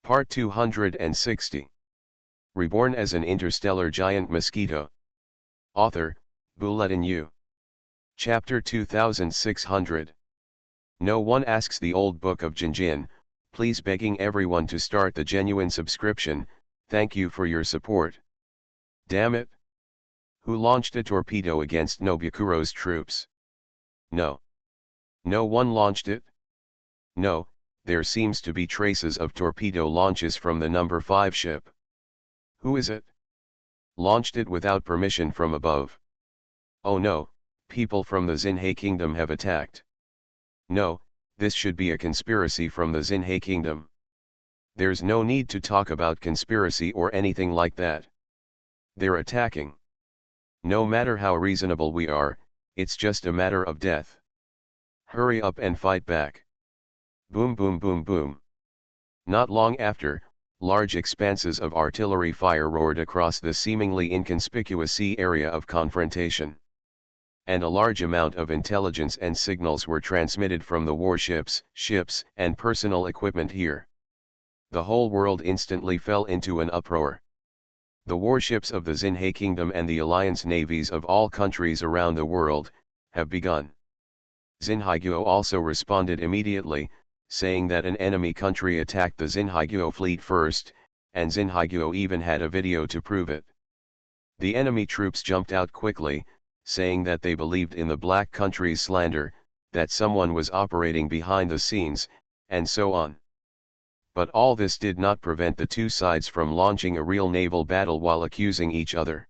Part 260. Reborn as an interstellar giant mosquito. Author, Bulletin U. Chapter 2600. No one asks the old book of Jinjin, please begging everyone to start the genuine subscription, thank you for your support. Damn it! Who launched a torpedo against Nobukuro's troops? No. No one launched it? No, there seems to be traces of torpedo launches from the number 5 ship. Who is it? Launched it without permission from above. Oh no, people from the Xinhei kingdom have attacked. No, this should be a conspiracy from the Xinhei kingdom. There's no need to talk about conspiracy or anything like that. They're attacking. No matter how reasonable we are, it's just a matter of death. Hurry up and fight back. Boom boom boom boom. Not long after, large expanses of artillery fire roared across the seemingly inconspicuous sea area of confrontation. And a large amount of intelligence and signals were transmitted from the warships, ships, and personal equipment here. The whole world instantly fell into an uproar. The warships of the Xinhei kingdom and the alliance navies of all countries around the world have begun. Xinhaiguo also responded immediately, saying that an enemy country attacked the Xinhaiguo fleet first, and Xinhaiguo even had a video to prove it. The enemy troops jumped out quickly, saying that they believed in the Black country's slander, that someone was operating behind the scenes, and so on. But all this did not prevent the two sides from launching a real naval battle while accusing each other.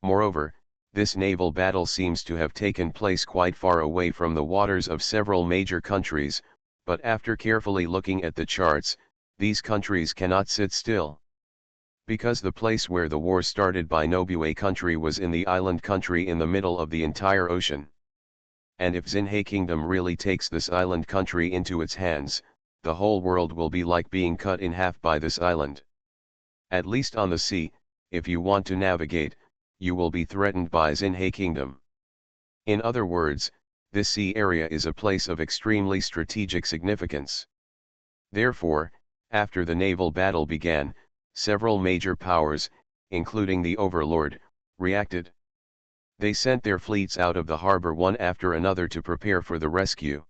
Moreover, this naval battle seems to have taken place quite far away from the waters of several major countries, but after carefully looking at the charts, these countries cannot sit still. Because the place where the war started by Nobue country was in the island country in the middle of the entire ocean. And if Xinhei kingdom really takes this island country into its hands, the whole world will be like being cut in half by this island. At least on the sea, if you want to navigate, you will be threatened by Xinhei kingdom. In other words, this sea area is a place of extremely strategic significance. Therefore, after the naval battle began, several major powers, including the Overlord, reacted. They sent their fleets out of the harbor one after another to prepare for the rescue.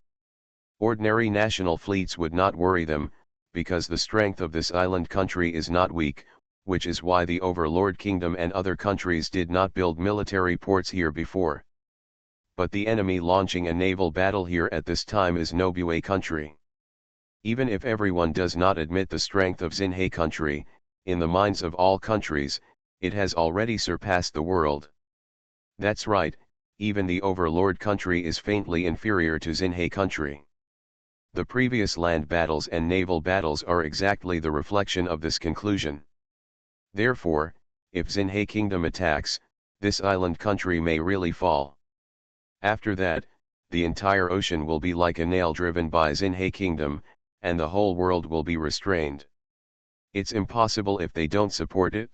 Ordinary national fleets would not worry them, because the strength of this island country is not weak, which is why the Overlord Kingdom and other countries did not build military ports here before. But the enemy launching a naval battle here at this time is Nobue country. Even if everyone does not admit the strength of Xinhei country, in the minds of all countries, it has already surpassed the world. That's right, even the Overlord country is faintly inferior to Xinhei country. The previous land battles and naval battles are exactly the reflection of this conclusion. Therefore, if Xinhei kingdom attacks, this island country may really fall. After that, the entire ocean will be like a nail driven by Xinhei kingdom, and the whole world will be restrained. It's impossible if they don't support it.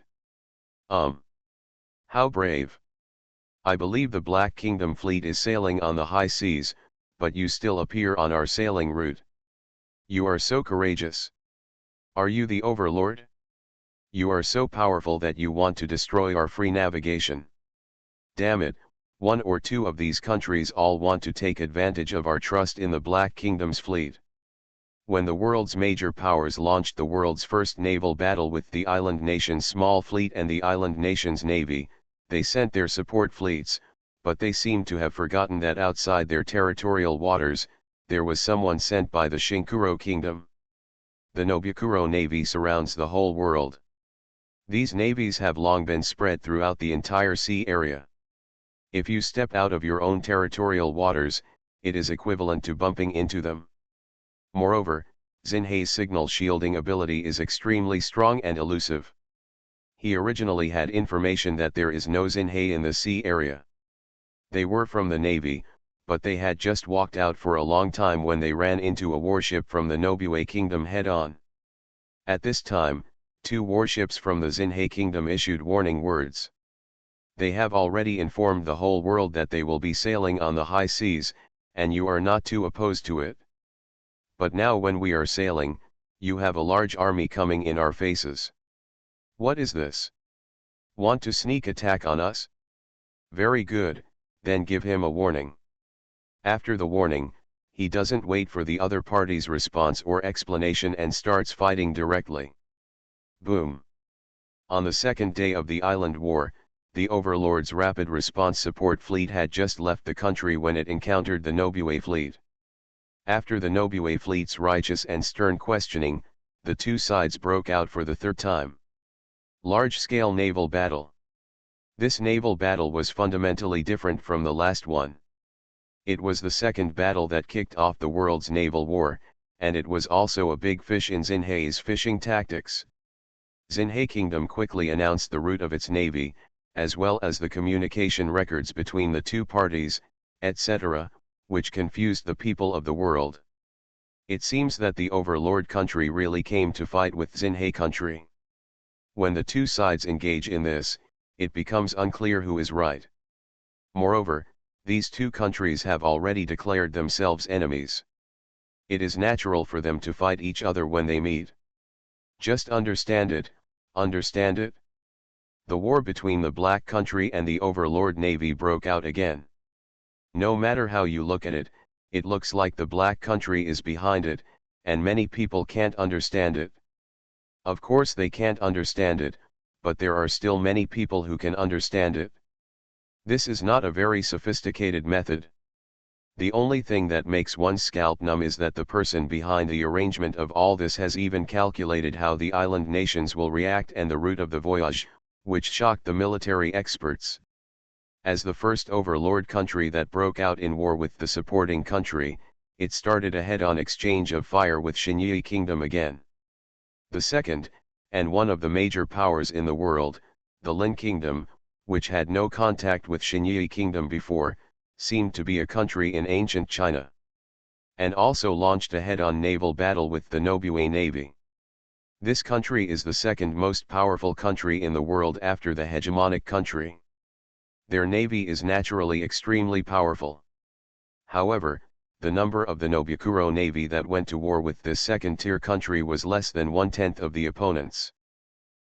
How brave. I believe the Black Kingdom fleet is sailing on the high seas, but you still appear on our sailing route. You are so courageous. Are you the Overlord? You are so powerful that you want to destroy our free navigation. Damn it, one or two of these countries all want to take advantage of our trust in the Black Kingdom's fleet. When the world's major powers launched the world's first naval battle with the island nation's small fleet and the island nation's navy, they sent their support fleets, but they seem to have forgotten that outside their territorial waters, there was someone sent by the Shinkuro kingdom. The Nobukuro navy surrounds the whole world. These navies have long been spread throughout the entire sea area. If you step out of your own territorial waters, it is equivalent to bumping into them. Moreover, Xinhei's signal shielding ability is extremely strong and elusive. He originally had information that there is no Xinhei in the sea area. They were from the navy, but they had just walked out for a long time when they ran into a warship from the Nobue kingdom head-on. At this time, two warships from the Xinhei kingdom issued warning words. They have already informed the whole world that they will be sailing on the high seas, and you are not too opposed to it. But now when we are sailing, You have a large army coming in our faces. What is this? Want to sneak attack on us? Very good, then give him a warning. After the warning, he doesn't wait for the other party's response or explanation and starts fighting directly. Boom. On the second day of the island war, the Overlord's Rapid Response Support Fleet had just left the country when it encountered the Nobue fleet. After the Nobue fleet's righteous and stern questioning, the two sides broke out for the third time. Large-scale naval battle. This naval battle was fundamentally different from the last one. It was the second battle that kicked off the world's naval war, and it was also a big fish in Xinhei's fishing tactics. Xinhai Kingdom quickly announced the route of its navy, as well as the communication records between the two parties, etc., which confused the people of the world. It seems that the overlord country really came to fight with Xinhai country. When the two sides engage in this, it becomes unclear who is right. Moreover, these two countries have already declared themselves enemies. It is natural for them to fight each other when they meet. Just understand it, understand it? The war between the Black Country and the Overlord Navy broke out again. No matter how you look at it, it looks like the Black Country is behind it, and many people can't understand it. Of course they can't understand it, but there are still many people who can understand it. This is not a very sophisticated method. The only thing that makes one's scalp numb is that the person behind the arrangement of all this has even calculated how the island nations will react and the route of the voyage, which shocked the military experts. As the first overlord country that broke out in war with the supporting country, it started a head-on exchange of fire with Xinyi Kingdom again. The second, and one of the major powers in the world, the Lin Kingdom, which had no contact with Xinyi Kingdom before, seemed to be a country in ancient China. And also launched a head-on naval battle with the Nobue Navy. This country is the second most powerful country in the world after the hegemonic country. Their navy is naturally extremely powerful. However, the number of the Nobukuro Navy that went to war with this second-tier country was less than 1/10 of the opponents.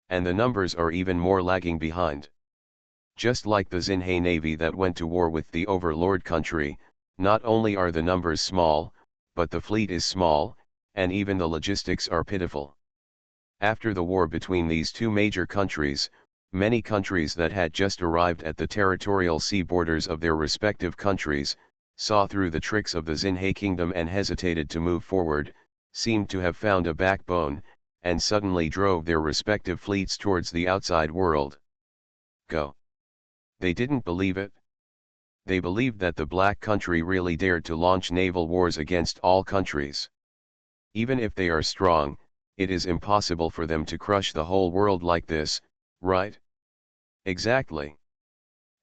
And the numbers are even more lagging behind. Just like the Xinhai Navy that went to war with the overlord country, not only are the numbers small, but the fleet is small, and even the logistics are pitiful. After the war between these two major countries, many countries that had just arrived at the territorial sea borders of their respective countries, saw through the tricks of the Xinhai Kingdom and hesitated to move forward, seemed to have found a backbone, and suddenly drove their respective fleets towards the outside world. Go. They didn't believe it. They believed that the Black Country really dared to launch naval wars against all countries. Even if they are strong, it is impossible for them to crush the whole world like this, right? Exactly.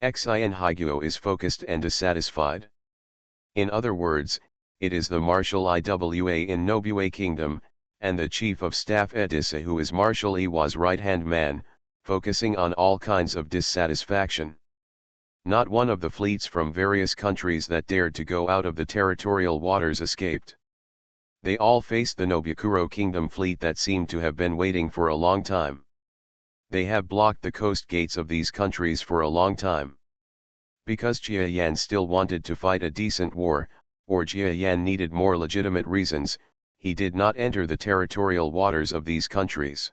Xin Haiguo is focused and dissatisfied. In other words, it is the Marshal Iwa in Nobue Kingdom, and the Chief of Staff Edissa who is Marshal Iwa's right-hand man, focusing on all kinds of dissatisfaction. Not one of the fleets from various countries that dared to go out of the territorial waters escaped. They all faced the Nobukuro Kingdom fleet that seemed to have been waiting for a long time. They have blocked the coast gates of these countries for a long time. Because Jia Yan still wanted to fight a decent war, or Jia Yan needed more legitimate reasons, he did not enter the territorial waters of these countries.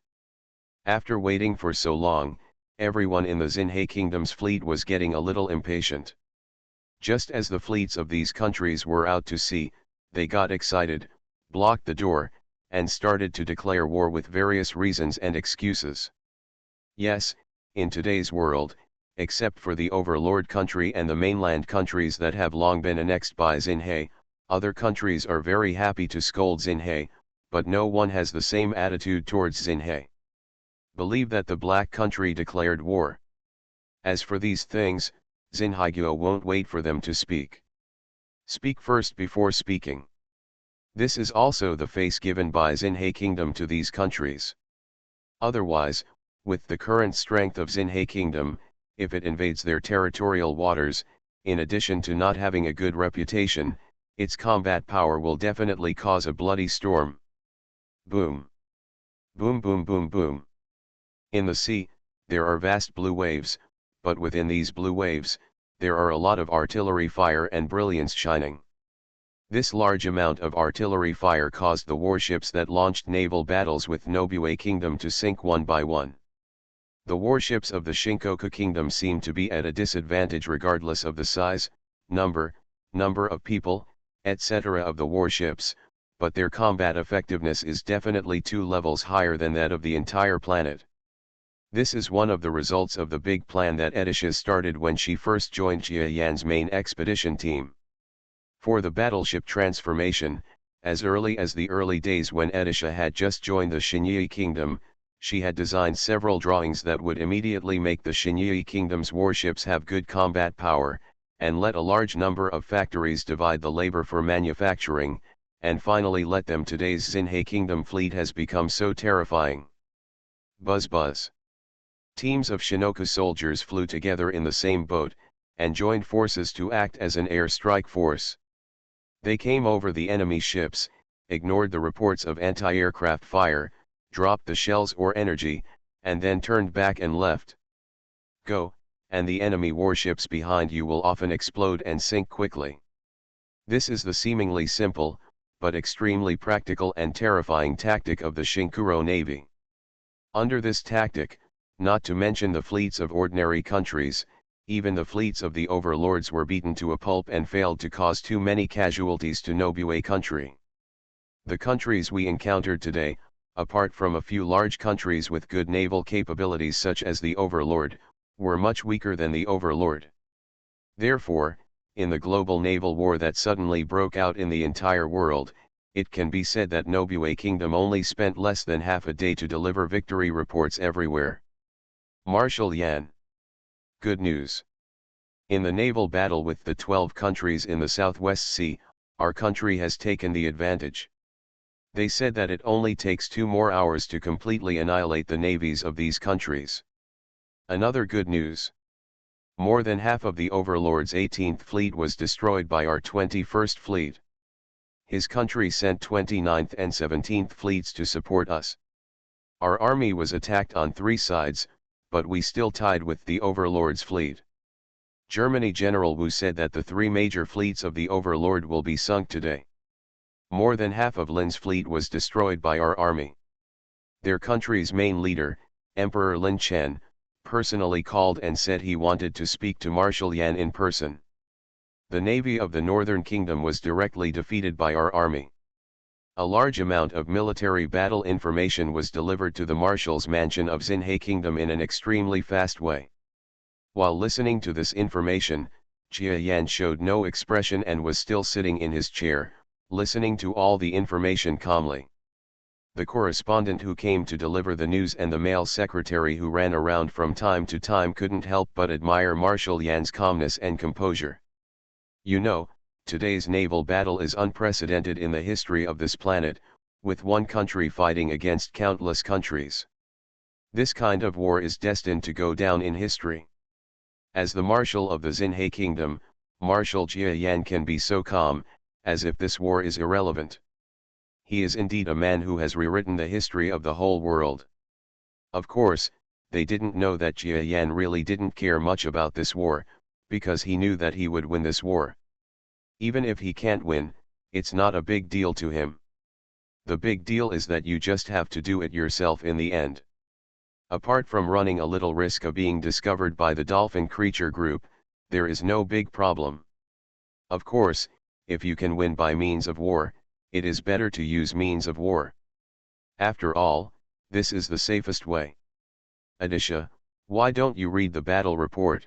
After waiting for so long, everyone in the Xinhai Kingdom's fleet was getting a little impatient. Just as the fleets of these countries were out to sea, they got excited, blocked the door, and started to declare war with various reasons and excuses. Yes, in today's world, except for the overlord country and the mainland countries that have long been annexed by Xinhai, other countries are very happy to scold Xinhai, but no one has the same attitude towards Xinhai. Believe that the Black Country declared war. As for these things, Xinhaiguo won't wait for them to speak. Speak first before speaking. This is also the face given by Xinhai Kingdom to these countries. Otherwise, with the current strength of Xinhai Kingdom, if it invades their territorial waters, in addition to not having a good reputation, its combat power will definitely cause a bloody storm. Boom. Boom boom boom boom. In the sea, there are vast blue waves, but within these blue waves, there are a lot of artillery fire and brilliance shining. This large amount of artillery fire caused the warships that launched naval battles with Nobue Kingdom to sink one by one. The warships of the Shinkoku Kingdom seem to be at a disadvantage regardless of the size, number of people, etc. of the warships, but their combat effectiveness is definitely 2 levels higher than that of the entire planet. This is one of the results of the big plan that Edisha started when she first joined Jia Yan's main expedition team. For the battleship transformation, as early as the early days when Edisha had just joined the Shinyi Kingdom, she had designed several drawings that would immediately make the Shinyi Kingdom's warships have good combat power, and let a large number of factories divide the labor for manufacturing, and finally let them. Today's Xinhei Kingdom fleet has become so terrifying. Buzz buzz. Teams of Shinoku soldiers flew together in the same boat, and joined forces to act as an air strike force. They came over the enemy ships, ignored the reports of anti-aircraft fire, dropped the shells or energy, and then turned back and left. Go, and the enemy warships behind you will often explode and sink quickly. This is the seemingly simple, but extremely practical and terrifying tactic of the Shinkuro Navy. Under this tactic, not to mention the fleets of ordinary countries, even the fleets of the overlords were beaten to a pulp and failed to cause too many casualties to Nobue country. The countries we encountered today, apart from a few large countries with good naval capabilities such as the Overlord, were much weaker than the Overlord. Therefore, in the global naval war that suddenly broke out in the entire world, it can be said that Nobue Kingdom only spent less than half a day to deliver victory reports everywhere. Marshal Yan. Good news. In the naval battle with the 12 countries in the Southwest Sea, our country has taken the advantage. They said that it only takes 2 more hours to completely annihilate the navies of these countries. Another good news. More than half of the Overlord's 18th fleet was destroyed by our 21st fleet. His country sent 29th and 17th fleets to support us. Our army was attacked on 3 sides, but we still tied with the Overlord's fleet. Germany General Wu said that the 3 major fleets of the Overlord will be sunk today. More than half of Lin's fleet was destroyed by our army. Their country's main leader, Emperor Lin Chen, personally called and said he wanted to speak to Marshal Yan in person. The navy of the Northern Kingdom was directly defeated by our army. A large amount of military battle information was delivered to the Marshal's mansion of Xinhei Kingdom in an extremely fast way. While listening to this information, Jia Yan showed no expression and was still sitting in his chair, listening to all the information calmly. The correspondent who came to deliver the news and the male secretary who ran around from time to time couldn't help but admire Marshal Yan's calmness and composure. You know, today's naval battle is unprecedented in the history of this planet, with one country fighting against countless countries. This kind of war is destined to go down in history. As the Marshal of the Xinhei Kingdom, Marshal Jia Yan can be so calm, as if this war is irrelevant. He is indeed a man who has rewritten the history of the whole world. Of course, they didn't know that Jia Yan really didn't care much about this war, because he knew that he would win this war. Even if he can't win, it's not a big deal to him. The big deal is that you just have to do it yourself in the end. Apart from running a little risk of being discovered by the dolphin creature group, there is no big problem. Of course, if you can win by means of war, it is better to use means of war. After all, this is the safest way. Edisha, why don't you read the battle report?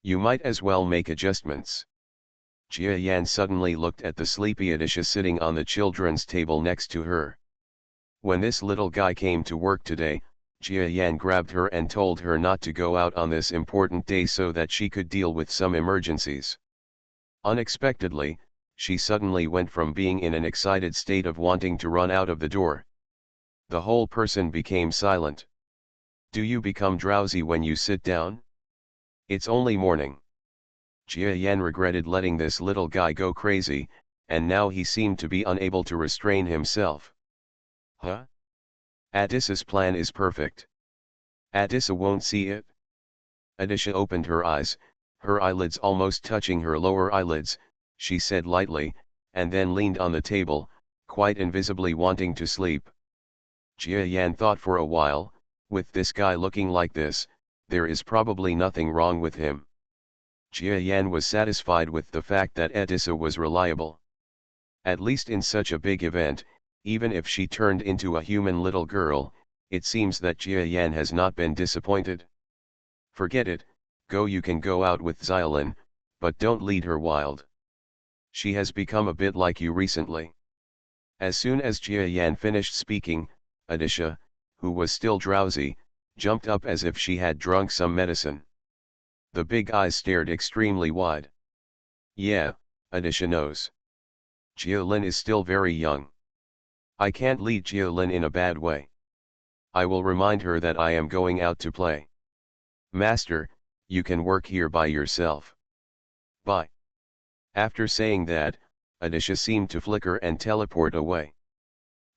You might as well make adjustments. Jia Yan suddenly looked at the sleepy Edisha sitting on the children's table next to her. When this little guy came to work today, Jia Yan grabbed her and told her not to go out on this important day so that she could deal with some emergencies. Unexpectedly, she suddenly went from being in an excited state of wanting to run out of the door. The whole person became silent. Do you become drowsy when you sit down? It's only morning. Jia Yan regretted letting this little guy go crazy, and now he seemed to be unable to restrain himself. Huh? Adissa's plan is perfect. Adissa won't see it. Adisha opened her eyes, her eyelids almost touching her lower eyelids, she said lightly, and then leaned on the table, quite invisibly wanting to sleep. Jia Yan thought for a while, with this guy looking like this, there is probably nothing wrong with him. Jia Yan was satisfied with the fact that Adissa was reliable. At least in such a big event, even if she turned into a human little girl, it seems that Jia Yan has not been disappointed. Forget it, you can go out with Xiaolin, but don't lead her wild. She has become a bit like you recently. As soon as Jia Yan finished speaking, Adisha, who was still drowsy, jumped up as if she had drunk some medicine. The big eyes stared extremely wide. Yeah, Adisha knows. Jiolin is still very young. I can't lead Jiolin in a bad way. I will remind her that I am going out to play. Master, you can work here by yourself. Bye. After saying that, Adisha seemed to flicker and teleport away.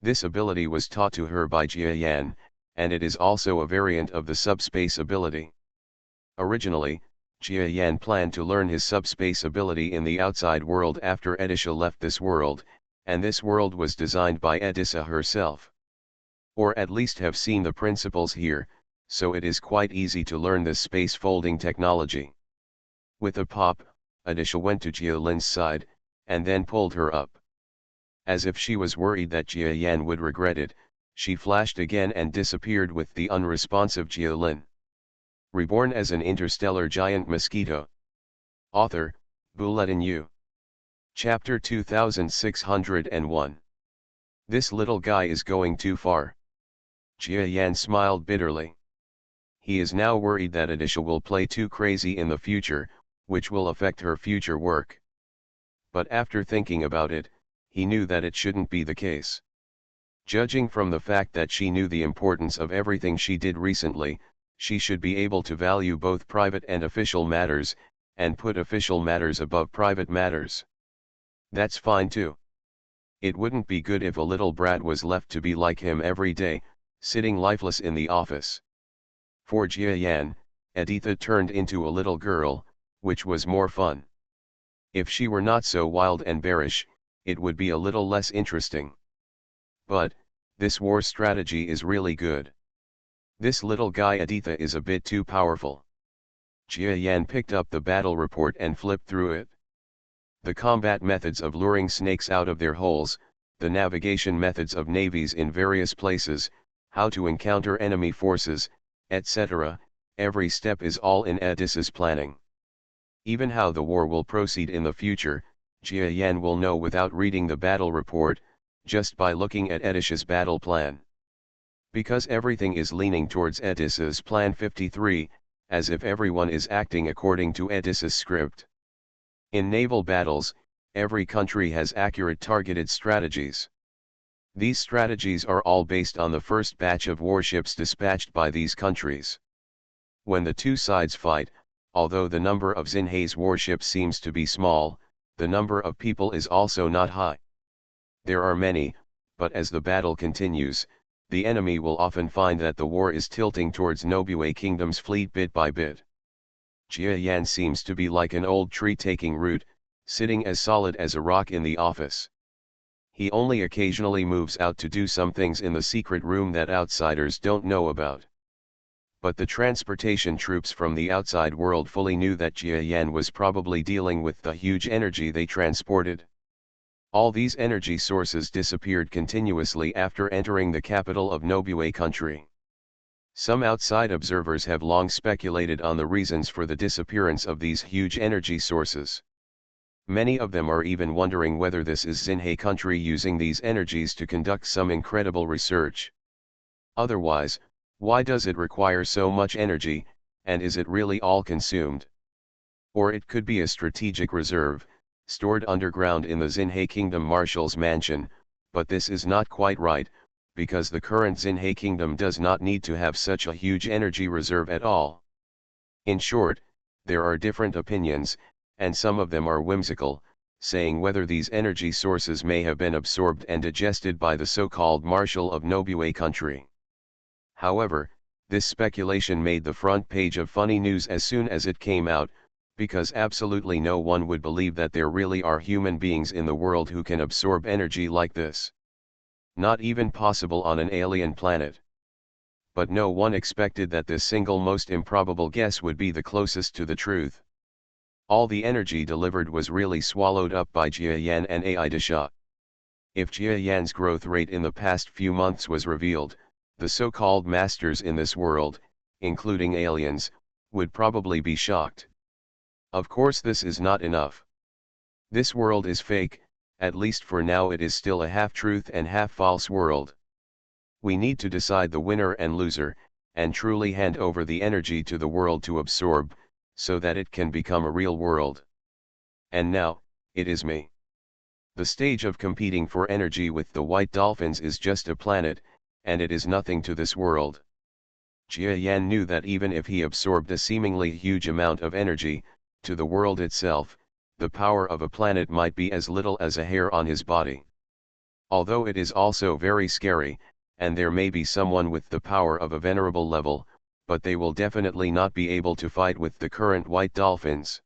This ability was taught to her by Jia Yan, and it is also a variant of the subspace ability. Originally, Jia Yan planned to learn his subspace ability in the outside world after Adisha left this world, and this world was designed by Adissa herself. Or at least have seen the principles here, so it is quite easy to learn this space folding technology. With a pop, Adisha went to Jiolin's side, and then pulled her up. As if she was worried that Jia Yan would regret it, she flashed again and disappeared with the unresponsive Jiolin. Reborn as an interstellar giant mosquito. Author, Bulletin U. Chapter 2601. This little guy is going too far. Jia Yan smiled bitterly. He is now worried that Adisha will play too crazy in the future, which will affect her future work. But after thinking about it, he knew that it shouldn't be the case. Judging from the fact that she knew the importance of everything she did recently, she should be able to value both private and official matters, and put official matters above private matters. That's fine too. It wouldn't be good if a little brat was left to be like him every day, sitting lifeless in the office. For Jia Yan, Aditha turned into a little girl, which was more fun. If she were not so wild and bearish, it would be a little less interesting. But, this war strategy is really good. This little guy Aditha is a bit too powerful. Jia Yan picked up the battle report and flipped through it. The combat methods of luring snakes out of their holes, the navigation methods of navies in various places, how to encounter enemy forces, etc., every step is all in Adissa's planning. Even how the war will proceed in the future, Jia Yan will know without reading the battle report, just by looking at Adissa's battle plan. Because everything is leaning towards Adissa's plan 53, as if everyone is acting according to Adissa's script. In naval battles, every country has accurate targeted strategies. These strategies are all based on the first batch of warships dispatched by these countries. When the two sides fight, although the number of Xinhai's warships seems to be small, the number of people is also not high. There are many, but as the battle continues, the enemy will often find that the war is tilting towards Nobue Kingdom's fleet bit by bit. Jia Yan seems to be like an old tree taking root, sitting as solid as a rock in the office. He only occasionally moves out to do some things in the secret room that outsiders don't know about. But the transportation troops from the outside world fully knew that Jia Yan was probably dealing with the huge energy they transported. All these energy sources disappeared continuously after entering the capital of Nobue country. Some outside observers have long speculated on the reasons for the disappearance of these huge energy sources. Many of them are even wondering whether this is Xinhai country using these energies to conduct some incredible research. Otherwise, why does it require so much energy, and is it really all consumed? Or it could be a strategic reserve, stored underground in the Xinhai Kingdom Marshal's mansion, but this is not quite right, because the current Xinhai Kingdom does not need to have such a huge energy reserve at all. In short, there are different opinions, and some of them are whimsical, saying whether these energy sources may have been absorbed and digested by the so-called Marshal of Nobue country. However, this speculation made the front page of Funny News as soon as it came out, because absolutely no one would believe that there really are human beings in the world who can absorb energy like this. Not even possible on an alien planet. But no one expected that this single most improbable guess would be the closest to the truth. All the energy delivered was really swallowed up by Jia Yan and Aida. If Jia Yan's growth rate in the past few months was revealed, the so-called masters in this world, including aliens, would probably be shocked. Of course, this is not enough. This world is fake, at least for now. It is still a half-truth and half-false world. We need to decide the winner and loser, and truly hand over the energy to the world to absorb, so that it can become a real world. And now, it is me. The stage of competing for energy with the white dolphins is just a planet, and it is nothing to this world. Jia Yan knew that even if he absorbed a seemingly huge amount of energy, to the world itself, the power of a planet might be as little as a hair on his body. Although it is also very scary, and there may be someone with the power of a venerable level, but they will definitely not be able to fight with the current white dolphins.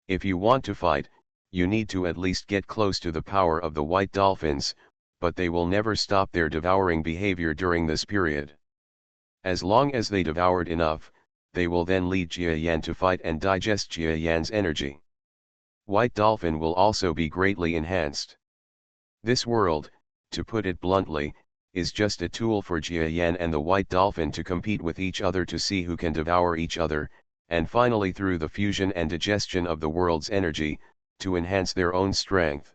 If you want to fight, you need to at least get close to the power of the white dolphins, but they will never stop their devouring behavior during this period. As long as they devoured enough, they will then lead Jia Yan to fight and digest Jia Yan's energy. White dolphin will also be greatly enhanced. This world, to put it bluntly, is just a tool for Jia Yan and the white dolphin to compete with each other to see who can devour each other, and finally through the fusion and digestion of the world's energy, to enhance their own strength.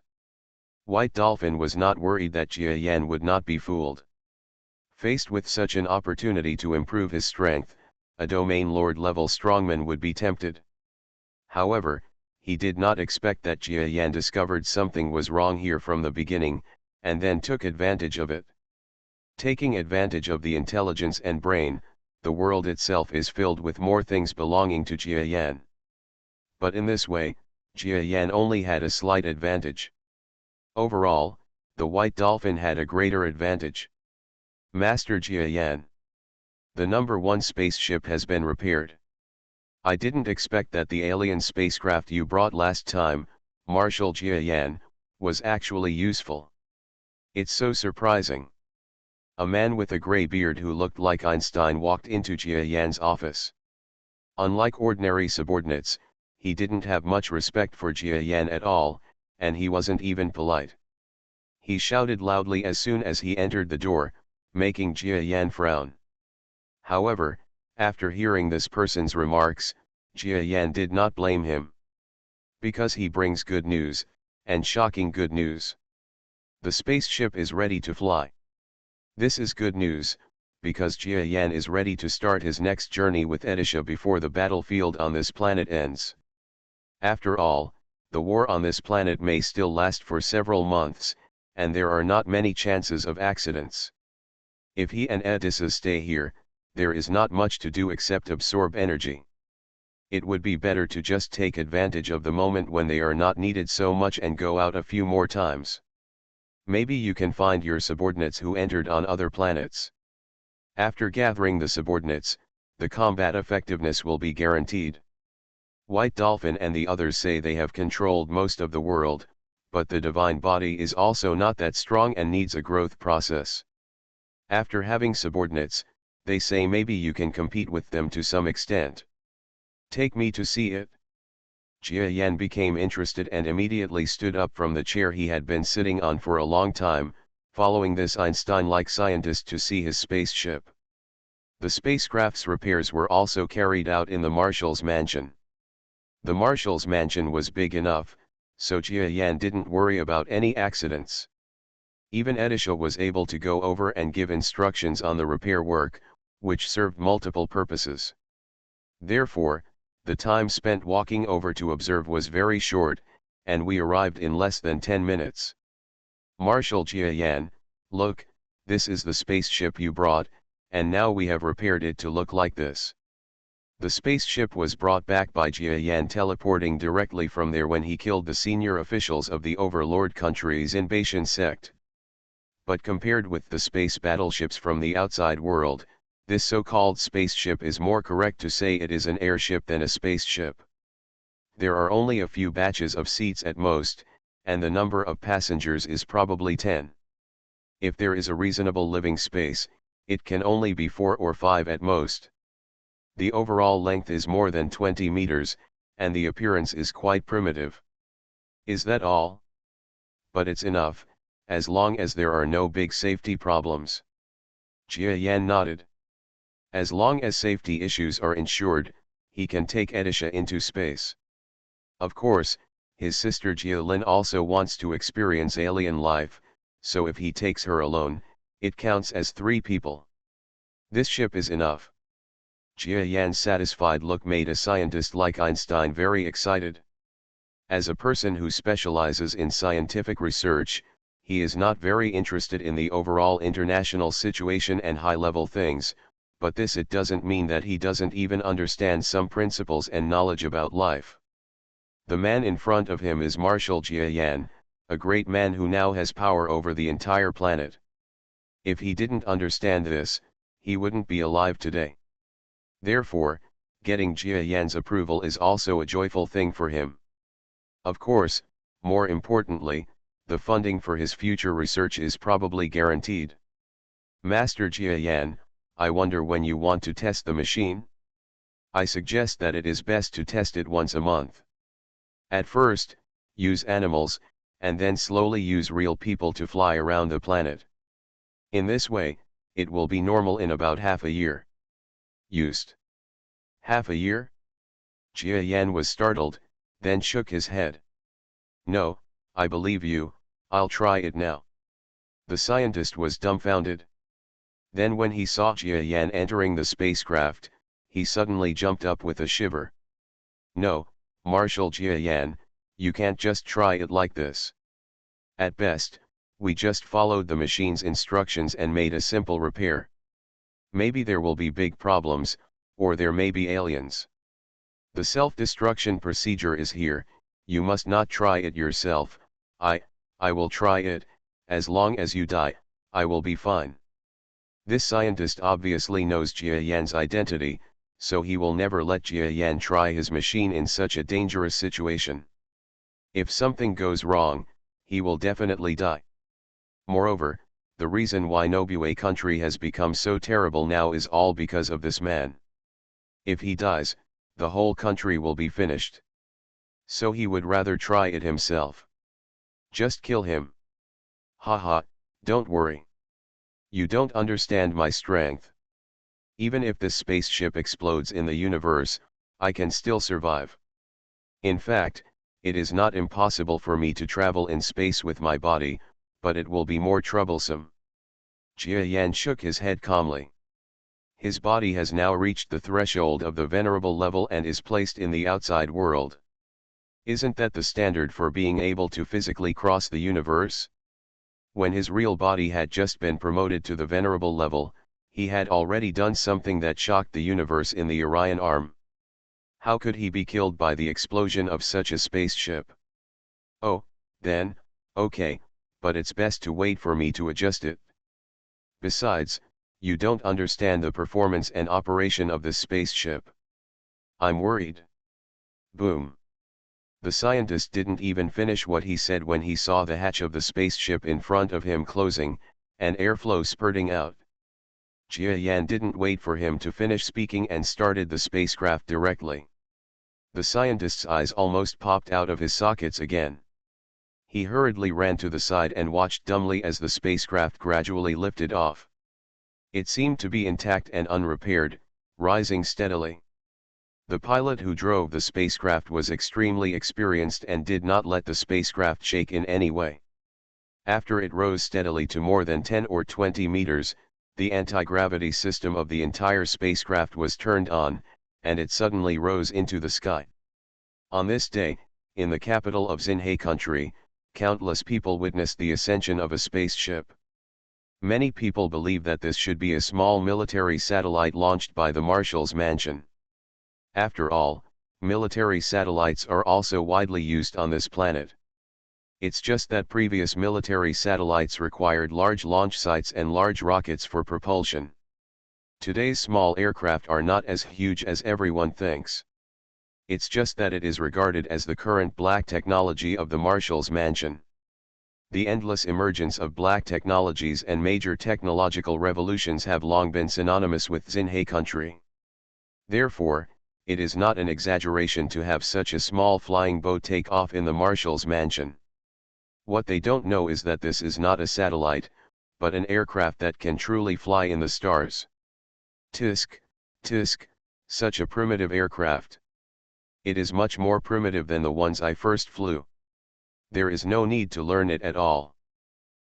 White dolphin was not worried that Jia Yan would not be fooled. Faced with such an opportunity to improve his strength, a domain lord level strongman would be tempted. However, he did not expect that Jia Yan discovered something was wrong here from the beginning, and then took advantage of it. Taking advantage of the intelligence and brain, the world itself is filled with more things belonging to Jia Yan. But in this way, Jia Yan only had a slight advantage. Overall, the white dolphin had a greater advantage. Master Jia Yan. The number 1 spaceship has been repaired. I didn't expect that the alien spacecraft you brought last time, Marshal Jia Yan, was actually useful. It's so surprising. A man with a gray beard who looked like Einstein walked into Jia Yan's office. Unlike ordinary subordinates, he didn't have much respect for Jia Yan at all, and he wasn't even polite. He shouted loudly as soon as he entered the door, making Jia Yan frown. However, after hearing this person's remarks, Jia Yan did not blame him. Because he brings good news, and shocking good news. The spaceship is ready to fly. This is good news, because Jia Yan is ready to start his next journey with Edisha before the battlefield on this planet ends. After all, the war on this planet may still last for several months, and there are not many chances of accidents. If he and Edisha stay here, there is not much to do except absorb energy. It would be better to just take advantage of the moment when they are not needed so much and go out a few more times. Maybe you can find your subordinates who entered on other planets. After gathering the subordinates, the combat effectiveness will be guaranteed. White Dolphin and the others say they have controlled most of the world, but the divine body is also not that strong and needs a growth process. After having subordinates, they say maybe you can compete with them to some extent. Take me to see it. Jia Yan became interested and immediately stood up from the chair he had been sitting on for a long time, following this Einstein-like scientist to see his spaceship. The spacecraft's repairs were also carried out in the Marshal's mansion. The Marshal's mansion was big enough, so Jia Yan didn't worry about any accidents. Even Edisha was able to go over and give instructions on the repair work, which served multiple purposes. Therefore, the time spent walking over to observe was very short, and we arrived in less than 10 minutes. Marshal Jia Yan, look, this is the spaceship you brought, and now we have repaired it to look like this. The spaceship was brought back by Jia Yan teleporting directly from there when he killed the senior officials of the Overlord country's invasion sect. But compared with the space battleships from the outside world, this so-called spaceship is more correct to say it is an airship than a spaceship. There are only a few batches of seats at most, and the number of passengers is probably 10. If there is a reasonable living space, it can only be 4 or 5 at most. The overall length is more than 20 meters, and the appearance is quite primitive. Is that all? But it's enough, as long as there are no big safety problems. Jia Yan nodded. As long as safety issues are ensured, he can take Edisha into space. Of course, his sister Jia Lin also wants to experience alien life, so if he takes her alone, it counts as 3 people. This ship is enough. Jia Yan's satisfied look made a scientist like Einstein very excited. As a person who specializes in scientific research, he is not very interested in the overall international situation and high-level things, but it doesn't mean that he doesn't even understand some principles and knowledge about life. The man in front of him is Marshal Jia Yan, a great man who now has power over the entire planet. If he didn't understand this, he wouldn't be alive today. Therefore, getting Jia Yan's approval is also a joyful thing for him. Of course, more importantly, the funding for his future research is probably guaranteed. Master Jia Yan, I wonder when you want to test the machine? I suggest that it is best to test it once a month. At first, use animals, and then slowly use real people to fly around the planet. In this way, it will be normal in about half a year. Used. Half a year? Jia Yan was startled, then shook his head. No, I believe you, I'll try it now. The scientist was dumbfounded. Then when he saw Jia Yan entering the spacecraft, he suddenly jumped up with a shiver. No, Marshal Jia Yan, you can't just try it like this. At best, we just followed the machine's instructions and made a simple repair. Maybe there will be big problems, or there may be aliens. The self-destruction procedure is here, you must not try it yourself. I will try it, as long as you die, I will be fine. This scientist obviously knows Jia Yan's identity, so he will never let Jia Yan try his machine in such a dangerous situation. If something goes wrong, he will definitely die. Moreover, the reason why Nobue country has become so terrible now is all because of this man. If he dies, the whole country will be finished. So he would rather try it himself. Just kill him. Haha, don't worry. You don't understand my strength. Even if this spaceship explodes in the universe, I can still survive. In fact, it is not impossible for me to travel in space with my body, but it will be more troublesome. Jia Yan shook his head calmly. His body has now reached the threshold of the venerable level and is placed in the outside world. Isn't that the standard for being able to physically cross the universe? When his real body had just been promoted to the venerable level, he had already done something that shocked the universe in the Orion arm. How could he be killed by the explosion of such a spaceship? Oh, then, okay, but it's best to wait for me to adjust it. Besides, you don't understand the performance and operation of this spaceship. I'm worried. Boom. The scientist didn't even finish what he said when he saw the hatch of the spaceship in front of him closing, and airflow spurting out. Jia Yan didn't wait for him to finish speaking and started the spacecraft directly. The scientist's eyes almost popped out of his sockets again. He hurriedly ran to the side and watched dumbly as the spacecraft gradually lifted off. It seemed to be intact and unrepaired, rising steadily. The pilot who drove the spacecraft was extremely experienced and did not let the spacecraft shake in any way. After it rose steadily to more than 10 or 20 meters, the anti-gravity system of the entire spacecraft was turned on, and it suddenly rose into the sky. On this day, in the capital of Xinhe country, countless people witnessed the ascension of a spaceship. Many people believe that this should be a small military satellite launched by the Marshal's mansion. After all, military satellites are also widely used on this planet. It's just that previous military satellites required large launch sites and large rockets for propulsion. Today's small aircraft are not as huge as everyone thinks. It's just that it is regarded as the current black technology of the Marshall's Mansion. The endless emergence of black technologies and major technological revolutions have long been synonymous with Xinhai country. Therefore, it is not an exaggeration to have such a small flying boat take off in the Marshall's Mansion. What they don't know is that this is not a satellite, but an aircraft that can truly fly in the stars. Tisk, tisk, such a primitive aircraft. It is much more primitive than the ones I first flew. There is no need to learn it at all.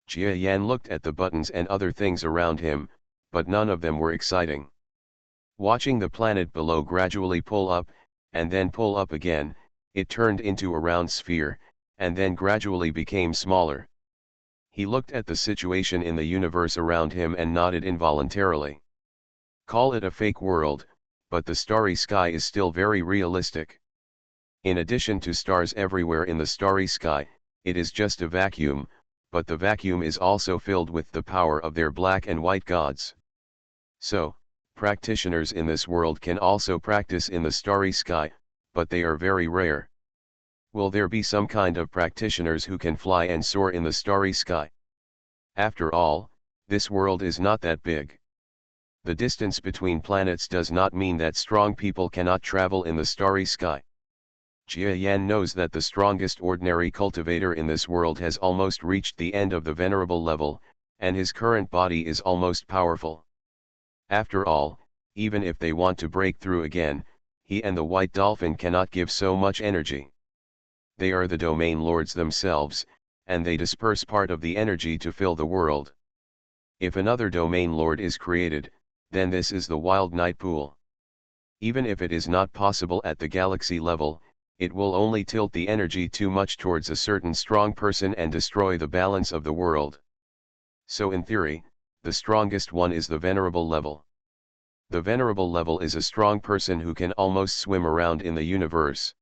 Jia Yan looked at the buttons and other things around him, but none of them were exciting. Watching the planet below gradually pull up, and then pull up again, it turned into a round sphere, and then gradually became smaller. He looked at the situation in the universe around him and nodded involuntarily. Call it a fake world, but the starry sky is still very realistic. In addition to stars everywhere in the starry sky, it is just a vacuum, but the vacuum is also filled with the power of their black and white gods. So, practitioners in this world can also practice in the starry sky, but they are very rare. Will there be some kind of practitioners who can fly and soar in the starry sky? After all, this world is not that big. The distance between planets does not mean that strong people cannot travel in the starry sky. Jia Yan knows that the strongest ordinary cultivator in this world has almost reached the end of the venerable level, and his current body is almost powerful. After all, even if they want to break through again, he and the white dolphin cannot give so much energy. They are the domain lords themselves, and they disperse part of the energy to fill the world. If another domain lord is created, then this is the wild night pool. Even if it is not possible at the galaxy level, it will only tilt the energy too much towards a certain strong person and destroy the balance of the world. So in theory, the strongest one is the venerable level. The venerable level is a strong person who can almost swim around in the universe.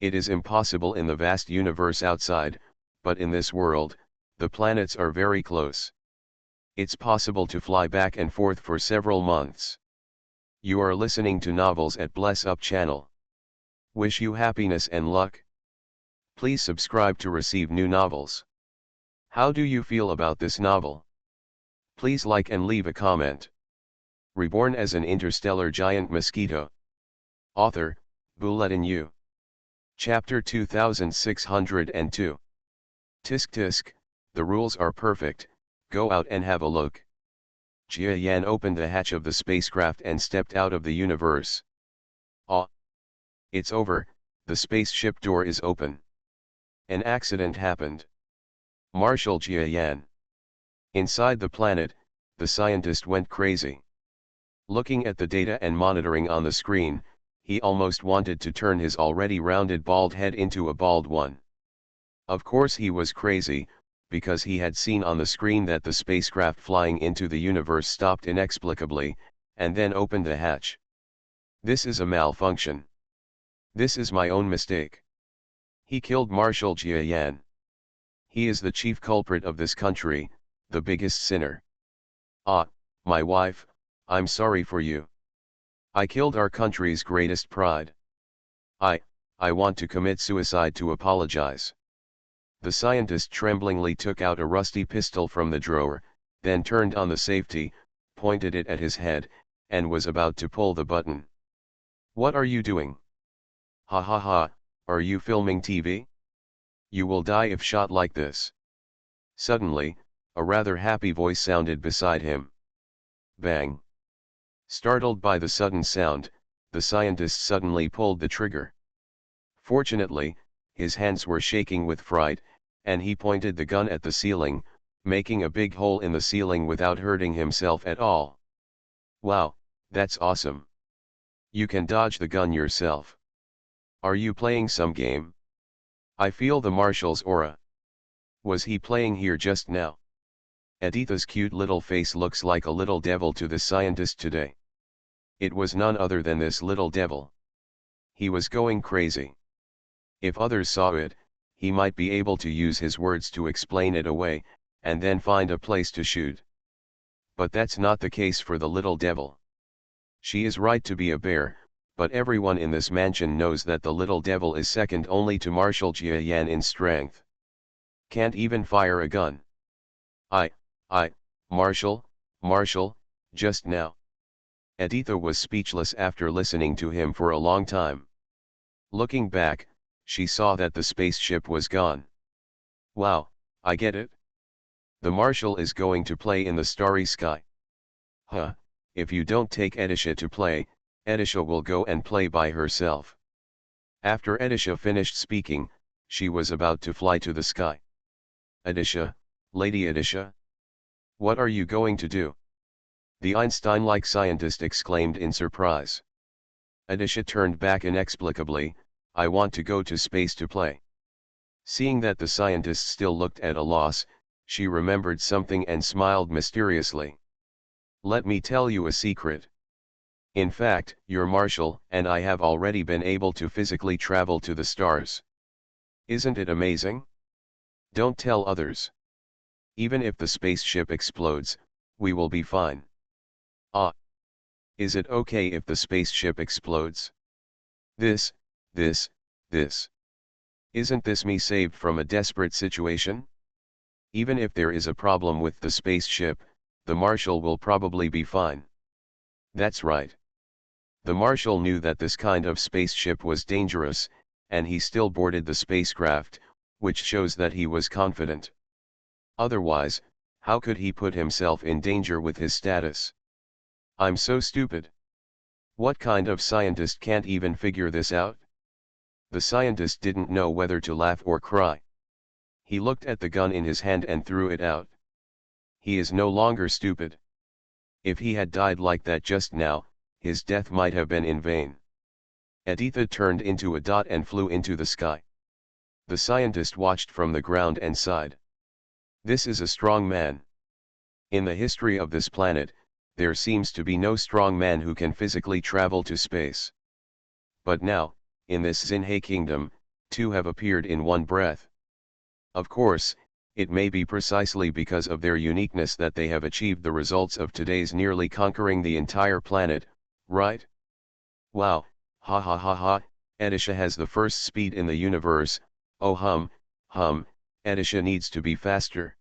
It is impossible in the vast universe outside, but in this world, the planets are very close. It's possible to fly back and forth for several months. You are listening to Novels at Bless Up channel. Wish you happiness and luck. Please subscribe to receive new novels. How do you feel about this novel? Please like and leave a comment. Reborn as an interstellar giant mosquito. Author, Bulletin U. Chapter 2602. Tisk tisk, the rules are perfect, go out and have a look. Jia Yan opened the hatch of the spacecraft and stepped out of the universe. Ah! It's over, the spaceship door is open. An accident happened. Marshal Jia Yan. Inside the planet, the scientist went crazy. Looking at the data and monitoring on the screen, he almost wanted to turn his already rounded bald head into a bald one. Of course he was crazy, because he had seen on the screen that the spacecraft flying into the universe stopped inexplicably, and then opened the hatch. This is a malfunction. This is my own mistake. He killed Marshal Jia Yan. He is the chief culprit of this country, the biggest sinner. Ah, my wife, I'm sorry for you. I killed our country's greatest pride. I want to commit suicide to apologize. The scientist tremblingly took out a rusty pistol from the drawer, then turned on the safety, pointed it at his head, and was about to pull the button. What are you doing? Ha ha ha, are you filming TV? You will die if shot like this. Suddenly, a rather happy voice sounded beside him. Bang! Startled by the sudden sound, the scientist suddenly pulled the trigger. Fortunately, his hands were shaking with fright, and he pointed the gun at the ceiling, making a big hole in the ceiling without hurting himself at all. Wow, that's awesome. You can dodge the gun yourself. Are you playing some game? I feel the Marshal's aura. Was he playing here just now? Aditha's cute little face looks like a little devil to the scientist today. It was none other than this little devil. He was going crazy. If others saw it, he might be able to use his words to explain it away, and then find a place to shoot. But that's not the case for the little devil. She is right to be a bear, but everyone in this mansion knows that the little devil is second only to Marshal Jiayan in strength. Can't even fire a gun. I, Marshal, just now. Editha was speechless after listening to him for a long time. Looking back, she saw that the spaceship was gone. Wow, I get it. The Marshal is going to play in the starry sky. Huh, if you don't take Edisha to play, Edisha will go and play by herself. After Edisha finished speaking, she was about to fly to the sky. Edisha, Lady Edisha? What are you going to do? The Einstein-like scientist exclaimed in surprise. Edisha turned back inexplicably, I want to go to space to play. Seeing that the scientist still looked at a loss, she remembered something and smiled mysteriously. Let me tell you a secret. In fact, your Marshal and I have already been able to physically travel to the stars. Isn't it amazing? Don't tell others. Even if the spaceship explodes, we will be fine. Ah. Is it okay if the spaceship explodes? This. Isn't this me saved from a desperate situation? Even if there is a problem with the spaceship, the Marshal will probably be fine. That's right. The Marshal knew that this kind of spaceship was dangerous, and he still boarded the spacecraft, which shows that he was confident. Otherwise, how could he put himself in danger with his status? I'm so stupid. What kind of scientist can't even figure this out? The scientist didn't know whether to laugh or cry. He looked at the gun in his hand and threw it out. He is no longer stupid. If he had died like that just now, his death might have been in vain. Editha turned into a dot and flew into the sky. The scientist watched from the ground and sighed. This is a strong man. In the history of this planet, there seems to be no strong man who can physically travel to space. But now, in this Xinhe kingdom, two have appeared in one breath. Of course, it may be precisely because of their uniqueness that they have achieved the results of today's nearly conquering the entire planet, right? Wow, ha ha ha ha, Edisha has the first speed in the universe, oh hum, Edisha needs to be faster.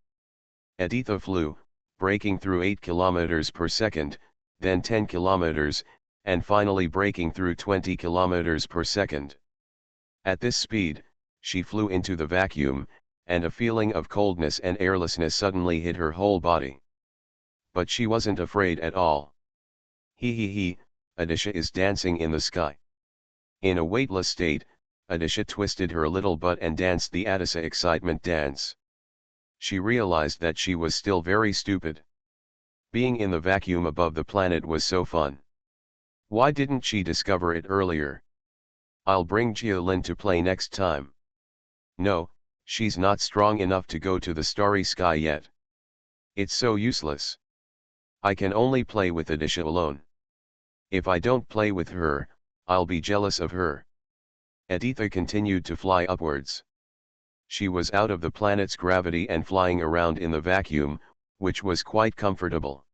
Editha flew, breaking through 8 kilometers per second, then 10 kilometers, and finally breaking through 20 kilometers per second. At this speed, she flew into the vacuum, and a feeling of coldness and airlessness suddenly hit her whole body. But she wasn't afraid at all. He, Edisha is dancing in the sky. In a weightless state, Edisha twisted her little butt and danced the Edisha excitement dance. She realized that she was still very stupid. Being in the vacuum above the planet was so fun. Why didn't she discover it earlier? I'll bring Jialin to play next time. No, she's not strong enough to go to the starry sky yet. It's so useless. I can only play with Edisha alone. If I don't play with her, I'll be jealous of her. Editha continued to fly upwards. She was out of the planet's gravity and flying around in the vacuum, which was quite comfortable.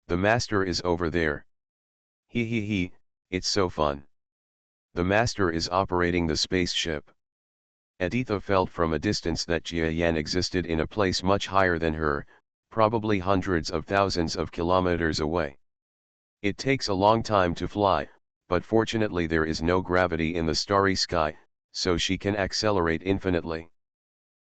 The master is over there. It's so fun. The master is operating the spaceship. Editha felt from a distance that Jiayan existed in a place much higher than her, probably hundreds of thousands of kilometers away. It takes a long time to fly, but fortunately there is no gravity in the starry sky, so she can accelerate infinitely.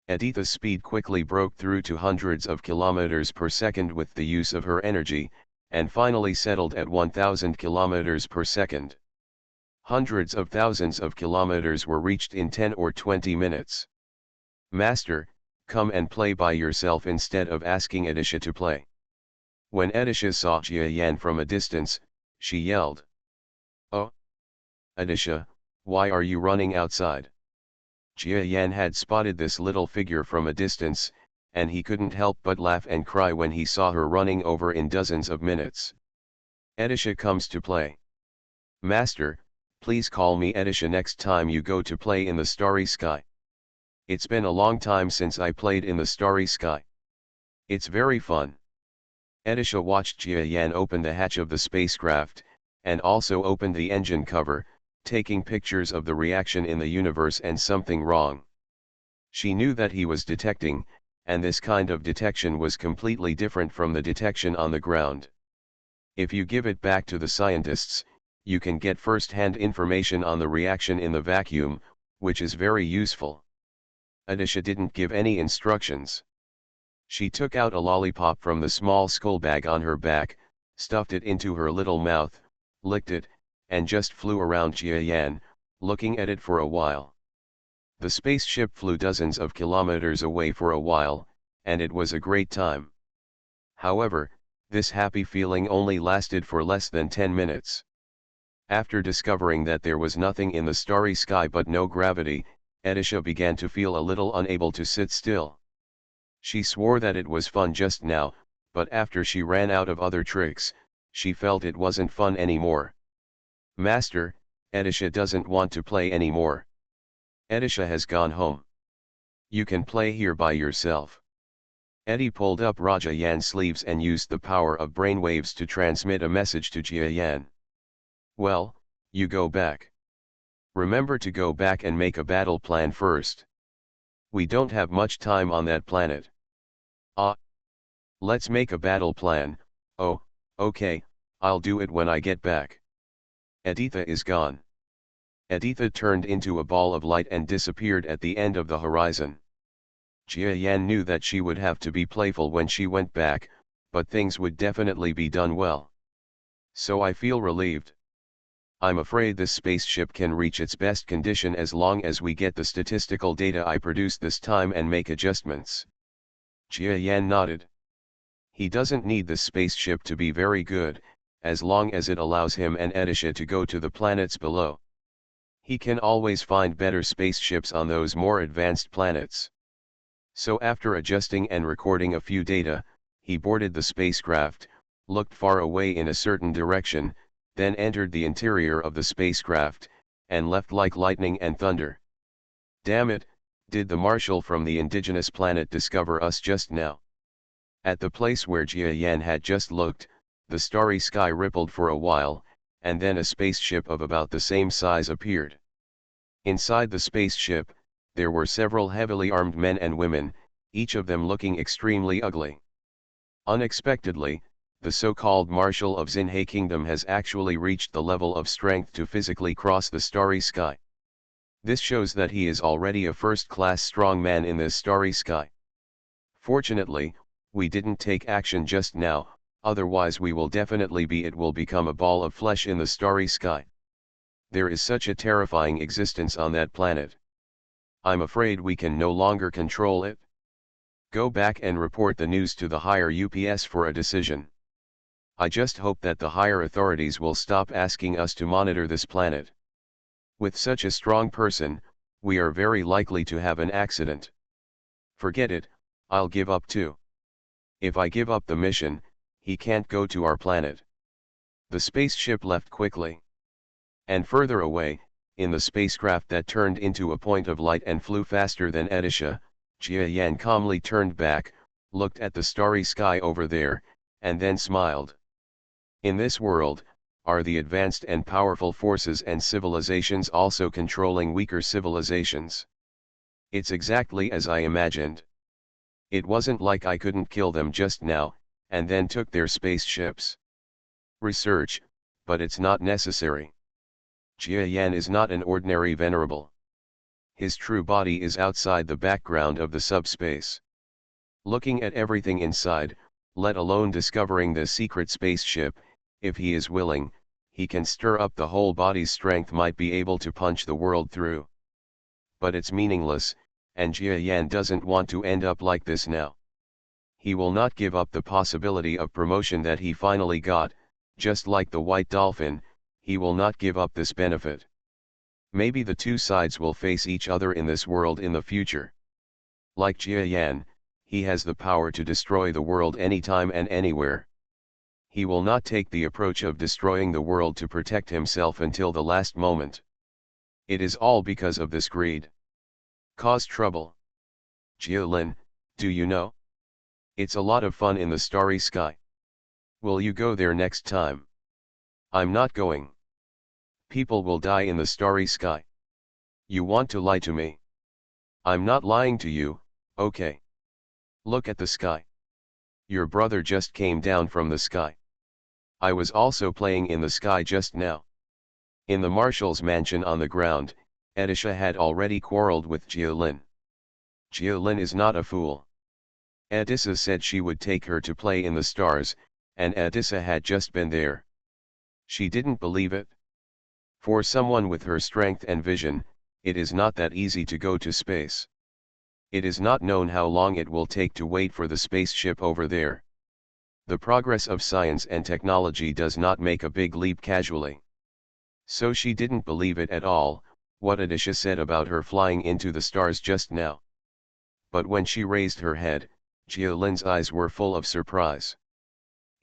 Editha's speed quickly broke through to hundreds of kilometers per second with the use of her energy, and finally settled at 1000 kilometers per second. Hundreds of thousands of kilometers were reached in 10 or 20 minutes. Master, come and play by yourself instead of asking Edisha to play. When Edisha saw Jiayan from a distance, she yelled. Oh! Edisha, why are you running outside? Jiayan had spotted this little figure from a distance, and he couldn't help but laugh and cry when he saw her running over in dozens of minutes. Edisha comes to play. Master, Please call me Edisha next time you go to play in the starry sky. It's been a long time since I played in the starry sky. It's very fun. Edisha watched Jia Yan open the hatch of the spacecraft, and also opened the engine cover, taking pictures of the reaction in the universe and something wrong. She knew that he was detecting, and this kind of detection was completely different from the detection on the ground. If you give it back to the scientists, you can get first-hand information on the reaction in the vacuum, which is very useful. Edisha didn't give any instructions. She took out a lollipop from the small skull bag on her back, stuffed it into her little mouth, licked it, and just flew around Jia Yan, looking at it for a while. The spaceship flew dozens of kilometers away for a while, and it was a great time. However, this happy feeling only lasted for less than 10 minutes. After discovering that there was nothing in the starry sky but no gravity, Edisha began to feel a little unable to sit still. She swore that it was fun just now, but after she ran out of other tricks, she felt it wasn't fun anymore. Master, Edisha doesn't want to play anymore. Edisha has gone home. You can play here by yourself. Eddie pulled up Raja Yan's sleeves and used the power of brainwaves to transmit a message to Jia Yan. Well, you go back. Remember to go back and make a battle plan first. We don't have much time on that planet. Let's make a battle plan. Oh, okay, I'll do it when I get back. Editha is gone. Editha turned into a ball of light and disappeared at the end of the horizon. Jia Yan knew that she would have to be playful when she went back, but things would definitely be done well. So I feel relieved. I'm afraid this spaceship can reach its best condition as long as we get the statistical data I produced this time and make adjustments. Jia Yan nodded. He doesn't need this spaceship to be very good, as long as it allows him and Edisha to go to the planets below. He can always find better spaceships on those more advanced planets. So after adjusting and recording a few data, he boarded the spacecraft, looked far away in a certain direction, then entered the interior of the spacecraft, and left like lightning and thunder. Damn it, did the marshal from the indigenous planet discover us just now? At the place where Jia Yan had just looked, the starry sky rippled for a while, and then a spaceship of about the same size appeared. Inside the spaceship, there were several heavily armed men and women, each of them looking extremely ugly. Unexpectedly, the so-called Marshal of Xinhe Kingdom has actually reached the level of strength to physically cross the starry sky. This shows that he is already a first-class strong man in this starry sky. Fortunately, we didn't take action just now, otherwise it will become a ball of flesh in the starry sky. There is such a terrifying existence on that planet. I'm afraid we can no longer control it. Go back and report the news to the higher UPS for a decision. I just hope that the higher authorities will stop asking us to monitor this planet. With such a strong person, we are very likely to have an accident. Forget it, I'll give up too. If I give up the mission, he can't go to our planet. The spaceship left quickly. And further away, in the spacecraft that turned into a point of light and flew faster than Edisha, Jia Yan calmly turned back, looked at the starry sky over there, and then smiled. In this world, are the advanced and powerful forces and civilizations also controlling weaker civilizations? It's exactly as I imagined. It wasn't like I couldn't kill them just now, and then took their spaceships. Research, but it's not necessary. Jia Yan is not an ordinary venerable. His true body is outside the background of the subspace. Looking at everything inside, let alone discovering the secret spaceship, if he is willing, he can stir up the whole body's strength, might be able to punch the world through. But it's meaningless, and Jia Yan doesn't want to end up like this now. He will not give up the possibility of promotion that he finally got, just like the white dolphin, he will not give up this benefit. Maybe the two sides will face each other in this world in the future. Like Jia Yan, he has the power to destroy the world anytime and anywhere. he will not take the approach of destroying the world to protect himself until the last moment. It is all because of this greed. Cause trouble. Jialin, do you know? It's a lot of fun in the starry sky. Will you go there next time? I'm not going. People will die in the starry sky. You want to lie to me? I'm not lying to you, okay? Look at the sky. Your brother just came down from the sky. I was also playing in the sky just now. In the marshal's mansion on the ground, Edisha had already quarreled with Jialin. Jialin is not a fool. Edissa said she would take her to play in the stars, and Edissa had just been there. She didn't believe it. For someone with her strength and vision, it is not that easy to go to space. It is not known how long it will take to wait for the spaceship over there. The progress of science and technology does not make a big leap casually. So she didn't believe it at all, what Edisha said about her flying into the stars just now. But when she raised her head, Jialin's eyes were full of surprise.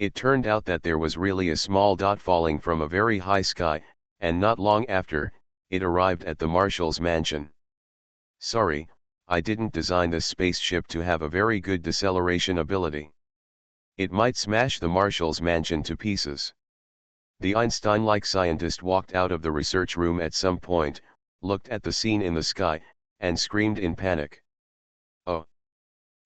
It turned out that there was really a small dot falling from a very high sky, and not long after, it arrived at the marshal's mansion. Sorry, I didn't design this spaceship to have a very good deceleration ability. It might smash the marshal's mansion to pieces. The Einstein-like scientist walked out of the research room at some point, looked at the scene in the sky, and screamed in panic. Oh!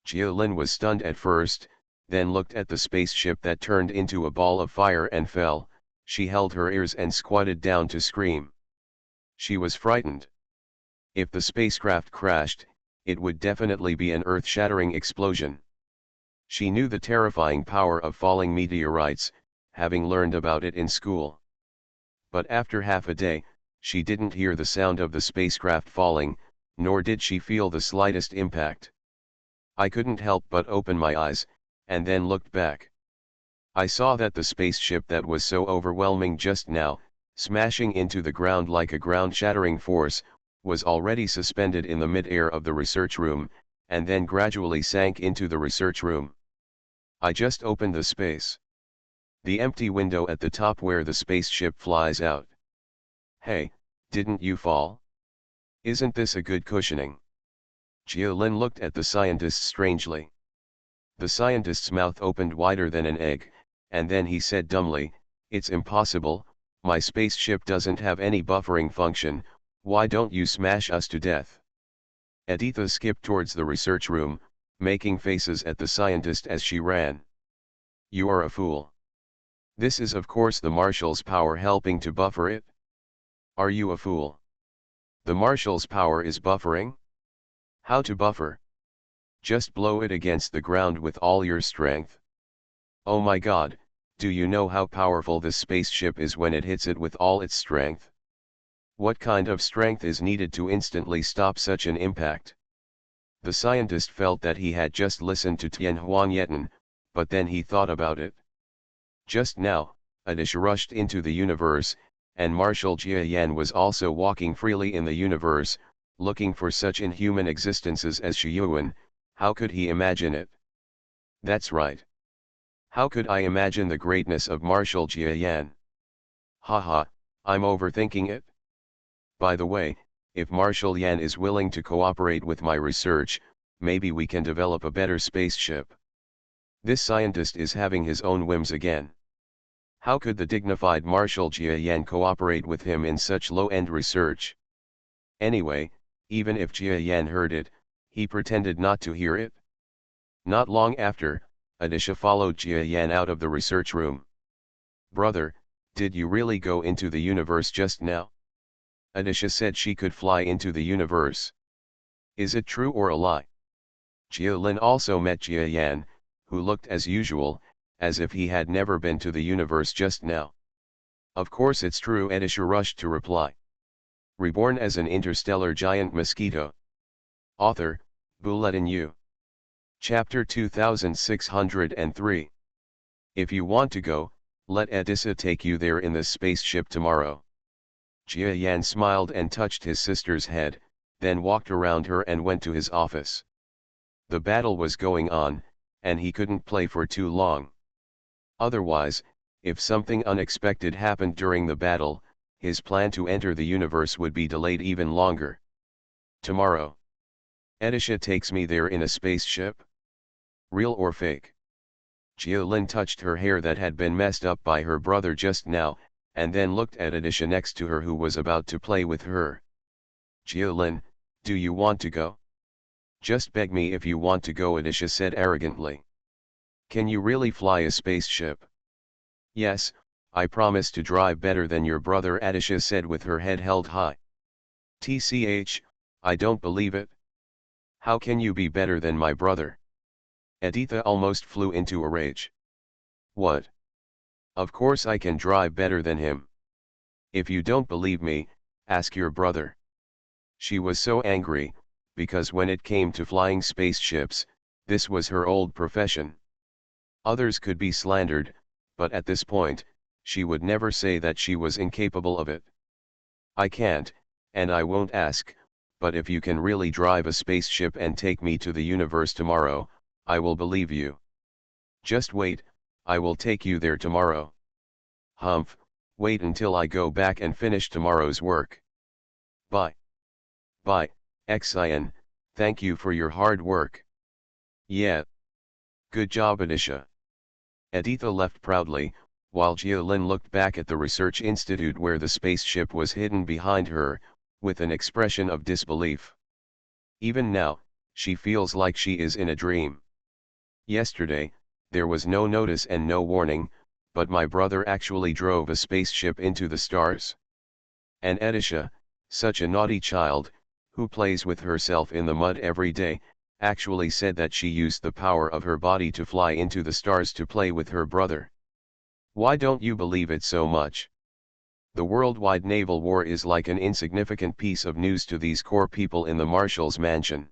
Jialin was stunned at first, then looked at the spaceship that turned into a ball of fire and fell. She held her ears and squatted down to scream. She was frightened. If the spacecraft crashed, it would definitely be an earth-shattering explosion. She knew the terrifying power of falling meteorites, having learned about it in school. But after half a day, she didn't hear the sound of the spacecraft falling, nor did she feel the slightest impact. I couldn't help but open my eyes, and then looked back. I saw that the spaceship that was so overwhelming just now, smashing into the ground like a ground-shattering force, was already suspended in the mid-air of the research room, and then gradually sank into the research room. I just opened the space. The empty window at the top where the spaceship flies out. Hey, didn't you fall? Isn't this a good cushioning? Jialin looked at the scientist strangely. The scientist's mouth opened wider than an egg, and then he said dumbly, "It's impossible, my spaceship doesn't have any buffering function, why don't you smash us to death?" Editha skipped towards the research room, making faces at the scientist as she ran. "You are a fool. This is of course the marshal's power helping to buffer it. Are you a fool? The marshal's power is buffering? How to buffer? Just blow it against the ground with all your strength. Oh my God, do you know how powerful this spaceship is when it hits it with all its strength? What kind of strength is needed to instantly stop such an impact?" The scientist felt that he had just listened to Tian Huangyetan, but then he thought about it. Just now, Edisha rushed into the universe, and Marshal Jia Yan was also walking freely in the universe, looking for such inhuman existences as Shiyuan. How could he imagine it? That's right. How could I imagine the greatness of Marshal Jia Yan? Haha, I'm overthinking it. By the way, if Marshal Yan is willing to cooperate with my research, maybe we can develop a better spaceship. This scientist is having his own whims again. How could the dignified Marshal Jia Yan cooperate with him in such low-end research? Anyway, even if Jia Yan heard it, he pretended not to hear it. Not long after, Edisha followed Jia Yan out of the research room. "Brother, did you really go into the universe just now?" Edisha said she could fly into the universe. "Is it true or a lie?" Jialin also met Jia Yan, who looked as usual, as if he had never been to the universe just now. "Of course it's true," Edisha rushed to reply. Reborn as an interstellar giant mosquito. Author, Bulletin U. Chapter 2603. If you want to go, let Edissa take you there in this spaceship tomorrow. Jia Yan smiled and touched his sister's head, then walked around her and went to his office. The battle was going on, and he couldn't play for too long. Otherwise, If something unexpected happened during the battle, his plan to enter the universe would be delayed even longer. Tomorrow. Edisha takes me there in a spaceship? Real or fake? Jiolin touched her hair that had been messed up by her brother just now, and then looked at Edisha next to her who was about to play with her. Jiolin, do you want to go? Just beg me if you want to go, Edisha said arrogantly. Can you really fly a spaceship? Yes, I promise to drive better than your brother, Edisha said with her head held high. TCH, I don't believe it. How can you be better than my brother? Aditha almost flew into a rage. What? Of course I can drive better than him. If you don't believe me, ask your brother. She was so angry, because when it came to flying spaceships, this was her old profession. Others could be slandered, but at this point, she would never say that she was incapable of it. I can't, and I won't ask, but if you can really drive a spaceship and take me to the universe tomorrow, I will believe you. Just wait, I will take you there tomorrow. Humph, wait until I go back and finish tomorrow's work. Bye. Bye, Xian, thank you for your hard work. Yeah. Good job, Edisha. Aditha left proudly, while Jiolin looked back at the research institute where the spaceship was hidden behind her, with an expression of disbelief. Even now, she feels like she is in a dream. Yesterday, there was no notice and no warning, but my brother actually drove a spaceship into the stars. And Edisha, such a naughty child, who plays with herself in the mud every day, actually said that she used the power of her body to fly into the stars to play with her brother. Why don't you believe it so much? The worldwide naval war is like an insignificant piece of news to these core people in the Marshall's mansion.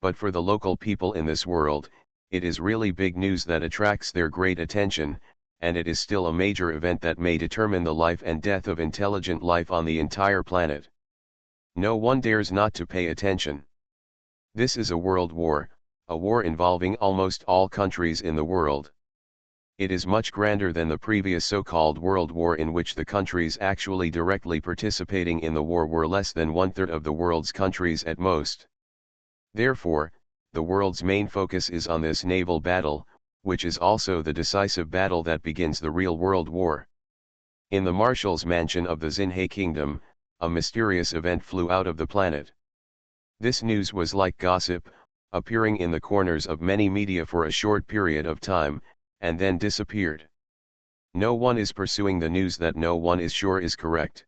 But for the local people in this world, it is really big news that attracts their great attention, and it is still a major event that may determine the life and death of intelligent life on the entire planet. No one dares not to pay attention. This is a world war, a war involving almost all countries in the world. It is much grander than the previous so-called World War, in which the countries actually directly participating in the war were less than one-third of the world's countries at most. Therefore, the world's main focus is on this naval battle, which is also the decisive battle that begins the real world war. In the Marshall's mansion of the Xinhe Kingdom, a mysterious event flew out of the planet. This news was like gossip, appearing in the corners of many media for a short period of time, and then disappeared. No one is pursuing the news that no one is sure is correct.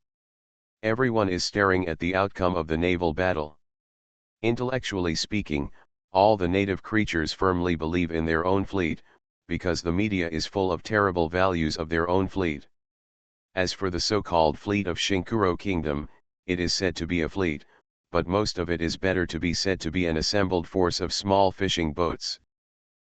Everyone is staring at the outcome of the naval battle. Intellectually speaking, all the native creatures firmly believe in their own fleet, because the media is full of terrible values of their own fleet. As for the so-called fleet of Shinkuro Kingdom, it is said to be a fleet, but most of it is better to be said to be an assembled force of small fishing boats.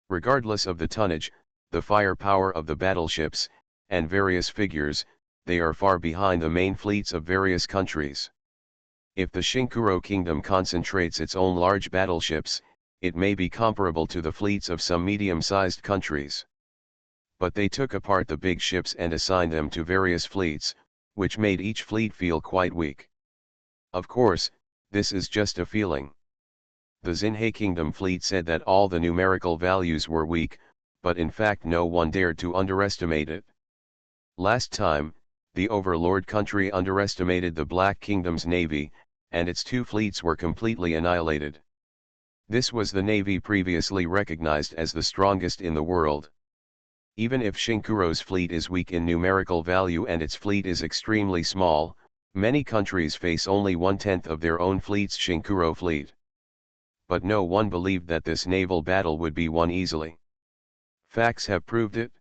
Regardless of the tonnage, the firepower of the battleships, and various figures, they are far behind the main fleets of various countries. If the Shinkuro Kingdom concentrates its own large battleships, it may be comparable to the fleets of some medium-sized countries. But they took apart the big ships and assigned them to various fleets, which made each fleet feel quite weak. Of course, this is just a feeling. The Xinhe Kingdom fleet said that all the numerical values were weak, but in fact no one dared to underestimate it. Last time, the Overlord country underestimated the Black Kingdom's navy, and its two fleets were completely annihilated. This was the navy previously recognized as the strongest in the world. Even if Shinkuro's fleet is weak in numerical value and its fleet is extremely small, many countries face only 1/10 of their own fleet's Shinkuro fleet. But no one believed that this naval battle would be won easily. Facts have proved it.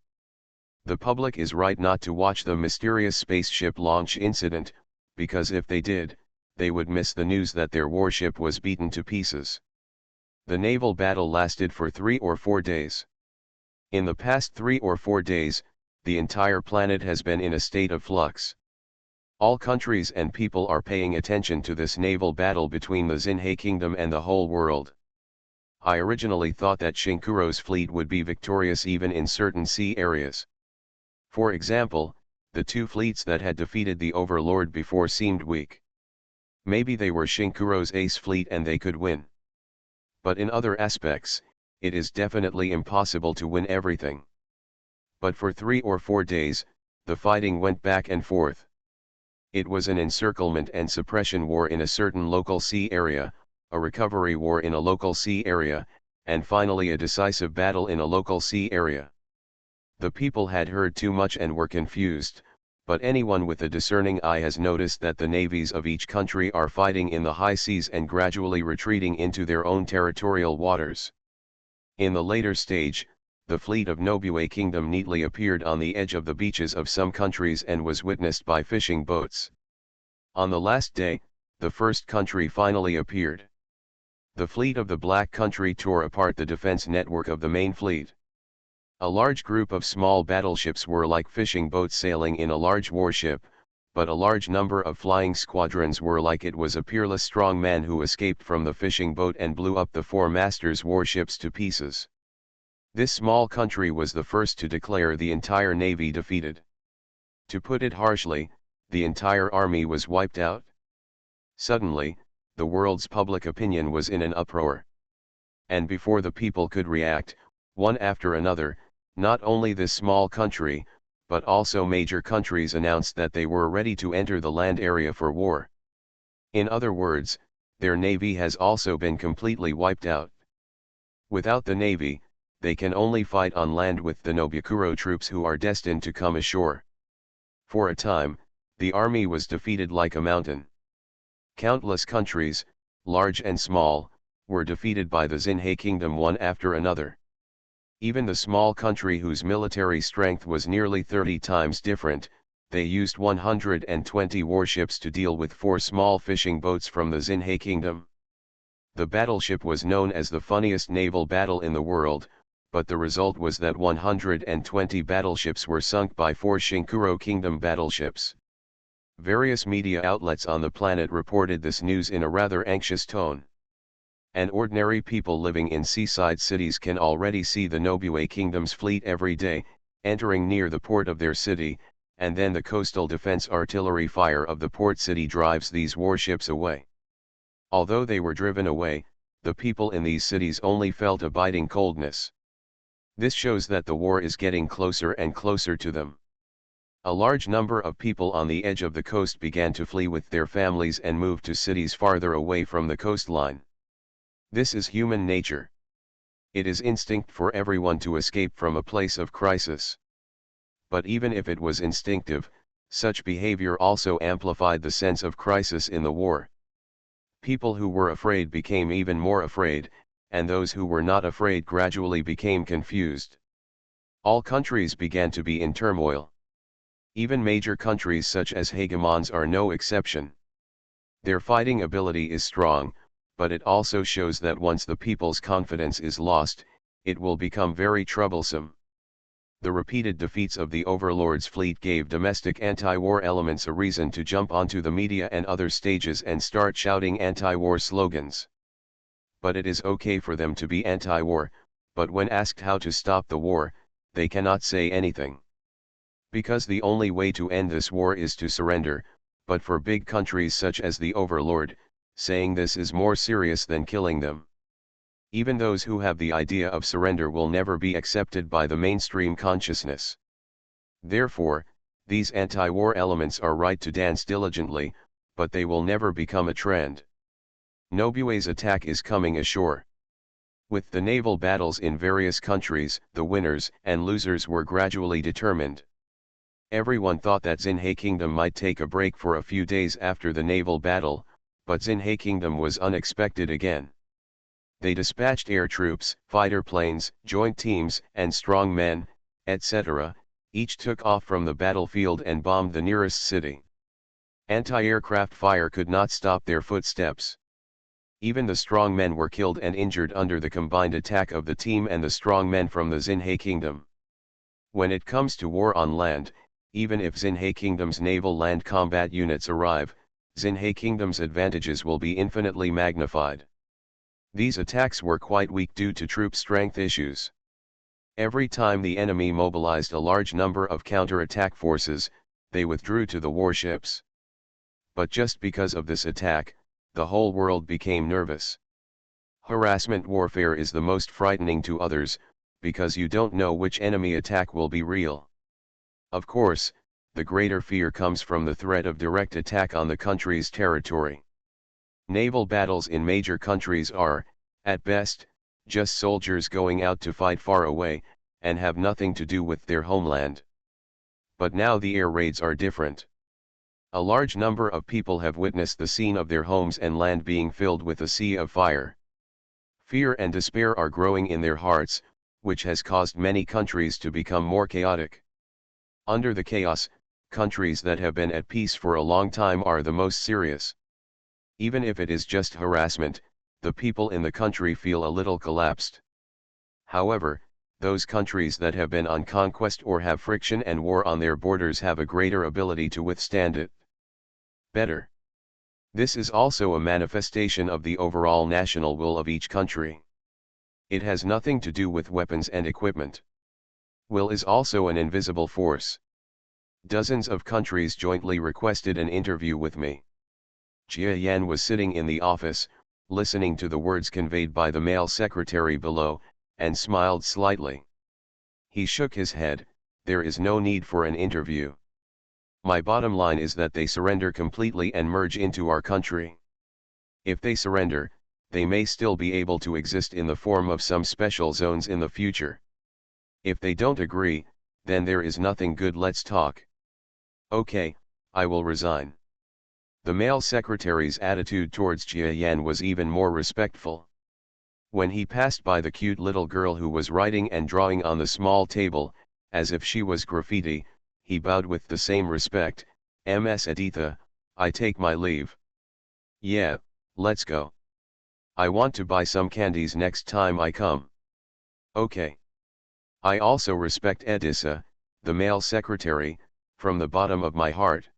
The public is right not to watch the mysterious spaceship launch incident, because if they did, they would miss the news that their warship was beaten to pieces. The naval battle lasted for 3 or 4 days. In the past 3 or 4 days, the entire planet has been in a state of flux. All countries and people are paying attention to this naval battle between the Xinhe Kingdom and the whole world. I originally thought that Shinkuro's fleet would be victorious even in certain sea areas. For example, the two fleets that had defeated the Overlord before seemed weak. Maybe they were Shinkuro's ace fleet and they could win. But in other aspects, it is definitely impossible to win everything. But for 3 or 4 days, the fighting went back and forth. It was an encirclement and suppression war in a certain local sea area, a recovery war in a local sea area, and finally a decisive battle in a local sea area. The people had heard too much and were confused, but anyone with a discerning eye has noticed that the navies of each country are fighting in the high seas and gradually retreating into their own territorial waters. In the later stage, the fleet of Nobue Kingdom neatly appeared on the edge of the beaches of some countries and was witnessed by fishing boats. On the last day, the first country finally appeared. The fleet of the Black Country tore apart the defense network of the main fleet. A large group of small battleships were like fishing boats sailing in a large warship, but a large number of flying squadrons were like it was a peerless strong man who escaped from the fishing boat and blew up the 4 masters' warships to pieces. This small country was the first to declare the entire navy defeated. To put it harshly, the entire army was wiped out. Suddenly, the world's public opinion was in an uproar. And before the people could react, one after another, not only this small country, but also major countries announced that they were ready to enter the land area for war. In other words, their navy has also been completely wiped out. Without the navy, they can only fight on land with the Nobukuro troops who are destined to come ashore. For a time, the army was defeated like a mountain. Countless countries, large and small, were defeated by the Zinhei Kingdom one after another. Even the small country whose military strength was nearly 30 times different, they used 120 warships to deal with 4 small fishing boats from the Zinhei Kingdom. The battleship was known as the funniest naval battle in the world, but the result was that 120 battleships were sunk by 4 Shinkuro Kingdom battleships. Various media outlets on the planet reported this news in a rather anxious tone. And ordinary people living in seaside cities can already see the Nobue Kingdom's fleet every day, entering near the port of their city, and then the coastal defense artillery fire of the port city drives these warships away. Although they were driven away, the people in these cities only felt a biting coldness. This shows that the war is getting closer and closer to them. A large number of people on the edge of the coast began to flee with their families and move to cities farther away from the coastline. This is human nature. It is instinct for everyone to escape from a place of crisis. But even if it was instinctive, such behavior also amplified the sense of crisis in the war. People who were afraid became even more afraid, and those who were not afraid gradually became confused. All countries began to be in turmoil. Even major countries such as hegemons are no exception. Their fighting ability is strong, but it also shows that once the people's confidence is lost, it will become very troublesome. The repeated defeats of the Overlord's fleet gave domestic anti-war elements a reason to jump onto the media and other stages and start shouting anti-war slogans. But it is okay for them to be anti-war, but when asked how to stop the war, they cannot say anything. Because the only way to end this war is to surrender, but for big countries such as the Overlord, saying this is more serious than killing them. Even those who have the idea of surrender will never be accepted by the mainstream consciousness. Therefore, these anti-war elements are right to dance diligently, but they will never become a trend. Nobue's attack is coming ashore. With the naval battles in various countries, the winners and losers were gradually determined. Everyone thought that Zinhei Kingdom might take a break for a few days after the naval battle, but Zinhei Kingdom was unexpected again. They dispatched air troops, fighter planes, joint teams, and strong men, etc., each took off from the battlefield and bombed the nearest city. Anti-aircraft fire could not stop their footsteps. Even the strong men were killed and injured under the combined attack of the team and the strong men from the Zinhei Kingdom. When it comes to war on land, even if Zinhei Kingdom's naval land combat units arrive, Zinhei Kingdom's advantages will be infinitely magnified. These attacks were quite weak due to troop strength issues. Every time the enemy mobilized a large number of counter-attack forces, they withdrew to the warships. But just because of this attack, the whole world became nervous. Harassment warfare is the most frightening to others, because you don't know which enemy attack will be real. Of course, the greater fear comes from the threat of direct attack on the country's territory. Naval battles in major countries are, at best, just soldiers going out to fight far away, and have nothing to do with their homeland. But now the air raids are different. A large number of people have witnessed the scene of their homes and land being filled with a sea of fire. Fear and despair are growing in their hearts, which has caused many countries to become more chaotic. Under the chaos, countries that have been at peace for a long time are the most serious. Even if it is just harassment, the people in the country feel a little collapsed. However, those countries that have been on conquest or have friction and war on their borders have a greater ability to withstand it better. This is also a manifestation of the overall national will of each country. It has nothing to do with weapons and equipment. Will is also an invisible force. Dozens of countries jointly requested an interview with me. Jia Yan was sitting in the office, listening to the words conveyed by the male secretary below, and smiled slightly. He shook his head. There is no need for an interview. My bottom line is that they surrender completely and merge into our country. If they surrender, they may still be able to exist in the form of some special zones in the future. If they don't agree, then there is nothing good. Let's talk. Okay, I will resign. The male secretary's attitude towards Jia Yan was even more respectful. When he passed by the cute little girl who was writing and drawing on the small table, as if she was graffiti, he bowed with the same respect. Ms. Aditha, I take my leave. Yeah, let's go. I want to buy some candies next time I come. Okay. I also respect Edissa, the male secretary, from the bottom of my heart.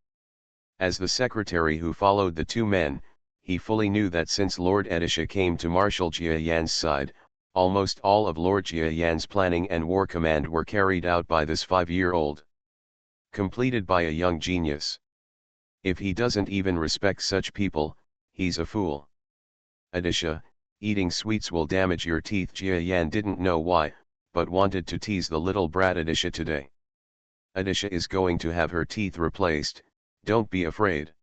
As the secretary who followed the two men, he fully knew that since Lord Edisha came to Marshal Jia Yan's side, almost all of Lord Jia Yan's planning and war command were carried out by this 5-year-old. Completed by a young genius. If he doesn't even respect such people, he's a fool. Adisha, eating sweets will damage your teeth. Jia Yan didn't know why, but wanted to tease the little brat Adisha today. Adisha is going to have her teeth replaced, don't be afraid.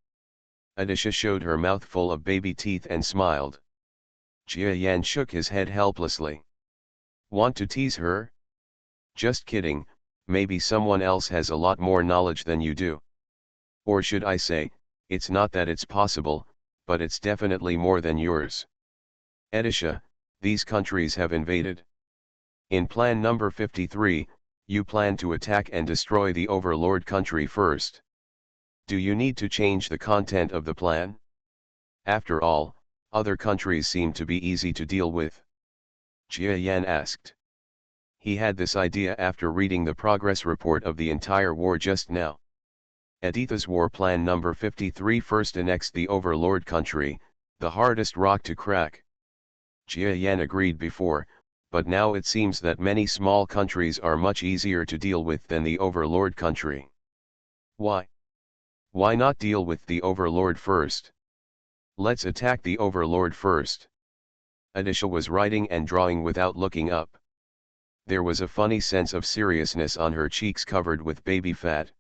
Adisha showed her mouth full of baby teeth and smiled. Jia Yan shook his head helplessly. Want to tease her? Just kidding. Maybe someone else has a lot more knowledge than you do. Or should I say, it's not that it's possible, but it's definitely more than yours. Edisha, these countries have invaded. In plan number 53, you plan to attack and destroy the overlord country first. Do you need to change the content of the plan? After all, other countries seem to be easy to deal with. Jia Yan asked. He had this idea after reading the progress report of the entire war just now. Aditha's war plan number 53 first annex the overlord country, the hardest rock to crack. Jia Yan agreed before, but now it seems that many small countries are much easier to deal with than the overlord country. Why? Why not deal with the overlord first? Let's attack the overlord first. Adisha was writing and drawing without looking up. There was a funny sense of seriousness on her cheeks covered with baby fat.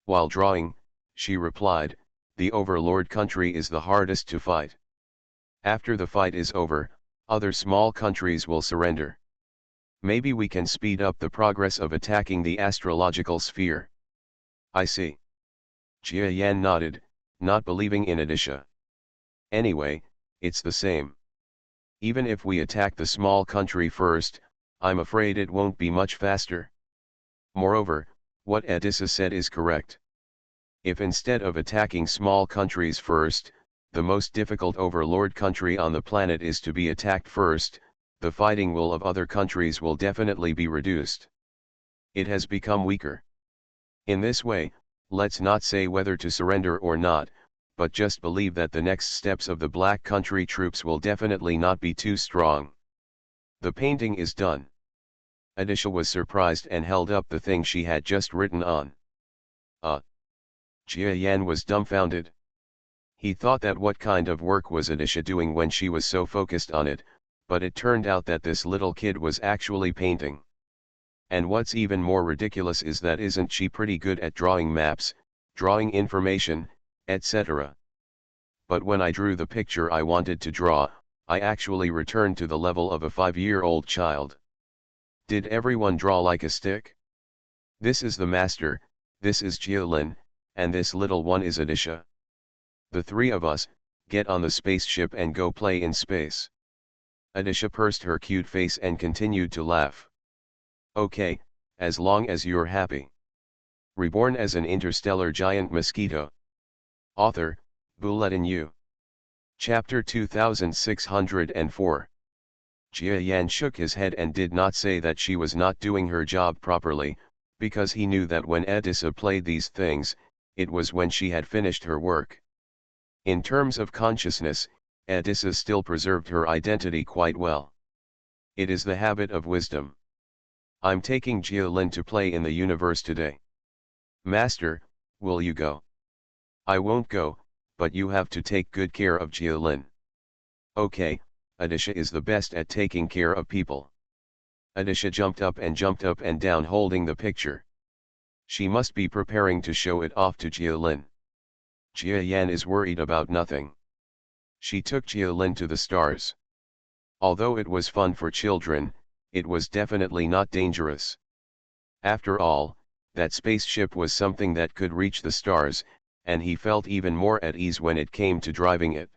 While drawing, she replied, the overlord country is the hardest to fight. After the fight is over, other small countries will surrender. Maybe we can speed up the progress of attacking the astrological sphere. I see. Jia Yan nodded, not believing in Adisha. Anyway, it's the same. Even if we attack the small country first, I'm afraid it won't be much faster. Moreover, what Adissa said is correct. If instead of attacking small countries first, the most difficult overlord country on the planet is to be attacked first, the fighting will of other countries will definitely be reduced. It has become weaker. In this way, let's not say whether to surrender or not, but just believe that the next steps of the Black Country troops will definitely not be too strong. The painting is done. Adisha was surprised and held up the thing she had just written on. Jia Yan was dumbfounded. He thought that what kind of work was Adisha doing when she was so focused on it, but it turned out that this little kid was actually painting. And what's even more ridiculous is that isn't she pretty good at drawing maps, drawing information, etc. But when I drew the picture I wanted to draw, I actually returned to the level of a 5-year-old child. Did everyone draw like a stick? This is the master, this is Jialin, and this little one is Adisha. The three of us, get on the spaceship and go play in space. Adisha pursed her cute face and continued to laugh. Okay, as long as you're happy. Reborn as an interstellar giant mosquito. Author, Bulletin U. Chapter 2604. Jia Yan shook his head and did not say that she was not doing her job properly, because he knew that when Adisha played these things, it was when she had finished her work. In terms of consciousness, Adisha still preserved her identity quite well. It is the habit of wisdom. I'm taking Jialin to play in the universe today. Master, will you go? I won't go, but you have to take good care of Jialin. Okay, Adisha is the best at taking care of people. Adisha jumped up and down holding the picture. She must be preparing to show it off to Jialin. Jia Yan is worried about nothing. She took Jialin to the stars. Although it was fun for children, it was definitely not dangerous. After all, that spaceship was something that could reach the stars, and he felt even more at ease when it came to driving it.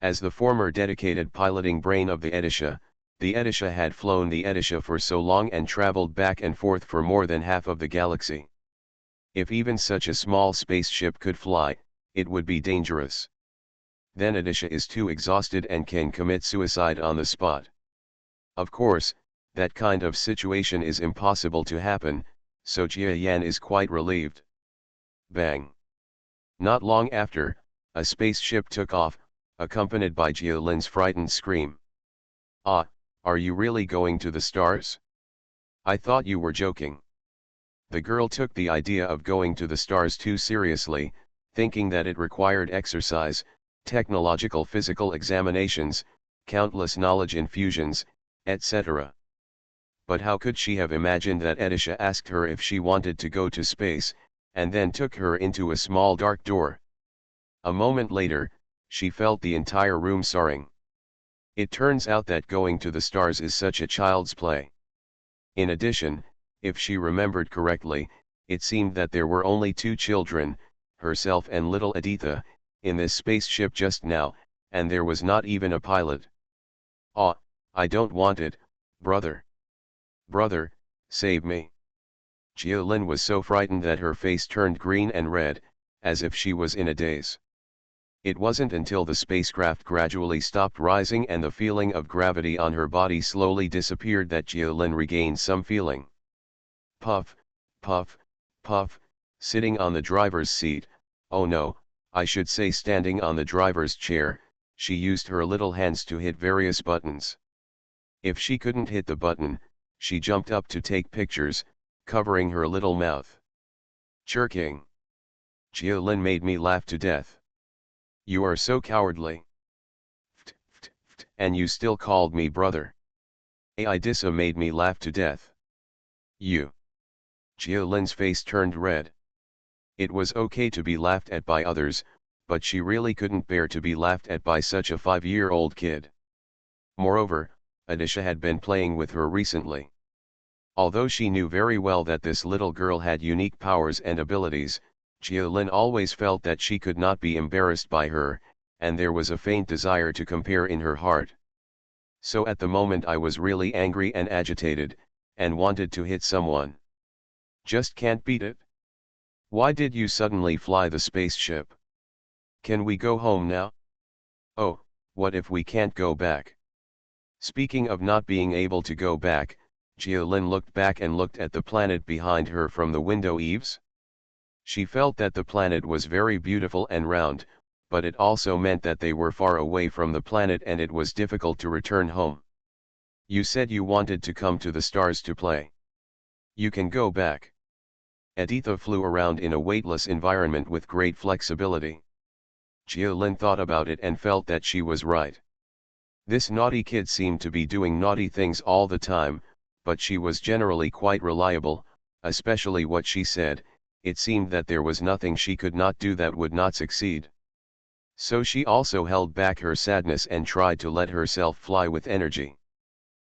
As the former dedicated piloting brain of the Adisha had flown the Adisha for so long and traveled back and forth for more than half of the galaxy. If even such a small spaceship could fly, it would be dangerous. Then Adisha is too exhausted and can commit suicide on the spot. Of course, that kind of situation is impossible to happen, so Jia Yan is quite relieved. Bang! Not long after, a spaceship took off, accompanied by Jialin's frightened scream. Ah, are you really going to the stars? I thought you were joking. The girl took the idea of going to the stars too seriously, thinking that it required exercise, technological physical examinations, countless knowledge infusions, etc. But how could she have imagined that Adisha asked her if she wanted to go to space, and then took her into a small dark door? A moment later, she felt the entire room soaring. It turns out that going to the stars is such a child's play. In addition, if she remembered correctly, it seemed that there were only two children, herself and little Aditha, in this spaceship just now, and there was not even a pilot. Ah, I don't want it, brother. Brother, save me. Jialin was so frightened that her face turned green and red, as if she was in a daze. It wasn't until the spacecraft gradually stopped rising and the feeling of gravity on her body slowly disappeared that Jialin regained some feeling. Puff, puff, puff, sitting on the driver's seat, oh no, I should say standing on the driver's chair, she used her little hands to hit various buttons. If she couldn't hit the button, she jumped up to take pictures, covering her little mouth. Chirking. Jialin made me laugh to death. You are so cowardly. And you still called me brother. Adisha made me laugh to death. You. Jialin's face turned red. It was okay to be laughed at by others, but she really couldn't bear to be laughed at by such a 5-year-old kid. Moreover, Adisha had been playing with her recently. Although she knew very well that this little girl had unique powers and abilities, Jialin always felt that she could not be embarrassed by her, and there was a faint desire to compare in her heart. So at the moment I was really angry and agitated, and wanted to hit someone. Just can't beat it. Why did you suddenly fly the spaceship? Can we go home now? Oh, what if we can't go back? Speaking of not being able to go back, Jialin looked back and looked at the planet behind her from the window eaves. She felt that the planet was very beautiful and round, but it also meant that they were far away from the planet and it was difficult to return home. You said you wanted to come to the stars to play. You can go back. Editha flew around in a weightless environment with great flexibility. Jialin thought about it and felt that she was right. This naughty kid seemed to be doing naughty things all the time, but she was generally quite reliable, especially what she said. It seemed that there was nothing she could not do that would not succeed. So she also held back her sadness and tried to let herself fly with energy.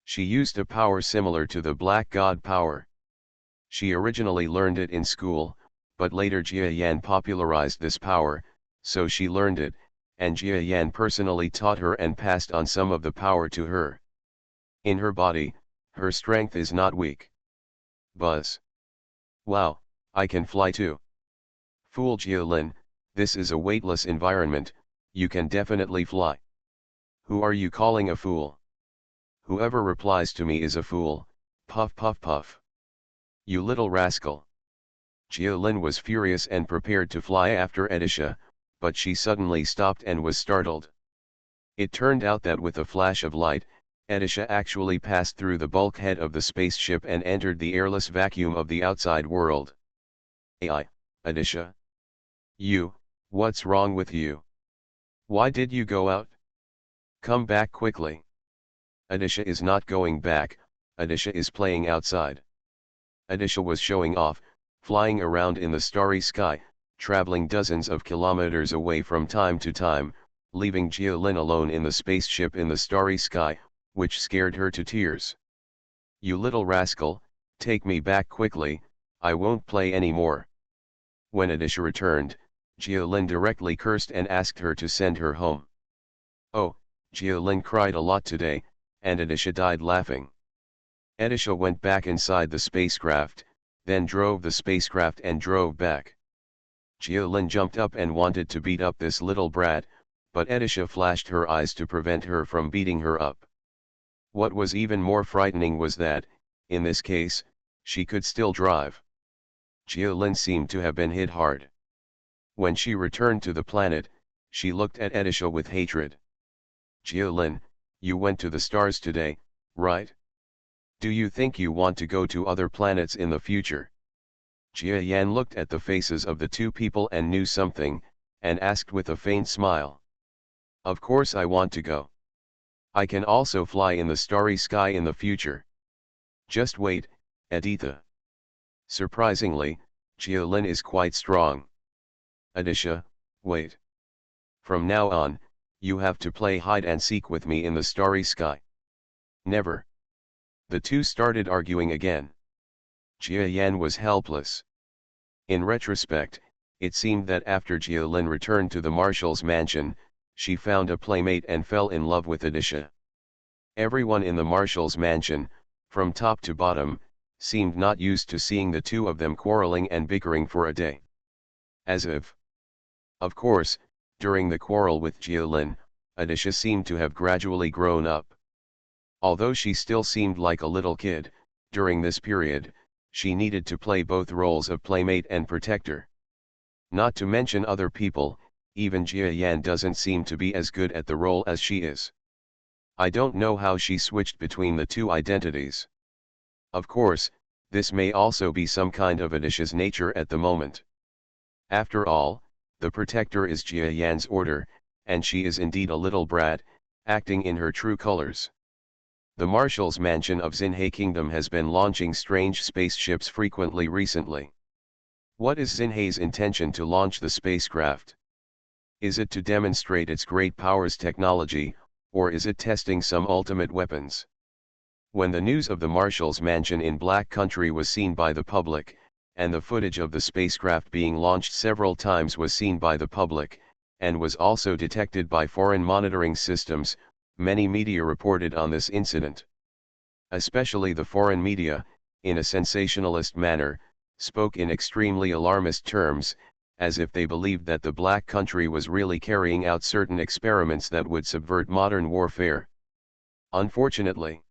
She used a power similar to the Black God power. She originally learned it in school, but later Jia Yan popularized this power, so she learned it, and Jia Yan personally taught her and passed on some of the power to her. In her body, her strength is not weak. Buzz. Wow, I can fly too. Fool Jialin, this is a weightless environment, you can definitely fly. Who are you calling a fool? Whoever replies to me is a fool, puff puff puff. You little rascal. Jialin was furious and prepared to fly after Edisha, but she suddenly stopped and was startled. It turned out that with a flash of light, Edisha actually passed through the bulkhead of the spaceship and entered the airless vacuum of the outside world. Ai, Edisha. What's wrong with you? Why did you go out? Come back quickly. Edisha is not going back, Edisha is playing outside. Edisha was showing off, flying around in the starry sky, traveling dozens of kilometers away from time to time, leaving Jialin alone in the spaceship in the starry sky, which scared her to tears. You little rascal, take me back quickly, I won't play anymore. When Edisha returned, Jialin directly cursed and asked her to send her home. Oh, Jialin cried a lot today, and Edisha died laughing. Edisha went back inside the spacecraft, then drove the spacecraft and drove back. Jialin jumped up and wanted to beat up this little brat, but Edisha flashed her eyes to prevent her from beating her up. What was even more frightening was that, in this case, she could still drive. Jialin seemed to have been hit hard. When she returned to the planet, she looked at Edisha with hatred. Jialin, you went to the stars today, right? Do you think you want to go to other planets in the future? Jia Yan looked at the faces of the two people and knew something, and asked with a faint smile. Of course I want to go. I can also fly in the starry sky in the future. Just wait, Editha. Surprisingly, Jialin is quite strong. Edisha, wait. From now on, you have to play hide and seek with me in the starry sky. Never. The two started arguing again. Jia Yan was helpless. In retrospect, it seemed that after Jialin returned to the Marshal's mansion, she found a playmate and fell in love with Edisha. Everyone in the Marshal's mansion, from top to bottom, seemed not used to seeing the two of them quarreling and bickering for a day. As if. Of course, during the quarrel with Jialin, Edisha seemed to have gradually grown up. Although she still seemed like a little kid, during this period, she needed to play both roles of playmate and protector. Not to mention other people, even Jia Yan doesn't seem to be as good at the role as she is. I don't know how she switched between the two identities. Of course, this may also be some kind of Edisha's nature at the moment. After all, the protector is Jia Yan's order, and she is indeed a little brat, acting in her true colors. The Marshal's mansion of Xinhe Kingdom has been launching strange spaceships frequently recently. What is Xinhe's intention to launch the spacecraft? Is it to demonstrate its great powers technology, or is it testing some ultimate weapons? When the news of the Marshal's mansion in Black Country was seen by the public, and the footage of the spacecraft being launched several times was seen by the public, and was also detected by foreign monitoring systems, many media reported on this incident. Especially the foreign media, in a sensationalist manner, spoke in extremely alarmist terms, as if they believed that the Black Country was really carrying out certain experiments that would subvert modern warfare. Unfortunately,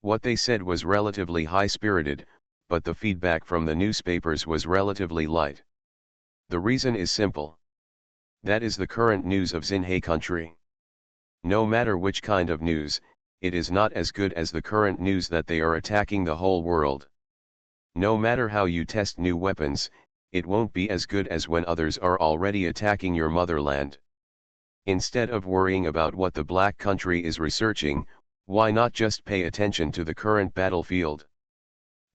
what they said was relatively high-spirited, but the feedback from the newspapers was relatively light. The reason is simple. That is the current news of Xinhe Country. No matter which kind of news, it is not as good as the current news that they are attacking the whole world. No matter how you test new weapons, it won't be as good as when others are already attacking your motherland. Instead of worrying about what the black country is researching, why not just pay attention to the current battlefield?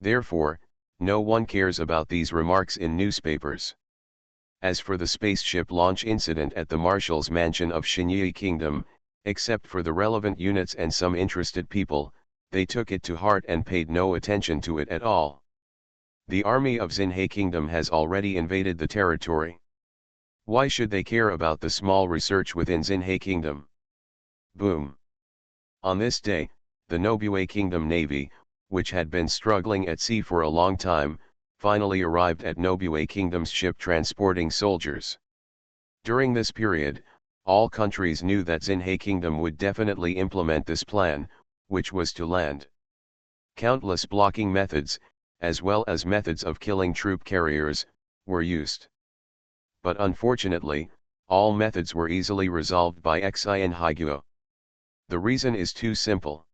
Therefore, no one cares about these remarks in newspapers. As for the spaceship launch incident at the Marshal's mansion of Xinyi Kingdom, except for the relevant units and some interested people, they took it to heart and paid no attention to it at all. The army of Xinhe Kingdom has already invaded the territory. Why should they care about the small research within Xinhe Kingdom? Boom. On this day, the Nobue Kingdom Navy, which had been struggling at sea for a long time, finally arrived at Nobue Kingdom's ship transporting soldiers. During this period, all countries knew that Xinhe Kingdom would definitely implement this plan, which was to land. Countless blocking methods, as well as methods of killing troop carriers, were used. But unfortunately, all methods were easily resolved by Xi and Haiguo. The reason is too simple.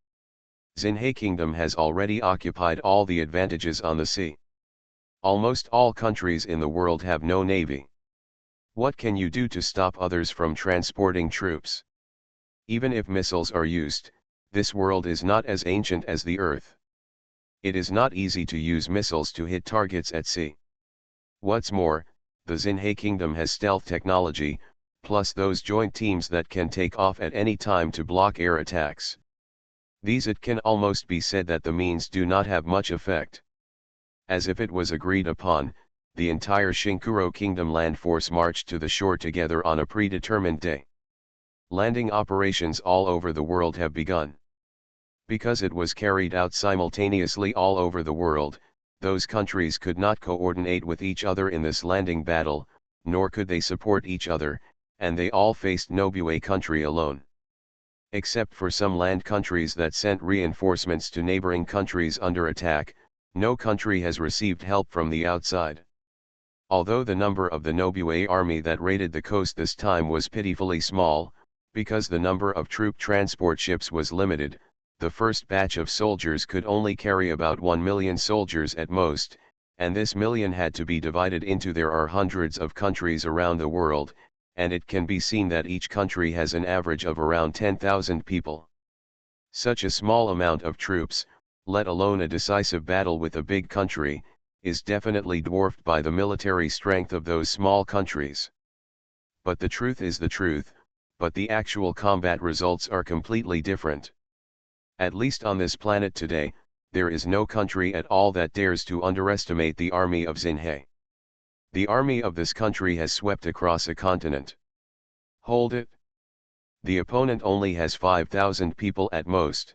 Xinhe Kingdom has already occupied all the advantages on the sea. Almost all countries in the world have no navy. What can you do to stop others from transporting troops? Even if missiles are used, this world is not as ancient as the Earth. It is not easy to use missiles to hit targets at sea. What's more, the Xinhe Kingdom has stealth technology, plus those joint teams that can take off at any time to block air attacks. These it can almost be said that the means do not have much effect. As if it was agreed upon, the entire Shinkuro Kingdom land force marched to the shore together on a predetermined day. Landing operations all over the world have begun. Because it was carried out simultaneously all over the world, those countries could not coordinate with each other in this landing battle, nor could they support each other, and they all faced Nobue country alone. Except for some land countries that sent reinforcements to neighboring countries under attack, no country has received help from the outside. Although the number of the Nobue army that raided the coast this time was pitifully small, because the number of troop transport ships was limited, the first batch of soldiers could only carry about 1 million soldiers at most, and this million had to be divided into there are hundreds of countries around the world, and it can be seen that each country has an average of around 10,000 people. Such a small amount of troops, let alone a decisive battle with a big country, is definitely dwarfed by the military strength of those small countries. But the truth is the truth, but the actual combat results are completely different. At least on this planet today, there is no country at all that dares to underestimate the army of Xinhe. The army of this country has swept across a continent. Hold it. The opponent only has 5,000 people at most.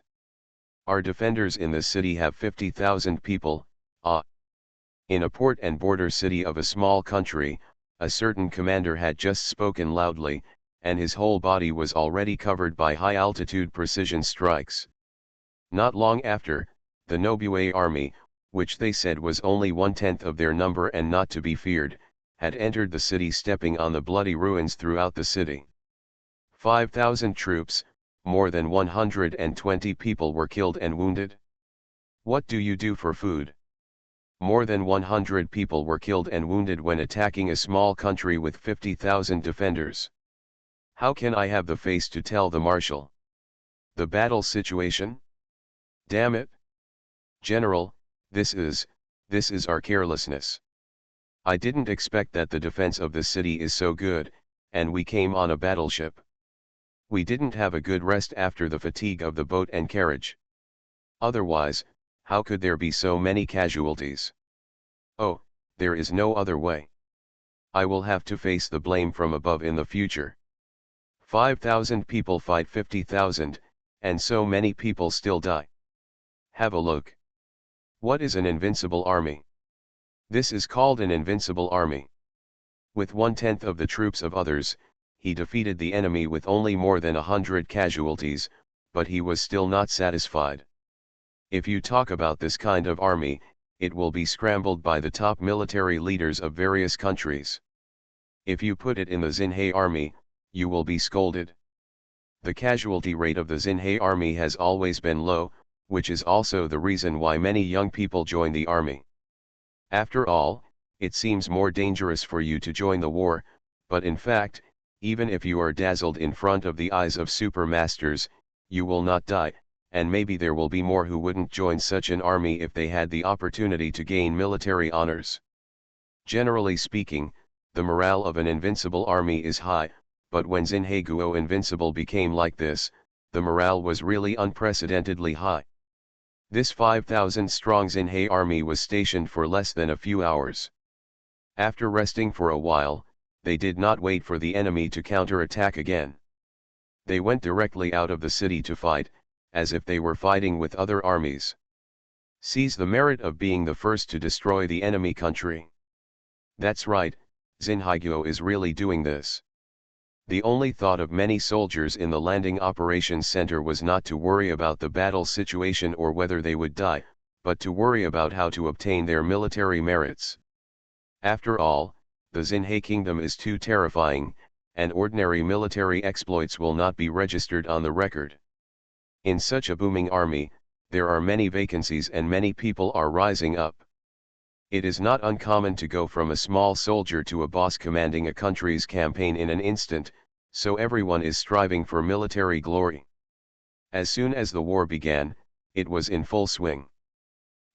Our defenders in this city have 50,000 people. In a port and border city of a small country, a certain commander had just spoken loudly, and his whole body was already covered by high-altitude precision strikes. Not long after, the Nobue army, which they said was only 1/10 of their number and not to be feared, had entered the city stepping on the bloody ruins throughout the city. 5,000 troops, more than 120 people were killed and wounded. What do you do for food? More than 100 people were killed and wounded when attacking a small country with 50,000 defenders. How can I have the face to tell the marshal? The battle situation? Damn it! General, this is our carelessness. I didn't expect that the defense of the city is so good, and we came on a battleship. We didn't have a good rest after the fatigue of the boat and carriage. Otherwise, how could there be so many casualties? Oh, there is no other way. I will have to face the blame from above in the future. 5,000 people fight 50,000, and so many people still die. Have a look. What is an invincible army? This is called an invincible army. With 1/10 of the troops of others, he defeated the enemy with only more than 100 casualties, but he was still not satisfied. If you talk about this kind of army, it will be scrambled by the top military leaders of various countries. If you put it in the Xinhe army, you will be scolded. The casualty rate of the Xinhai army has always been low, which is also the reason why many young people join the army. After all, it seems more dangerous for you to join the war, but in fact, even if you are dazzled in front of the eyes of supermasters, you will not die, and maybe there will be more who wouldn't join such an army if they had the opportunity to gain military honors. Generally speaking, the morale of an invincible army is high, but when Xinhai Guo Invincible became like this, the morale was really unprecedentedly high. This 5,000-strong Xinhai army was stationed for less than a few hours. After resting for a while, they did not wait for the enemy to counterattack again. They went directly out of the city to fight, as if they were fighting with other armies. Seize the merit of being the first to destroy the enemy country. That's right, Xinhai Guo is really doing this. The only thought of many soldiers in the landing operations center was not to worry about the battle situation or whether they would die, but to worry about how to obtain their military merits. After all, the Xinhai kingdom is too terrifying, and ordinary military exploits will not be registered on the record. In such a booming army, there are many vacancies and many people are rising up. It is not uncommon to go from a small soldier to a boss commanding a country's campaign in an instant, so everyone is striving for military glory. As soon as the war began, it was in full swing.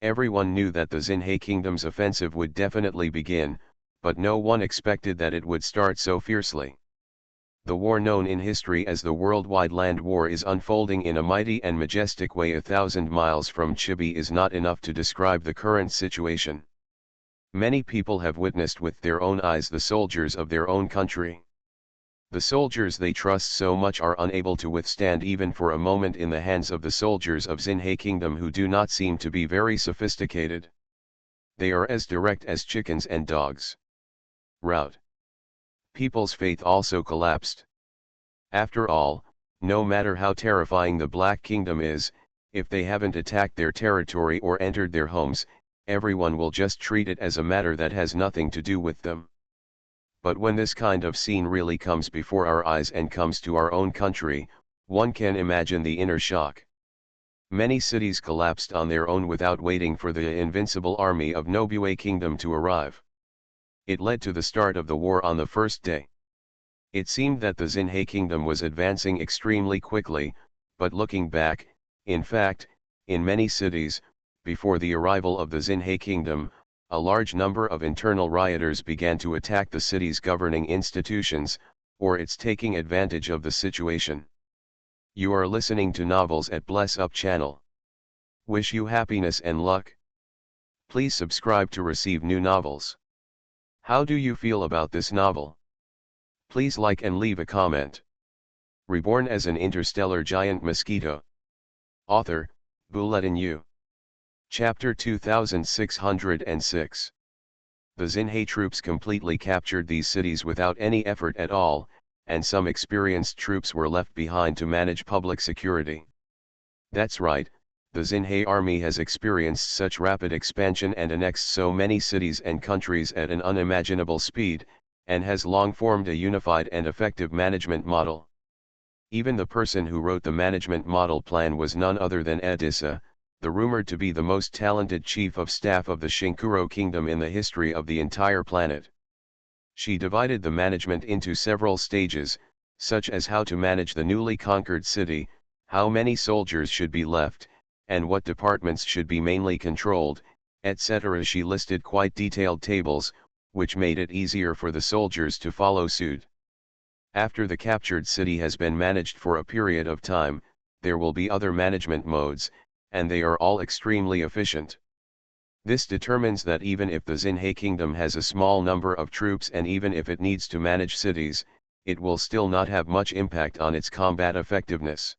Everyone knew that the Xinhai kingdom's offensive would definitely begin, but no one expected that it would start so fiercely. The war known in history as the Worldwide Land War is unfolding in a mighty and majestic way. 1,000 miles from Chibi is not enough to describe the current situation. Many people have witnessed with their own eyes the soldiers of their own country. The soldiers they trust so much are unable to withstand even for a moment in the hands of the soldiers of Xinhai Kingdom who do not seem to be very sophisticated. They are as direct as chickens and dogs. Rout. People's faith also collapsed. After all, no matter how terrifying the Black Kingdom is, if they haven't attacked their territory or entered their homes, everyone will just treat it as a matter that has nothing to do with them. But when this kind of scene really comes before our eyes and comes to our own country, one can imagine the inner shock. Many cities collapsed on their own without waiting for the invincible army of Nobue Kingdom to arrive. It led to the start of the war on the first day. It seemed that the Xinhai Kingdom was advancing extremely quickly, but looking back, in fact, in many cities, before the arrival of the Xinhai Kingdom, a large number of internal rioters began to attack the city's governing institutions, or its taking advantage of the situation. You are listening to Novels at Bless Up channel. Wish you happiness and luck. Please subscribe to receive new novels. How do you feel about this novel? Please like and leave a comment. Reborn as an interstellar giant mosquito. Author, Bulletin U. Chapter 2606. The Xinhai troops completely captured these cities without any effort at all, and some experienced troops were left behind to manage public security. That's right, the Xinhai army has experienced such rapid expansion and annexed so many cities and countries at an unimaginable speed, and has long formed a unified and effective management model. Even the person who wrote the management model plan was none other than Edissa, the rumored to be the most talented chief of staff of the Shinkuro kingdom in the history of the entire planet. She divided the management into several stages, such as how to manage the newly conquered city, how many soldiers should be left, and what departments should be mainly controlled, etc. She listed quite detailed tables, which made it easier for the soldiers to follow suit. After the captured city has been managed for a period of time, there will be other management modes, and they are all extremely efficient. This determines that even if the Xinhai kingdom has a small number of troops and even if it needs to manage cities, it will still not have much impact on its combat effectiveness.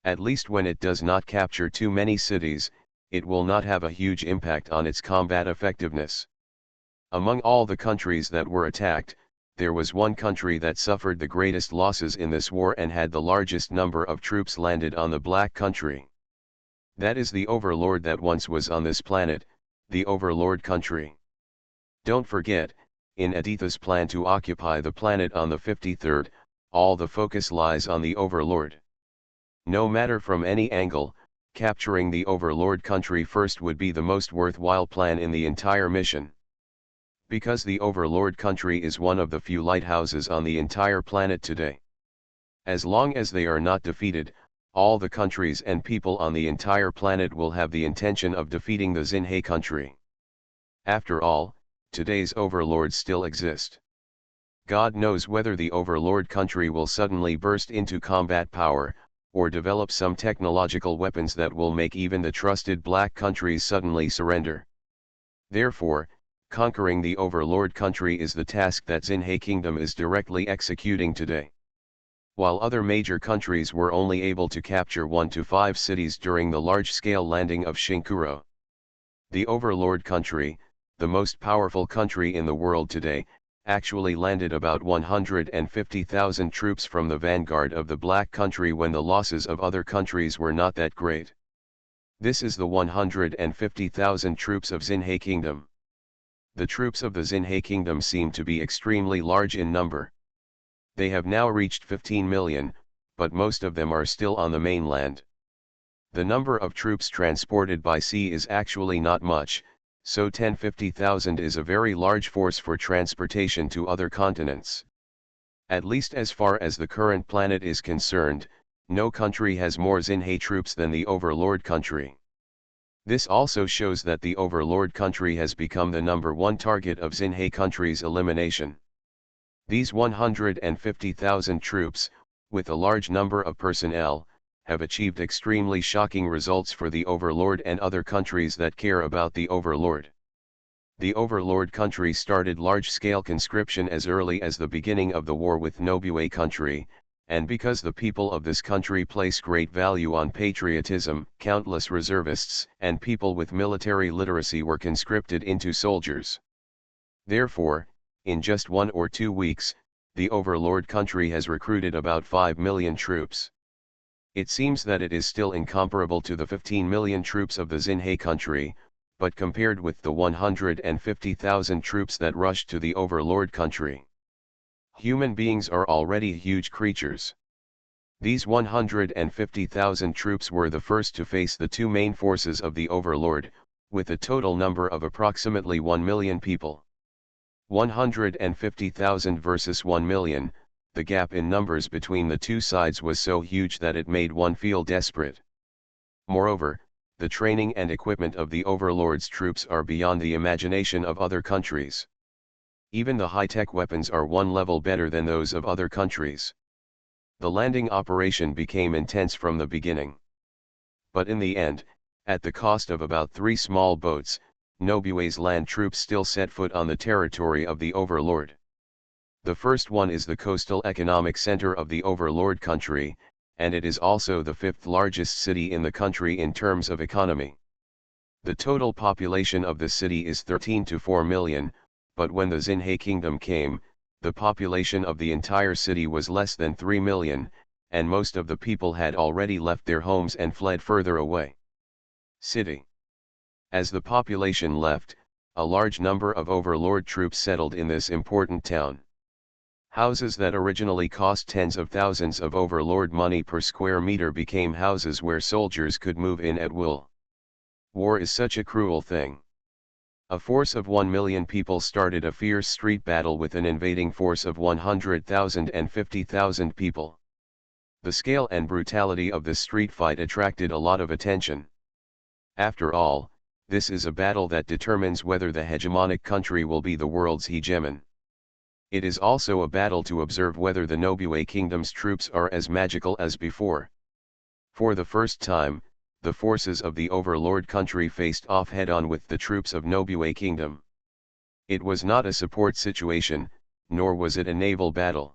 At least when it does not capture too many cities, it will not have a huge impact on its combat effectiveness. Among all the countries that were attacked, there was one country that suffered the greatest losses in this war and had the largest number of troops landed on the Black Country. That is the overlord that once was on this planet, the overlord country. Don't forget, in Aditha's plan to occupy the planet on the 53rd, all the focus lies on the overlord. No matter from any angle, capturing the overlord country first would be the most worthwhile plan in the entire mission. Because the overlord country is one of the few lighthouses on the entire planet today. As long as they are not defeated, all the countries and people on the entire planet will have the intention of defeating the Xinhai country. After all, today's overlords still exist. God knows whether the overlord country will suddenly burst into combat power, or develop some technological weapons that will make even the trusted black countries suddenly surrender. Therefore, conquering the overlord country is the task that Xinhai Kingdom is directly executing today. While other major countries were only able to capture 1 to 5 cities during the large-scale landing of Shinkuro, the overlord country, the most powerful country in the world today, actually landed about 150,000 troops from the vanguard of the Black Country when the losses of other countries were not that great. This is the 150,000 troops of Xinhai Kingdom. The troops of the Xinhai Kingdom seem to be extremely large in number. They have now reached 15 million, but most of them are still on the mainland. The number of troops transported by sea is actually not much, so 10-50,000 is a very large force for transportation to other continents. At least as far as the current planet is concerned, no country has more Xinhai troops than the overlord country. This also shows that the overlord country has become the #1 target of Xinhai country's elimination. These 150,000 troops, with a large number of personnel, have achieved extremely shocking results for the overlord and other countries that care about the overlord. The overlord country started large-scale conscription as early as the beginning of the war with Nobue country, and because the people of this country place great value on patriotism, countless reservists and people with military literacy were conscripted into soldiers. Therefore, in just 1 or 2 weeks, the overlord country has recruited about 5 million troops. It seems that it is still incomparable to the 15 million troops of the Xinhai country, but compared with the 150,000 troops that rushed to the overlord country, human beings are already huge creatures. These 150,000 troops were the first to face the two main forces of the overlord, with a total number of approximately 1 million people. 150,000 versus 1 million, the gap in numbers between the two sides was so huge that it made one feel desperate. Moreover, the training and equipment of the overlord's troops are beyond the imagination of other countries. Even the high-tech weapons are one level better than those of other countries. The landing operation became intense from the beginning. But in the end, at the cost of about 3 small boats, Nobue's land troops still set foot on the territory of the overlord. The first one is the coastal economic center of the overlord country, and it is also the 5th largest city in the country in terms of economy. The total population of the city is 13 to 4 million, but when the Xinhai Kingdom came, the population of the entire city was less than 3 million, and most of the people had already left their homes and fled further away. City. As the population left, a large number of overlord troops settled in this important town. Houses that originally cost tens of thousands of overlord money per square meter became houses where soldiers could move in at will. War is such a cruel thing. A force of 1 million people started a fierce street battle with an invading force of 100,000 and 50,000 people. The scale and brutality of this street fight attracted a lot of attention. After all, this is a battle that determines whether the hegemonic country will be the world's hegemon. It is also a battle to observe whether the Nobue Kingdom's troops are as magical as before. For the first time, the forces of the overlord country faced off head-on with the troops of Nobue Kingdom. It was not a support situation, nor was it a naval battle.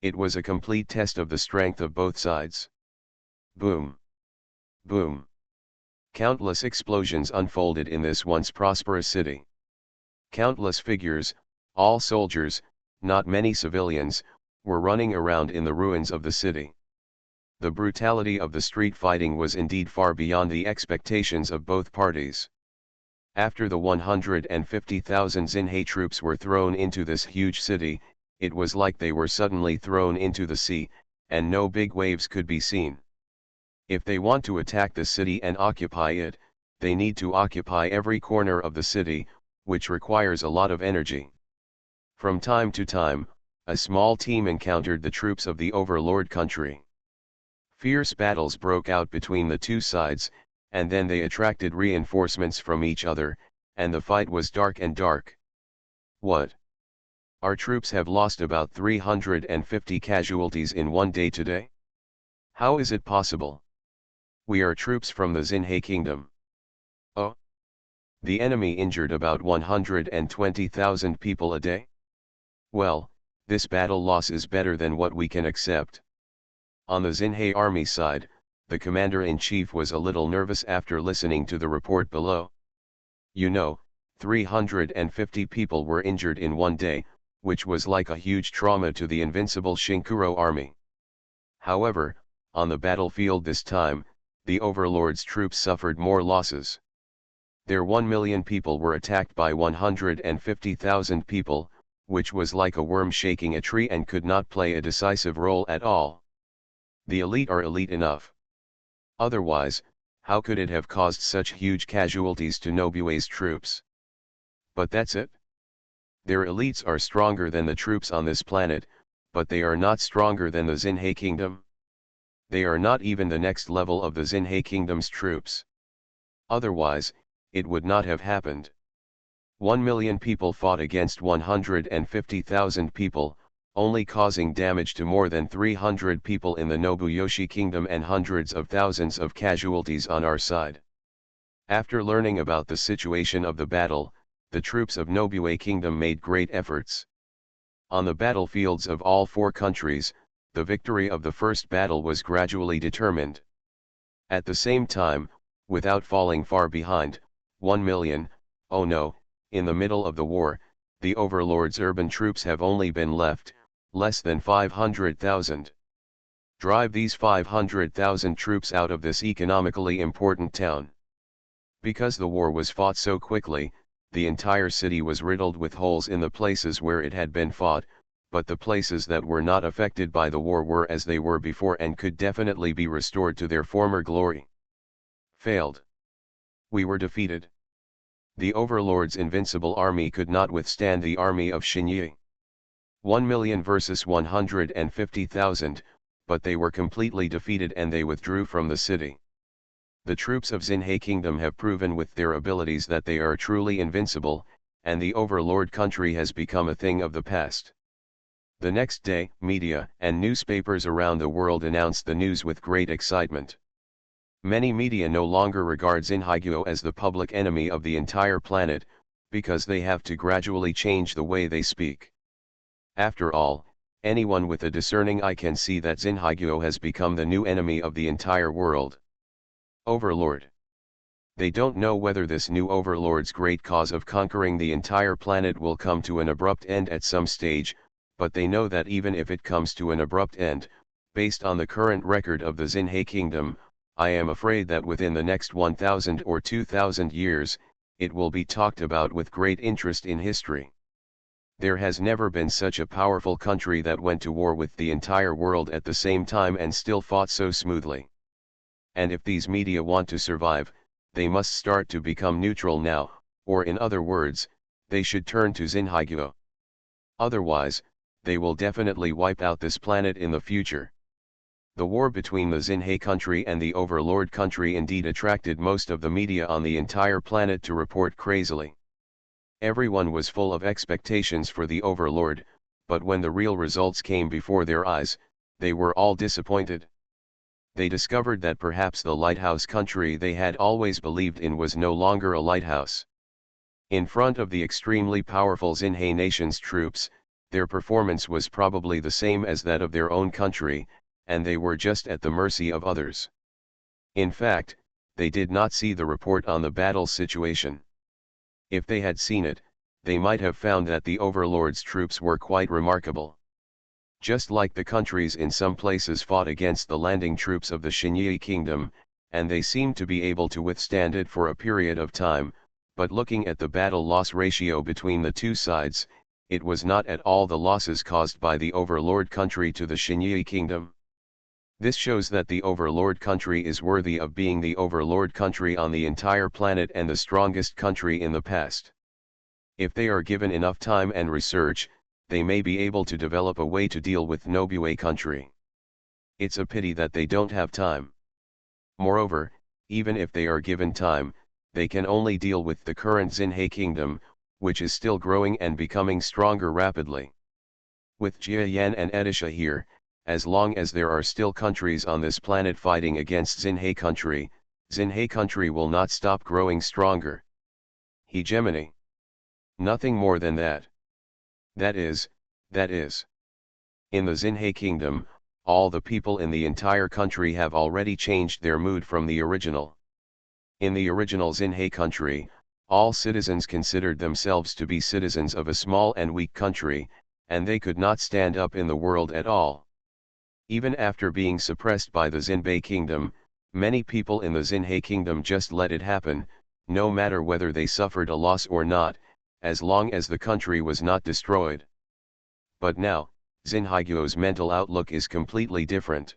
It was a complete test of the strength of both sides. Boom! Boom! Countless explosions unfolded in this once prosperous city. Countless figures, all soldiers, not many civilians, were running around in the ruins of the city. The brutality of the street fighting was indeed far beyond the expectations of both parties. After the 150,000 Xinhai troops were thrown into this huge city, it was like they were suddenly thrown into the sea, and no big waves could be seen. If they want to attack the city and occupy it, they need to occupy every corner of the city, which requires a lot of energy. From time to time, a small team encountered the troops of the overlord country. Fierce battles broke out between the two sides, and then they attracted reinforcements from each other, and the fight was dark and dark. What? Our troops have lost about 350 casualties in one day today? How is it possible? We are troops from the Xinhe kingdom. Oh? The enemy injured about 120,000 people a day? Well, this battle loss is better than what we can accept. On the Xinhe army side, the commander-in-chief was a little nervous after listening to the report below. 350 people were injured in one day, which was like a huge trauma to the invincible Shinkuro army. However, on the battlefield this time, the overlord's troops suffered more losses. Their 1 million people were attacked by 150,000 people, which was like a worm shaking a tree and could not play a decisive role at all. The elite are elite enough. Otherwise, how could it have caused such huge casualties to Nobue's troops? But that's it. Their elites are stronger than the troops on this planet, but they are not stronger than the Xinhe kingdom. They are not even the next level of the Xinhe kingdom's troops. Otherwise, it would not have happened. 1 million people fought against 150,000 people, only causing damage to more than 300 people in the Nobuyoshi kingdom and hundreds of thousands of casualties on our side. After learning about the situation of the battle, the troops of Nobue kingdom made great efforts. On the battlefields of all four countries, the victory of the first battle was gradually determined. At the same time, without falling far behind, 1 million, oh no, in the middle of the war, the overlord's urban troops have only been left, less than 500,000. Drive these 500,000 troops out of this economically important town. Because the war was fought so quickly, the entire city was riddled with holes in the places where it had been fought, but the places that were not affected by the war were as they were before and could definitely be restored to their former glory. Failed. We were defeated. The overlord's invincible army could not withstand the army of Xinye. 1 million versus 150,000, but they were completely defeated and they withdrew from the city. The troops of Xinhe kingdom have proven with their abilities that they are truly invincible, and the overlord country has become a thing of the past. The next day, media and newspapers around the world announced the news with great excitement. Many media no longer regard Xinhaiguo as the public enemy of the entire planet, because they have to gradually change the way they speak. After all, anyone with a discerning eye can see that Xinhaiguo has become the new enemy of the entire world. Overlord. They don't know whether this new overlord's great cause of conquering the entire planet will come to an abrupt end at some stage, but they know that even if it comes to an abrupt end, based on the current record of the Xinhe kingdom, I am afraid that within the next 1,000 or 2,000 years, it will be talked about with great interest in history. There has never been such a powerful country that went to war with the entire world at the same time and still fought so smoothly. And if these media want to survive, they must start to become neutral now, or in other words, they should turn to Xinhaiguo. Otherwise, they will definitely wipe out this planet in the future. The war between the Xinhe country and the overlord country indeed attracted most of the media on the entire planet to report crazily. Everyone was full of expectations for the overlord, but when the real results came before their eyes, they were all disappointed. They discovered that perhaps the lighthouse country they had always believed in was no longer a lighthouse. In front of the extremely powerful Xinhe nation's troops, their performance was probably the same as that of their own country, and they were just at the mercy of others. In fact, they did not see the report on the battle situation. If they had seen it, they might have found that the overlord's troops were quite remarkable. Just like the countries in some places fought against the landing troops of the Xinye kingdom, and they seemed to be able to withstand it for a period of time, but looking at the battle-loss ratio between the two sides, it was not at all the losses caused by the overlord country to the Xinyi kingdom. This shows that the overlord country is worthy of being the overlord country on the entire planet and the strongest country in the past. If they are given enough time and research, they may be able to develop a way to deal with Nobue country. It's a pity that they don't have time. Moreover, even if they are given time, they can only deal with the current Xinhe kingdom, which is still growing and becoming stronger rapidly. With Jiayan and Edisha here, as long as there are still countries on this planet fighting against Xinhe country will not stop growing stronger. Hegemony. Nothing more than that. That is. In the Xinhe kingdom, all the people in the entire country have already changed their mood from the original. In the original Xinhe country, all citizens considered themselves to be citizens of a small and weak country, and they could not stand up in the world at all. Even after being suppressed by the Xinbei kingdom, many people in the Xinhe kingdom just let it happen, no matter whether they suffered a loss or not, as long as the country was not destroyed. But now, Xinhaiguo's mental outlook is completely different.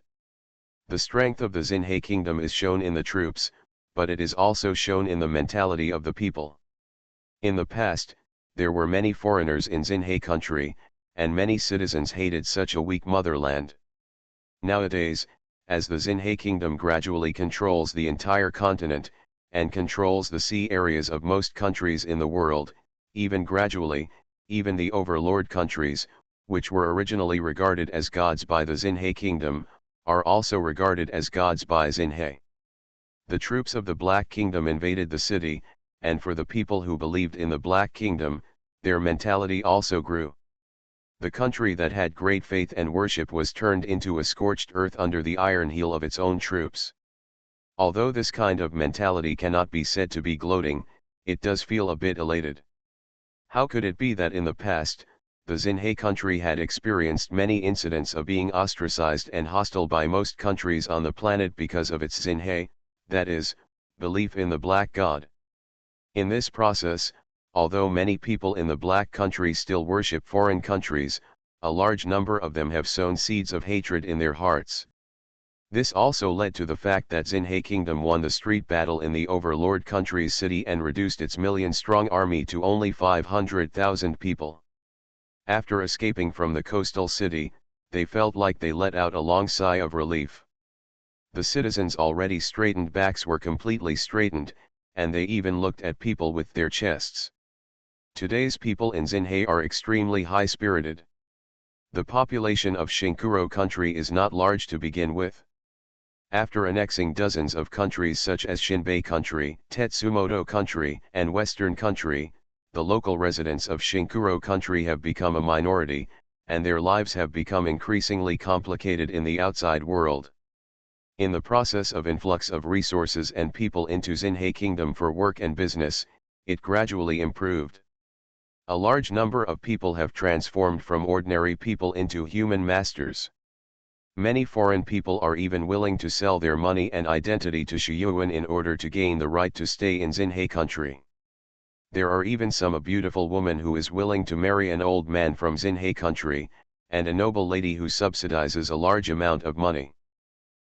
The strength of the Xinhe kingdom is shown in the troops, but it is also shown in the mentality of the people. In the past, there were many foreigners in Xinhe country, and many citizens hated such a weak motherland. Nowadays, as the Xinhe kingdom gradually controls the entire continent, and controls the sea areas of most countries in the world, even gradually, even the overlord countries, which were originally regarded as gods by the Xinhe kingdom, are also regarded as gods by Xinhe. The troops of the Black Kingdom invaded the city, and for the people who believed in the Black Kingdom, their mentality also grew. The country that had great faith and worship was turned into a scorched earth under the iron heel of its own troops. Although this kind of mentality cannot be said to be gloating, it does feel a bit elated. How could it be that in the past, the Xinhe country had experienced many incidents of being ostracized and hostile by most countries on the planet because of its Xinhe, that is, belief in the Black God? In this process, although many people in the Black country still worship foreign countries, a large number of them have sown seeds of hatred in their hearts. This also led to the fact that Xinhe Kingdom won the street battle in the overlord country's city and reduced its million-strong army to only 500,000 people. After escaping from the coastal city, they felt like they let out a long sigh of relief. The citizens' already straightened backs were completely straightened, and they even looked at people with their chests. Today's people in Xinhe are extremely high-spirited. The population of Shinkuro country is not large to begin with. After annexing dozens of countries such as Shinbei country, Tetsumoto country, and Western country, the local residents of Shinkuro country have become a minority, and their lives have become increasingly complicated in the outside world. In the process of influx of resources and people into Xinhe Kingdom for work and business, it gradually improved. A large number of people have transformed from ordinary people into human masters. Many foreign people are even willing to sell their money and identity to Shiyuan in order to gain the right to stay in Xinhe country. There are even some a beautiful woman who is willing to marry an old man from Xinhe country, and a noble lady who subsidizes a large amount of money.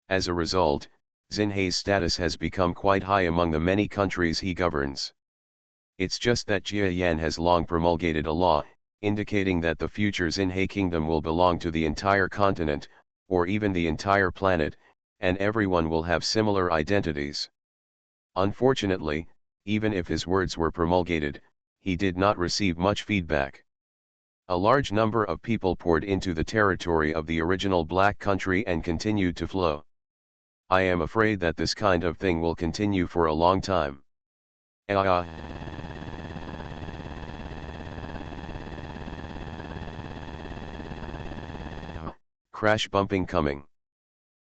As a result, Xinhe's status has become quite high among the many countries he governs. It's just that Jia Yan has long promulgated a law, indicating that the future Xinhe kingdom will belong to the entire continent, or even the entire planet, and everyone will have similar identities. Unfortunately, even if his words were promulgated, he did not receive much feedback. A large number of people poured into the territory of the original Black country and continued to flow. I am afraid that this kind of thing will continue for a long time. Crash bumping coming.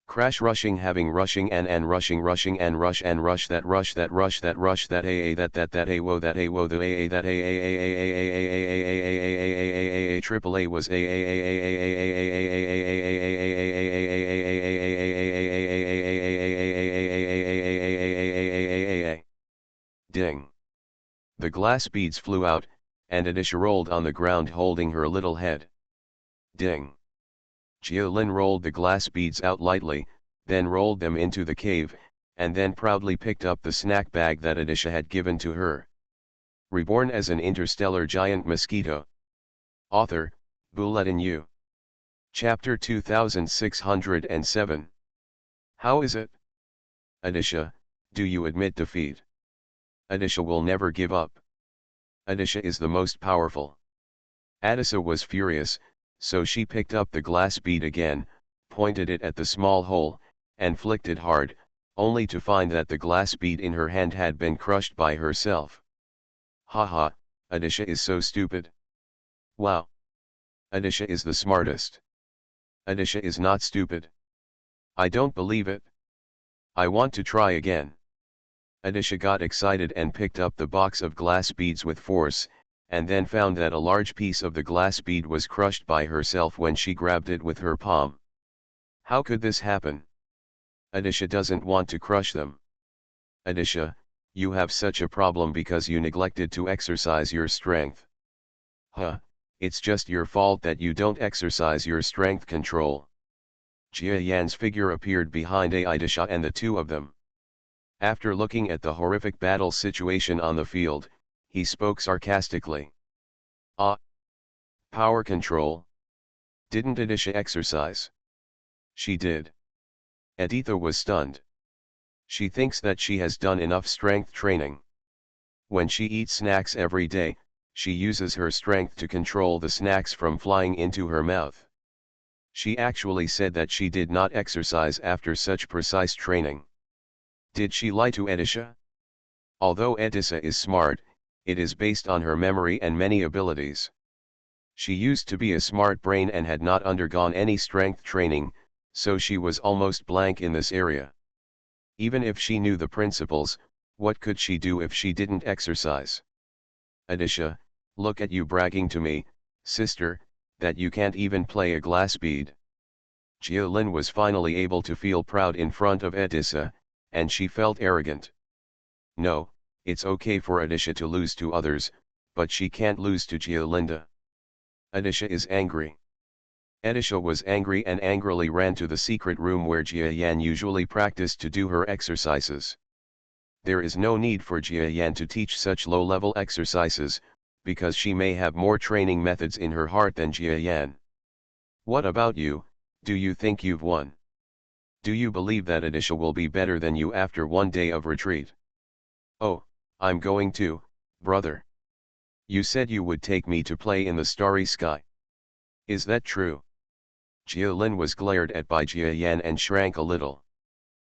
Crash rushing having rushing and rushing and rush that rush that rush that rush that a that a whoa that a whoa the a that a triple A was ding. The glass beads flew out, and Adisha rolled on the ground holding her little head. Ding! Jialin rolled the glass beads out lightly, then rolled them into the cave, and then proudly picked up the snack bag that Adisha had given to her. Reborn as an Interstellar Giant Mosquito. Author, Bulletin U. Chapter 2607. How is it? Adisha, do you admit defeat? Adisha will never give up. Adisha is the most powerful. Adisha was furious, so she picked up the glass bead again, pointed it at the small hole, and flicked it hard, only to find that the glass bead in her hand had been crushed by herself. Haha, Adisha is so stupid. Wow. Adisha is the smartest. Adisha is not stupid. I don't believe it. I want to try again. Adisha got excited and picked up the box of glass beads with force, and then found that a large piece of the glass bead was crushed by herself when she grabbed it with her palm. How could this happen? Adisha doesn't want to crush them. Adisha, you have such a problem because you neglected to exercise your strength. Huh, it's just your fault that you don't exercise your strength control. Jia Yan's figure appeared behind Adisha and the two of them. After looking at the horrific battle situation on the field, he spoke sarcastically. Ah! Power control. Didn't Adisha exercise? She did. Aditha was stunned. She thinks that she has done enough strength training. When she eats snacks every day, she uses her strength to control the snacks from flying into her mouth. She actually said that she did not exercise after such precise training. Did she lie to Adisha? Although Adisha is smart, it is based on her memory and many abilities. She used to be a smart brain and had not undergone any strength training, so she was almost blank in this area. Even if she knew the principles, what could she do if she didn't exercise? Adisha, look at you bragging to me, sister, that you can't even play a glass bead. Jialin was finally able to feel proud in front of Adisha, and she felt arrogant. No, it's okay for Adisha to lose to others, but she can't lose to Jialinda. Adisha is angry. Adisha was angry and angrily ran to the secret room where Jia Yan usually practiced to do her exercises. There is no need for Jia Yan to teach such low-level exercises, because she may have more training methods in her heart than Jia Yan. What about you, do you think you've won? Do you believe that Adisha will be better than you after one day of retreat? Oh, I'm going to, brother. You said you would take me to play in the starry sky. Is that true? Jialin was glared at by Jia Yan and shrank a little.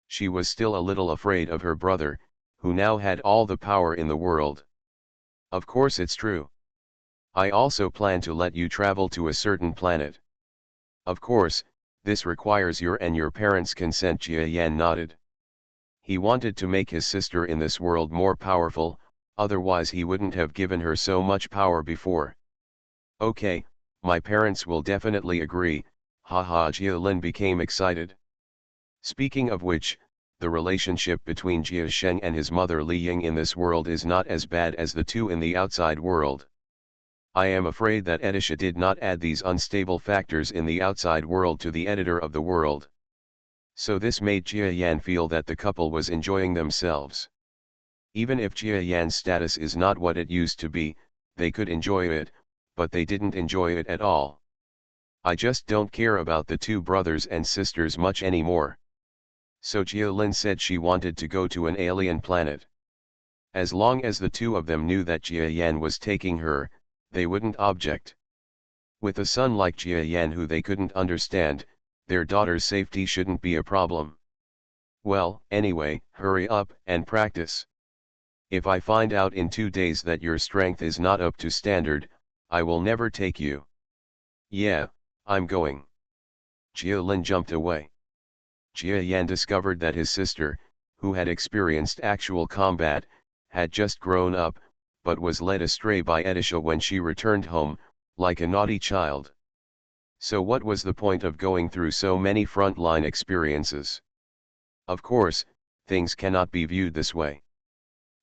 She was still a little afraid of her brother, who now had all the power in the world. Of course it's true. I also plan to let you travel to a certain planet. Of course, this requires your and your parents' consent. Jia Yan nodded. He wanted to make his sister in this world more powerful, otherwise he wouldn't have given her so much power before. Okay, my parents will definitely agree, haha. Jialin became excited. Speaking of which, the relationship between Jia Sheng and his mother Li Ying in this world is not as bad as the two in the outside world. I am afraid that Adisha did not add these unstable factors in the outside world to the editor of the world. So this made Jia Yan feel that the couple was enjoying themselves. Even if Jia Yan's status is not what it used to be, they could enjoy it, but they didn't enjoy it at all. I just don't care about the two brothers and sisters much anymore. So Jialin said she wanted to go to an alien planet. As long as the two of them knew that Jia Yan was taking her, they wouldn't object. With a son like Jia Yan who they couldn't understand, their daughter's safety shouldn't be a problem. Well, anyway, hurry up and practice. If I find out in 2 days that your strength is not up to standard, I will never take you. Yeah, I'm going. Jialin jumped away. Jia Yan discovered that his sister, who had experienced actual combat, had just grown up, but was led astray by Adisha when she returned home, like a naughty child. So what was the point of going through so many frontline experiences? Of course, things cannot be viewed this way.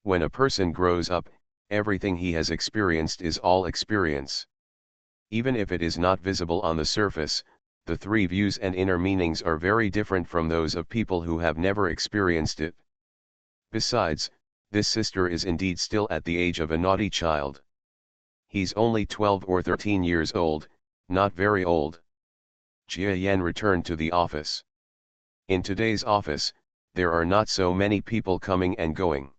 When a person grows up, everything he has experienced is all experience. Even if it is not visible on the surface, the three views and inner meanings are very different from those of people who have never experienced it. Besides, this sister is indeed still at the age of a naughty child. He's only 12 or 13 years old, not very old. Jia Yan returned to the office. In today's office, there are not so many people coming and going.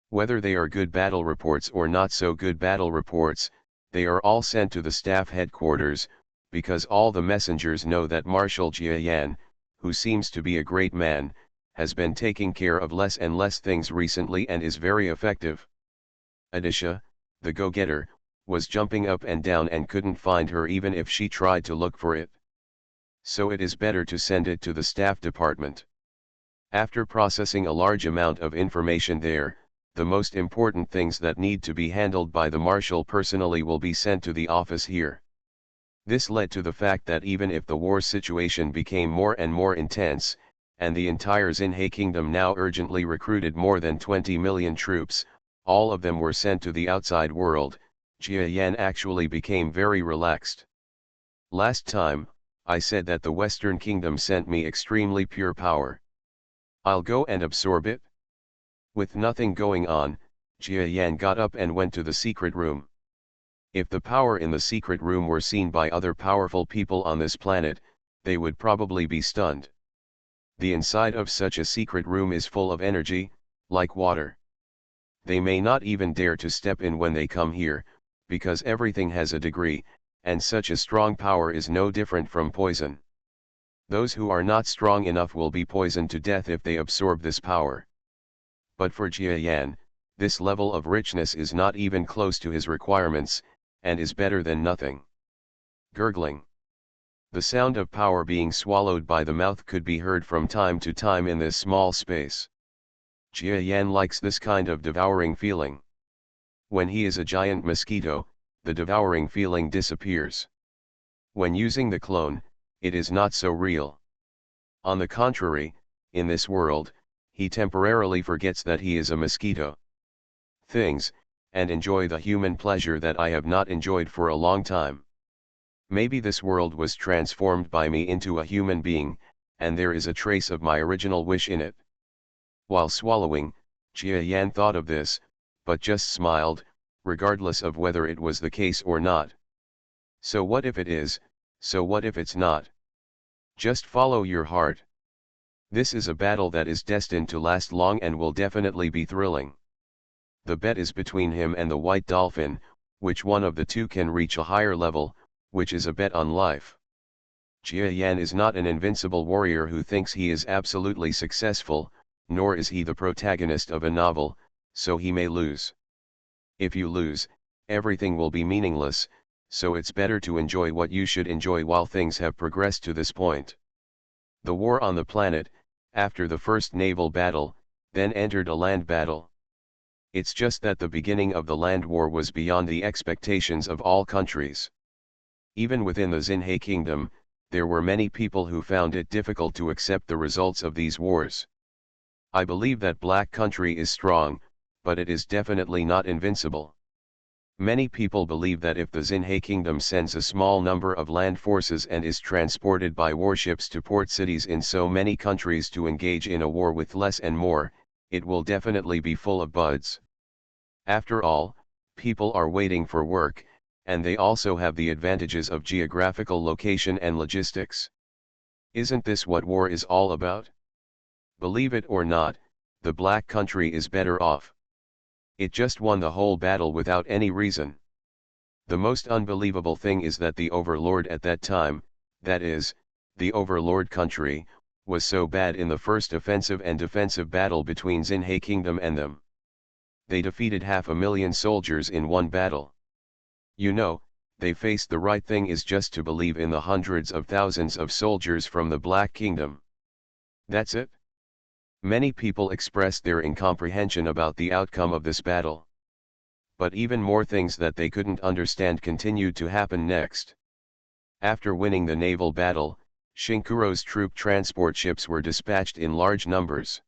Whether they are good battle reports or not so good battle reports, they are all sent to the staff headquarters, because all the messengers know that Marshal Jia Yan, who seems to be a great man, has been taking care of less and less things recently and is very effective. Adisha, the go-getter, was jumping up and down and couldn't find her even if she tried to look for it. So it is better to send it to the staff department. After processing a large amount of information there, the most important things that need to be handled by the marshal personally will be sent to the office here. This led to the fact that even if the war situation became more and more intense, and the entire Xinhe kingdom now urgently recruited more than 20 million troops, all of them were sent to the outside world, Jia Yan actually became very relaxed. Last time, I said that the Western Kingdom sent me extremely pure power. I'll go and absorb it. With nothing going on, Jia Yan got up and went to the secret room. If the power in the secret room were seen by other powerful people on this planet, they would probably be stunned. The inside of such a secret room is full of energy, like water. They may not even dare to step in when they come here, because everything has a degree, and such a strong power is no different from poison. Those who are not strong enough will be poisoned to death if they absorb this power. But for Jia Yan, this level of richness is not even close to his requirements, and is better than nothing. Gurgling. The sound of power being swallowed by the mouth could be heard from time to time in this small space. Jia Yan likes this kind of devouring feeling. When he is a giant mosquito, the devouring feeling disappears. When using the clone, it is not so real. On the contrary, in this world, he temporarily forgets that he is a mosquito. Things, and enjoy the human pleasure that I have not enjoyed for a long time. Maybe this world was transformed by me into a human being, and there is a trace of my original wish in it. While swallowing, Jia Yan thought of this, but just smiled, regardless of whether it was the case or not. So what if it is, so what if it's not? Just follow your heart. This is a battle that is destined to last long and will definitely be thrilling. The bet is between him and the white dolphin, which one of the two can reach a higher level, which is a bet on life. Jia Yan is not an invincible warrior who thinks he is absolutely successful, nor is he the protagonist of a novel, so he may lose. If you lose, everything will be meaningless, so it's better to enjoy what you should enjoy while things have progressed to this point. The war on the planet, after the first naval battle, then entered a land battle. It's just that the beginning of the land war was beyond the expectations of all countries. Even within the Xinhe kingdom, there were many people who found it difficult to accept the results of these wars. I believe that Black Country is strong, but it is definitely not invincible. Many people believe that if the Xinhe kingdom sends a small number of land forces and is transported by warships to port cities in so many countries to engage in a war with less and more, it will definitely be full of buds. After all, people are waiting for work, and they also have the advantages of geographical location and logistics. Isn't this what war is all about? Believe it or not, the Black Country is better off. It just won the whole battle without any reason. The most unbelievable thing is that the overlord at that time, that is, the overlord country, was so bad in the first offensive and defensive battle between Xinhe kingdom and them. They defeated 500,000 soldiers in one battle. You know, they faced the right thing is just to believe in the hundreds of thousands of soldiers from the Black Kingdom. That's it. Many people expressed their incomprehension about the outcome of this battle. But even more things that they couldn't understand continued to happen next. After winning the naval battle, Shinkuro's troop transport ships were dispatched in large numbers.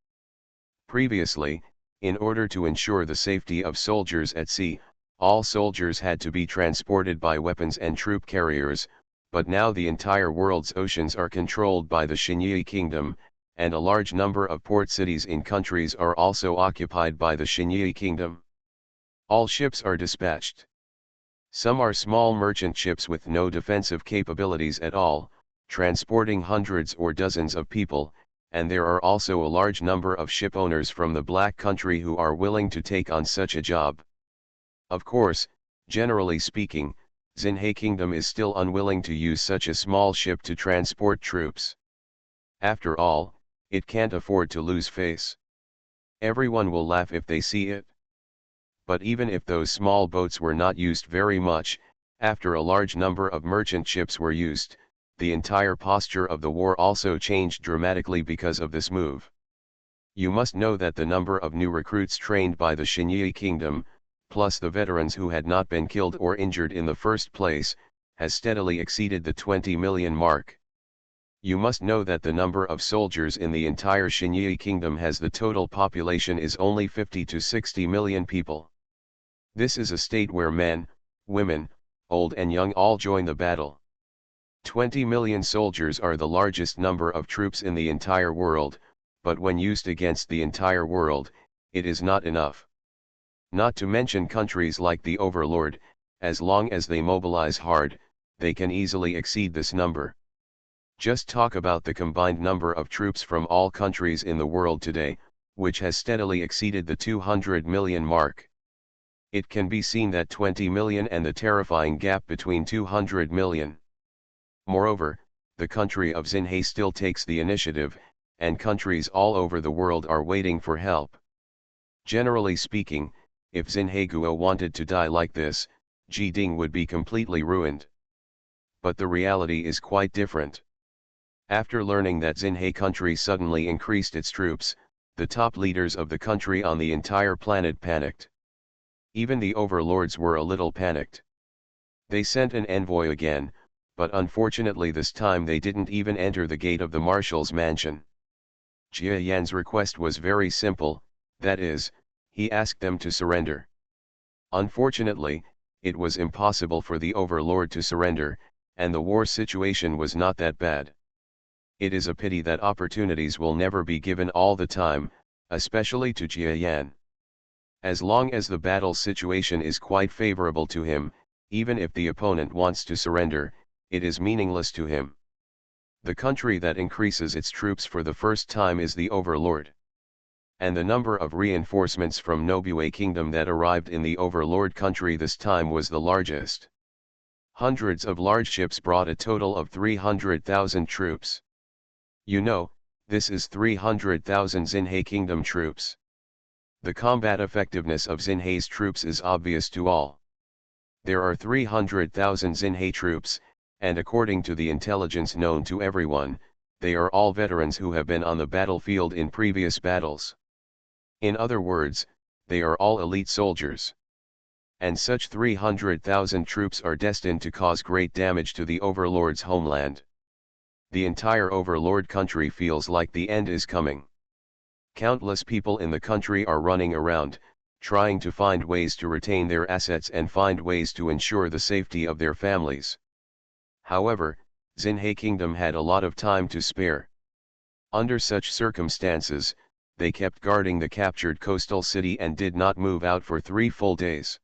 Previously, In order to ensure the safety of soldiers at sea, all soldiers had to be transported by weapons and troop carriers, but now the entire world's oceans are controlled by the Xinyi Kingdom, and a large number of port cities in countries are also occupied by the Xinyi Kingdom. All ships are dispatched. Some are small merchant ships with no defensive capabilities at all, transporting hundreds or dozens of people, and there are also a large number of ship owners from the Black Country who are willing to take on such a job. Of course, generally speaking, Xinhai Kingdom is still unwilling to use such a small ship to transport troops. After all, it can't afford to lose face. Everyone will laugh if they see it. But even if those small boats were not used very much, after a large number of merchant ships were used, the entire posture of the war also changed dramatically because of this move. You must know that the number of new recruits trained by the Xinyi Kingdom, plus the veterans who had not been killed or injured in the first place, has steadily exceeded the 20 million mark. You must know that the number of soldiers in the entire Xinyi Kingdom has the total population is only 50 to 60 million people. This is a state where men, women, old and young all join the battle. 20 million soldiers are the largest number of troops in the entire world, but when used against the entire world, it is not enough. Not to mention countries like the Overlord, as long as they mobilize hard, they can easily exceed this number. Just talk about the combined number of troops from all countries in the world today, which has steadily exceeded the 200 million mark. It can be seen that 20 million and the terrifying gap between 200 million. Moreover, the country of Xinhai still takes the initiative, and countries all over the world are waiting for help. Generally speaking, if Xinhai Guo wanted to die like this, Jiding would be completely ruined. But the reality is quite different. After learning that Xinhai country suddenly increased its troops, the top leaders of the country on the entire planet panicked. Even the overlords were a little panicked. They sent an envoy again, but unfortunately this time they didn't even enter the gate of the marshal's mansion. Jia Yan's request was very simple, that is, he asked them to surrender. Unfortunately, it was impossible for the overlord to surrender, and the war situation was not that bad. It is a pity that opportunities will never be given all the time, especially to Jia Yan. As long as the battle situation is quite favorable to him, even if the opponent wants to surrender, it is meaningless to him. The country that increases its troops for the first time is the Overlord. And the number of reinforcements from Nobue Kingdom that arrived in the Overlord country this time was the largest. Hundreds of large ships brought a total of 300,000 troops. You know, this is 300,000 Xinhai Kingdom troops. The combat effectiveness of Xinhai's troops is obvious to all. There are 300,000 Xinhai troops, and according to the intelligence known to everyone, they are all veterans who have been on the battlefield in previous battles. In other words, they are all elite soldiers. And such 300,000 troops are destined to cause great damage to the Overlord's homeland. The entire Overlord country feels like the end is coming. Countless people in the country are running around, trying to find ways to retain their assets and find ways to ensure the safety of their families. However, Xinhai Kingdom had a lot of time to spare. Under such circumstances, they kept guarding the captured coastal city and did not move out for 3 full days.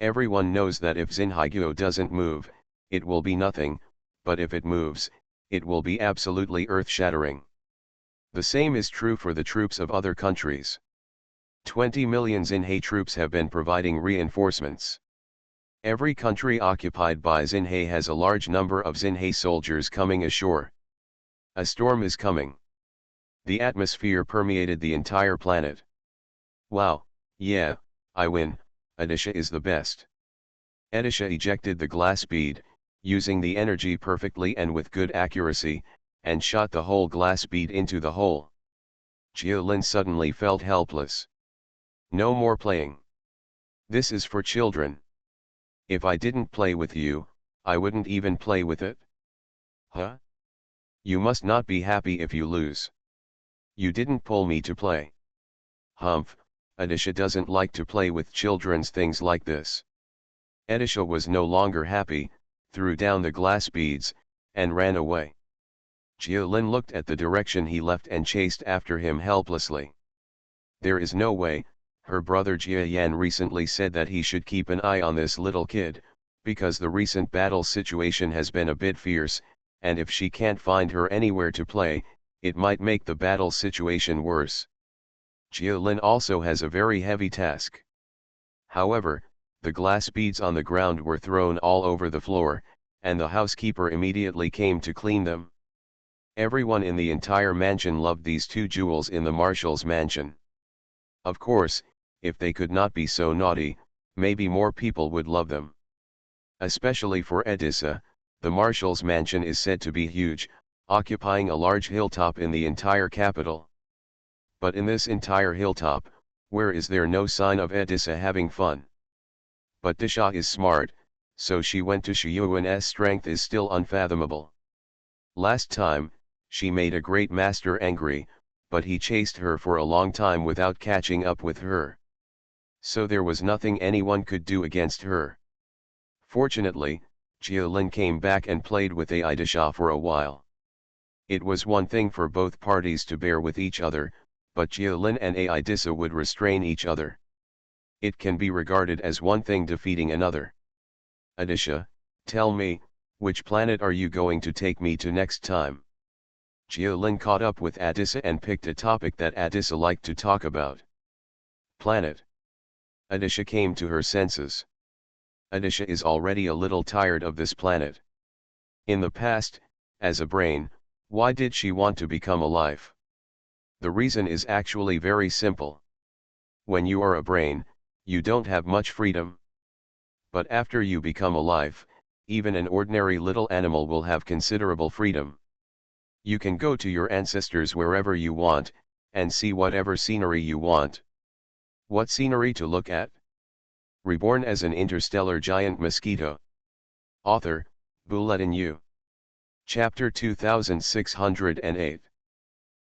Everyone knows that if Xinhai Guo doesn't move, it will be nothing, but if it moves, it will be absolutely earth-shattering. The same is true for the troops of other countries. 20 million Xinhai troops have been providing reinforcements. Every country occupied by Xinhai has a large number of Xinhai soldiers coming ashore. A storm is coming. The atmosphere permeated the entire planet. Wow, yeah, I win, Adisha is the best. Adisha ejected the glass bead, using the energy perfectly and with good accuracy, and shot the whole glass bead into the hole. Jiolin suddenly felt helpless. No more playing. This is for children. If I didn't play with you, I wouldn't even play with it. Huh? You must not be happy if you lose. You didn't pull me to play. Humph, Adisha doesn't like to play with children's things like this. Adisha was no longer happy, threw down the glass beads, and ran away. Jialin looked at the direction he left and chased after him helplessly. There is no way. Her brother Jia Yan recently said that he should keep an eye on this little kid, because the recent battle situation has been a bit fierce, and if she can't find her anywhere to play, it might make the battle situation worse. Jialin also has a very heavy task. However, the glass beads on the ground were thrown all over the floor, and the housekeeper immediately came to clean them. Everyone in the entire mansion loved these two jewels in the marshal's mansion. Of course, if they could not be so naughty, maybe more people would love them. Especially for Edissa, the marshal's mansion is said to be huge, occupying a large hilltop in the entire capital. But in this entire hilltop, where is there no sign of Edissa having fun? But Disha is smart, so she went to Shiyuan's strength is still unfathomable. Last time, she made a great master angry, but he chased her for a long time without catching up with her. So there was nothing anyone could do against her. Fortunately, Jialin came back and played with Aidisha for a while. It was one thing for both parties to bear with each other, but Jialin and Aidissa would restrain each other. It can be regarded as one thing defeating another. Aidissa, tell me, which planet are you going to take me to next time? Jialin caught up with Aidissa and picked a topic that Aidissa liked to talk about. Planet. Aidissa came to her senses. Aidissa is already a little tired of this planet. In the past, as a brain, why did she want to become alive? The reason is actually very simple. When you are a brain, you don't have much freedom. But after you become alive, even an ordinary little animal will have considerable freedom. You can go to your ancestors wherever you want, and see whatever scenery you want. What scenery to look at? Reborn as an interstellar giant mosquito. Author, Bulletin U. Chapter 2608.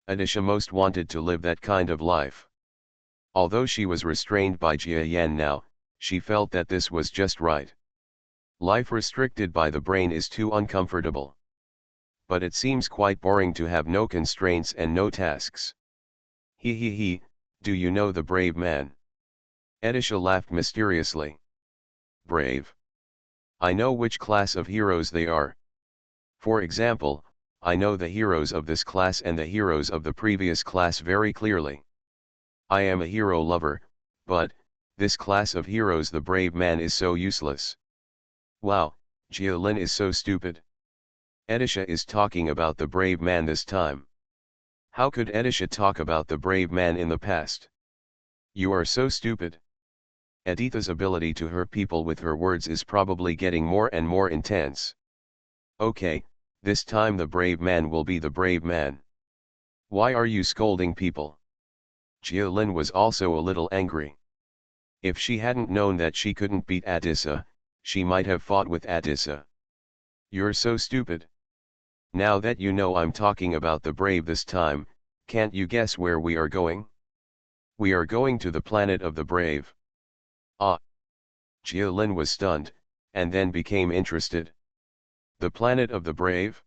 Aidissa most wanted to live that kind of life. Although she was restrained by Jia Yan now, she felt that this was just right. Life restricted by the brain is too uncomfortable. But it seems quite boring to have no constraints and no tasks. He, do you know the brave man? Aidissa laughed mysteriously. Brave? I know which class of heroes they are. For example, I know the heroes of this class and the heroes of the previous class very clearly. I am a hero lover, but, this class of heroes the brave man is so useless. Wow, Jialin is so stupid. Aidissa is talking about the brave man this time. How could Aidissa talk about the brave man in the past? You are so stupid. Aditha's ability to hurt people with her words is probably getting more and more intense. Okay, this time the brave man will be the brave man. Why are you scolding people? Jialin was also a little angry. If she hadn't known that she couldn't beat Adissa, she might have fought with Adissa. You're so stupid. Now that you know I'm talking about the brave this time, can't you guess where we are going? We are going to the planet of the brave. Ah! Jialin was stunned, and then became interested. The planet of the brave?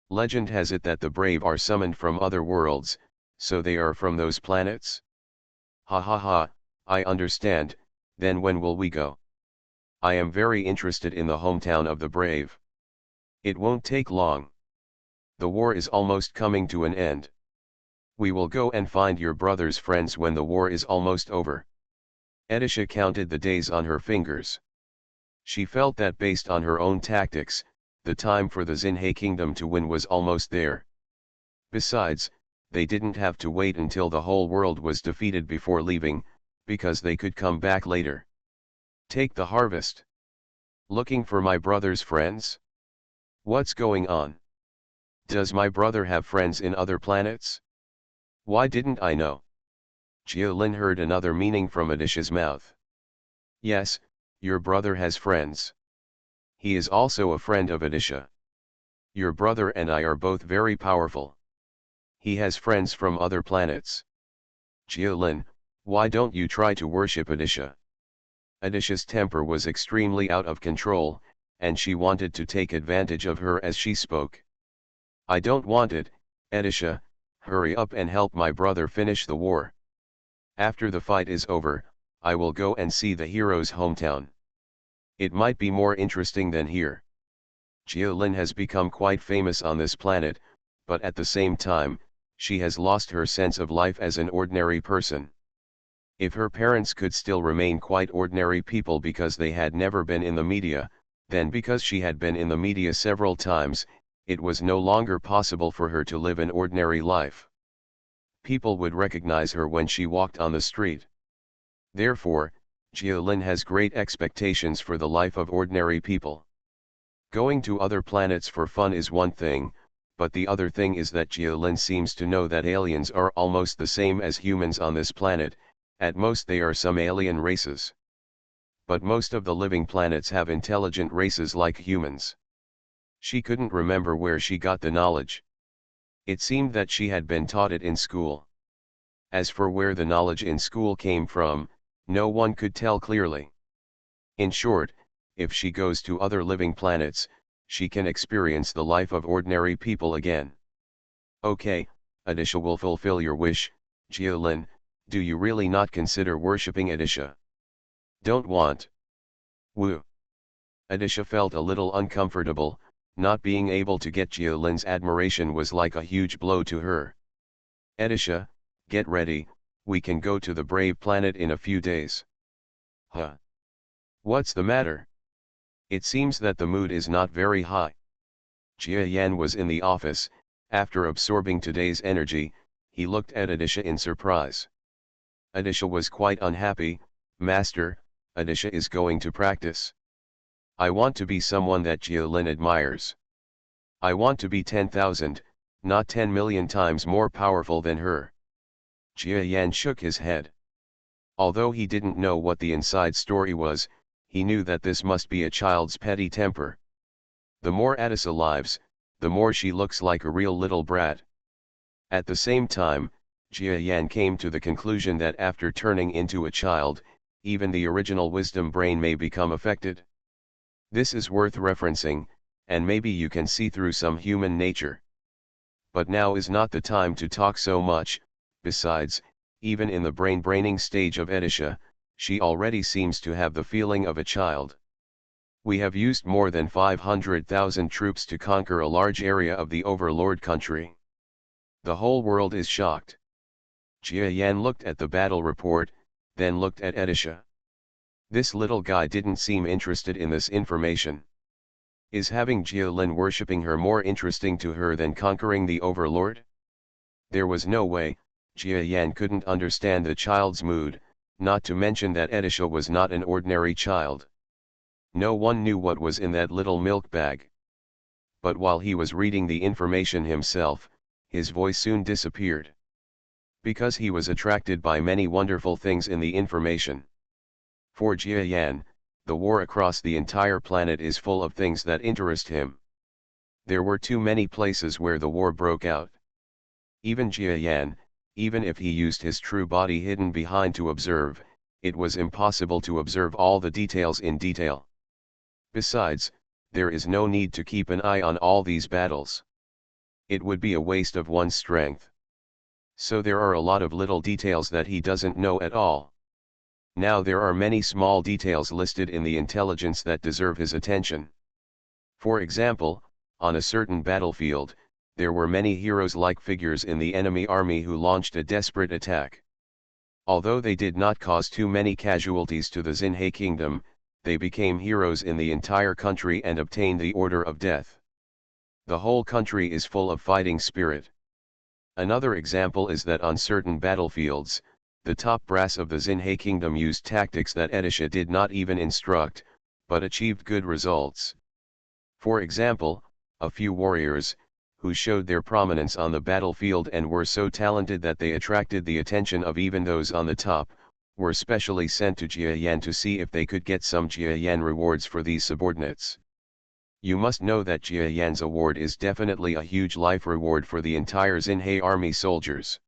Legend has it that the brave are summoned from other worlds, so they are from those planets? Ha, I understand. Then when will we go? I am very interested in the hometown of the brave. It won't take long. The war is almost coming to an end. We will go and find your brother's friends when the war is almost over. Aidissa counted the days on her fingers. She felt that based on her own tactics, the time for the Xinhe kingdom to win was almost there. Besides, they didn't have to wait until the whole world was defeated before leaving, because they could come back later. Take the harvest. Looking for my brother's friends? What's going on? Does my brother have friends in other planets? Why didn't I know? Jialin heard another meaning from Adisha's mouth. Yes, your brother has friends. He is also a friend of Adisha. Your brother and I are both very powerful. He has friends from other planets. Jialin, Why don't you try to worship Adisha? Adisha's temper was extremely out of control, and she wanted to take advantage of her as she spoke. I don't want it, Adisha, hurry up and help my brother finish the war. After the fight is over, I will go and see the hero's hometown. It might be more interesting than here. Jialin has become quite famous on this planet, but at the same time, she has lost her sense of life as an ordinary person. If her parents could still remain quite ordinary people because they had never been in the media, then because she had been in the media several times, it was no longer possible for her to live an ordinary life. People would recognize her when she walked on the street. Therefore, Jialin has great expectations for the life of ordinary people. Going to other planets for fun is one thing, but the other thing is that Jialin seems to know that aliens are almost the same as humans on this planet. At most they are some alien races. But most of the living planets have intelligent races like humans. She couldn't remember where she got the knowledge. It seemed that she had been taught it in school. As for where the knowledge in school came from, no one could tell clearly. In short, if she goes to other living planets, she can experience the life of ordinary people again. Okay, Adisha will fulfill your wish, Jialin. Do you really not consider worshipping Adisha? Don't want. Woo. Adisha felt a little uncomfortable. Not being able to get Jialin's admiration was like a huge blow to her. Adisha, get ready, we can go to the brave planet in a few days. Huh? What's the matter? It seems that the mood is not very high. Jia Yan was in the office. After absorbing today's energy, he looked at Adisha in surprise. Adisha was quite unhappy. Master, Adisha is going to practice. I want to be someone that Jialin admires. I want to be 10,000, not 10 million times more powerful than her. Jia Yan shook his head. Although he didn't know what the inside story was, he knew that this must be a child's petty temper. The more Adisha lives, the more she looks like a real little brat. At the same time, Jia Yan came to the conclusion that after turning into a child, even the original wisdom brain may become affected. This is worth referencing, and maybe you can see through some human nature. But now is not the time to talk so much. Besides, even in the braining stage of Adisha, she already seems to have the feeling of a child. We have used more than 500,000 troops to conquer a large area of the overlord country. The whole world is shocked. Jia Yan looked at the battle report, then looked at Adisha. This little guy didn't seem interested in this information. Is having Jialin worshipping her more interesting to her than conquering the overlord? There was no way. Jia Yan couldn't understand the child's mood, not to mention that Adisha was not an ordinary child. No one knew what was in that little milk bag. But while he was reading the information himself, his voice soon disappeared. Because he was attracted by many wonderful things in the information. For Jia Yan, the war across the entire planet is full of things that interest him. There were too many places where the war broke out. Even Jia Yan, even if he used his true body hidden behind to observe, it was impossible to observe all the details in detail. Besides, there is no need to keep an eye on all these battles. It would be a waste of one's strength. So there are a lot of little details that he doesn't know at all. Now there are many small details listed in the intelligence that deserve his attention. For example, on a certain battlefield, there were many heroes-like figures in the enemy army who launched a desperate attack. Although they did not cause too many casualties to the Xinhe kingdom, they became heroes in the entire country and obtained the Order of Death. The whole country is full of fighting spirit. Another example is that on certain battlefields, the top brass of the Xinhe kingdom used tactics that Adisha did not even instruct, but achieved good results. For example, a few warriors, who showed their prominence on the battlefield and were so talented that they attracted the attention of even those on the top, were specially sent to Jia Yan to see if they could get some Jia Yan rewards for these subordinates. You must know that Jia Yan's award is definitely a huge life reward for the entire Xinhe army soldiers.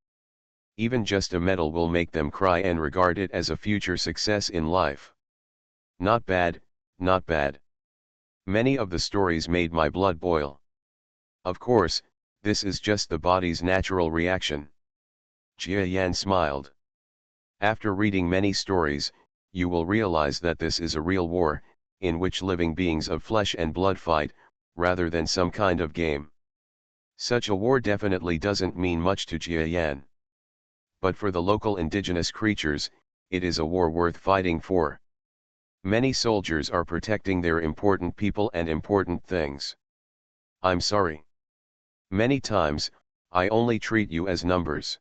Even just a medal will make them cry and regard it as a future success in life. Not bad, not bad. Many of the stories made my blood boil. Of course, this is just the body's natural reaction. Jia Yan smiled. After reading many stories, you will realize that this is a real war, in which living beings of flesh and blood fight, rather than some kind of game. Such a war definitely doesn't mean much to Jia Yan. But for the local indigenous creatures, it is a war worth fighting for. Many soldiers are protecting their important people and important things. I'm sorry. Many times, I only treat you as numbers.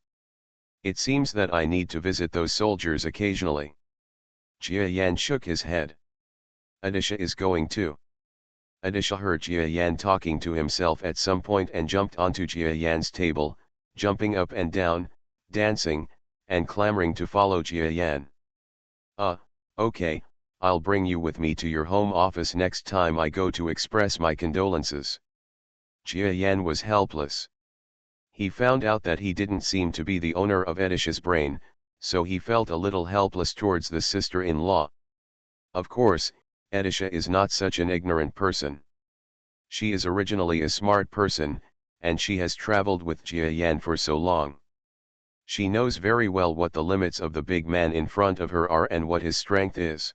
It seems that I need to visit those soldiers occasionally. Jia Yan shook his head. Adisha is going too. Adisha heard Jia Yan talking to himself at some point and jumped onto Jia Yan's table, jumping up and down, dancing, and clamoring to follow Jia Yan. Okay, I'll bring you with me to your home office next time I go to express my condolences. Jia Yan was helpless. He found out that he didn't seem to be the owner of Edisha's brain, so he felt a little helpless towards the sister-in-law. Of course, Edisha is not such an ignorant person. She is originally a smart person, and she has traveled with Jia Yan for so long. She knows very well what the limits of the big man in front of her are and what his strength is.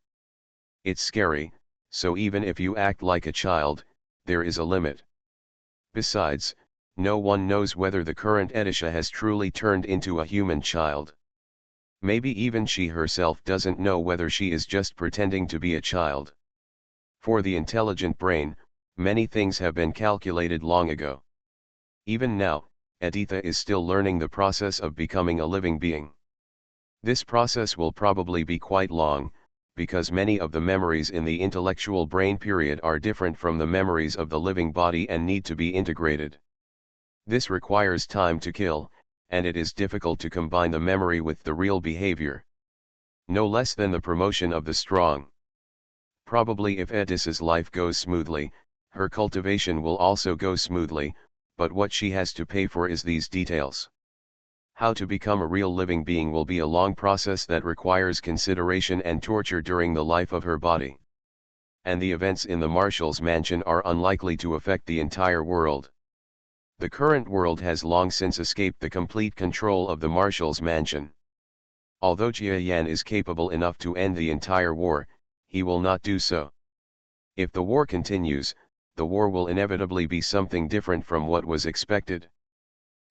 It's scary, so even if you act like a child, there is a limit. Besides, no one knows whether the current Edisha has truly turned into a human child. Maybe even she herself doesn't know whether she is just pretending to be a child. For the intelligent brain, many things have been calculated long ago. Even now, Aditha is still learning the process of becoming a living being. This process will probably be quite long, because many of the memories in the intellectual brain period are different from the memories of the living body and need to be integrated. This requires time to kill, and it is difficult to combine the memory with the real behavior. No less than the promotion of the strong. Probably if Edis's life goes smoothly, her cultivation will also go smoothly, but what she has to pay for is these details. How to become a real living being will be a long process that requires consideration and torture during the life of her body. And the events in the Marshal's mansion are unlikely to affect the entire world. The current world has long since escaped the complete control of the Marshal's mansion. Although Jia Yan is capable enough to end the entire war, he will not do so. If the war continues, the war will inevitably be something different from what was expected.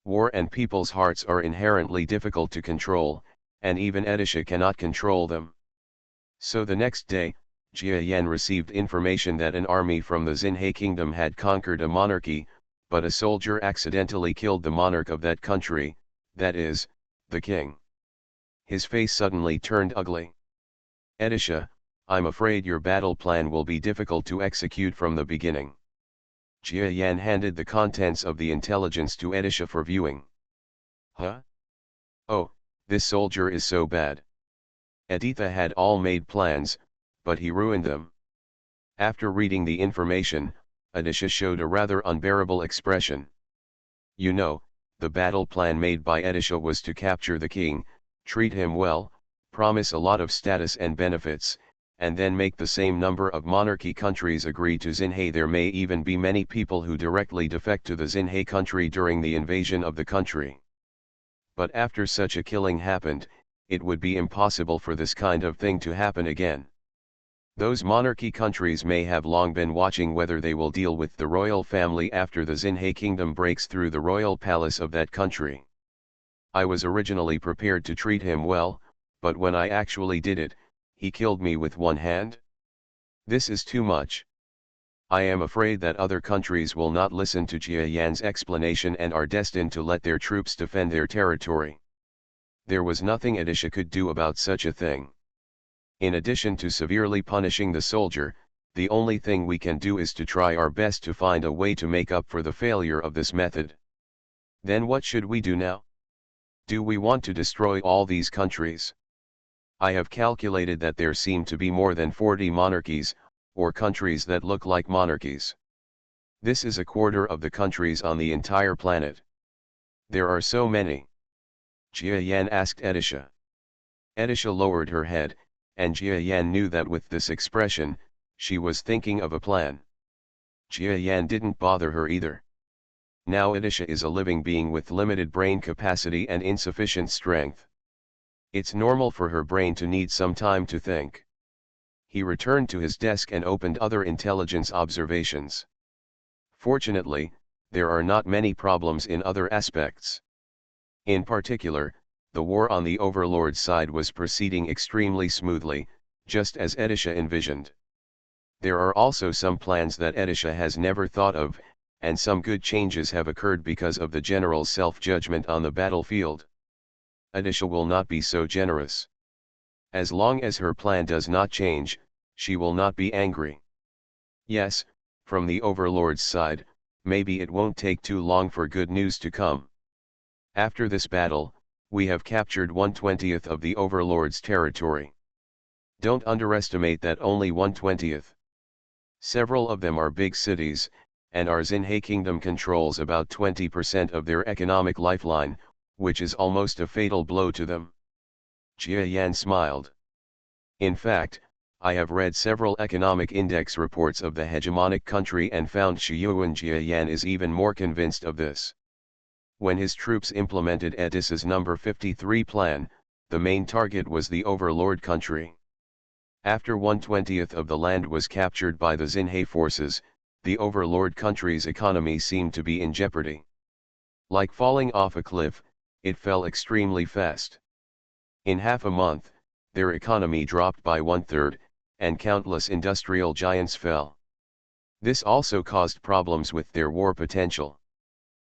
War and people's hearts are inherently difficult to control, and even Edisha cannot control them. So the next day, Jia Yan received information that an army from the Xinhe kingdom had conquered a monarchy, but a soldier accidentally killed the monarch of that country, that is, the king. His face suddenly turned ugly. Edisha, I'm afraid your battle plan will be difficult to execute from the beginning. Jia Yan handed the contents of the intelligence to Edisha for viewing. Huh? Oh, this soldier is so bad. Editha had all made plans, but he ruined them. After reading the information, Edisha showed a rather unbearable expression. You know, the battle plan made by Edisha was to capture the king, treat him well, promise a lot of status and benefits, and then make the same number of monarchy countries agree to Xinhe. There may even be many people who directly defect to the Xinhe country during the invasion of the country. But after such a killing happened, it would be impossible for this kind of thing to happen again. Those monarchy countries may have long been watching whether they will deal with the royal family after the Xinhe kingdom breaks through the royal palace of that country. I was originally prepared to treat him well, but when I actually did it, he killed me with one hand? This is too much. I am afraid that other countries will not listen to Jia Yan's explanation and are destined to let their troops defend their territory. There was nothing Edisha could do about such a thing. In addition to severely punishing the soldier, the only thing we can do is to try our best to find a way to make up for the failure of this method. Then what should we do now? Do we want to destroy all these countries? I have calculated that there seem to be more than 40 monarchies, or countries that look like monarchies. This is a quarter of the countries on the entire planet. There are so many. Jia Yan asked Edisha. Edisha lowered her head, and Jia Yan knew that with this expression, she was thinking of a plan. Jia Yan didn't bother her either. Now Edisha is a living being with limited brain capacity and insufficient strength. It's normal for her brain to need some time to think. He returned to his desk and opened other intelligence observations. Fortunately, there are not many problems in other aspects. In particular, the war on the Overlord's side was proceeding extremely smoothly, just as Edisha envisioned. There are also some plans that Edisha has never thought of, and some good changes have occurred because of the general's self-judgment on the battlefield. Edisha will not be so generous. As long as her plan does not change, she will not be angry. Yes, from the Overlord's side, maybe it won't take too long for good news to come. After this battle, we have captured 1/20th of the Overlord's territory. Don't underestimate that only 1/20th. Several of them are big cities, and our Xinhe kingdom controls about 20% of their economic lifeline, which is almost a fatal blow to them. Jia Yan smiled. In fact, I have read several economic index reports of the hegemonic country and found Shiyuan Jia Yan is even more convinced of this. When his troops implemented Edis's number 53 plan, the main target was the Overlord country. After 1/20th of the land was captured by the Xinhe forces, the Overlord country's economy seemed to be in jeopardy. Like falling off a cliff, it fell extremely fast. In half a month, their economy dropped by 1/3, and countless industrial giants fell. This also caused problems with their war potential.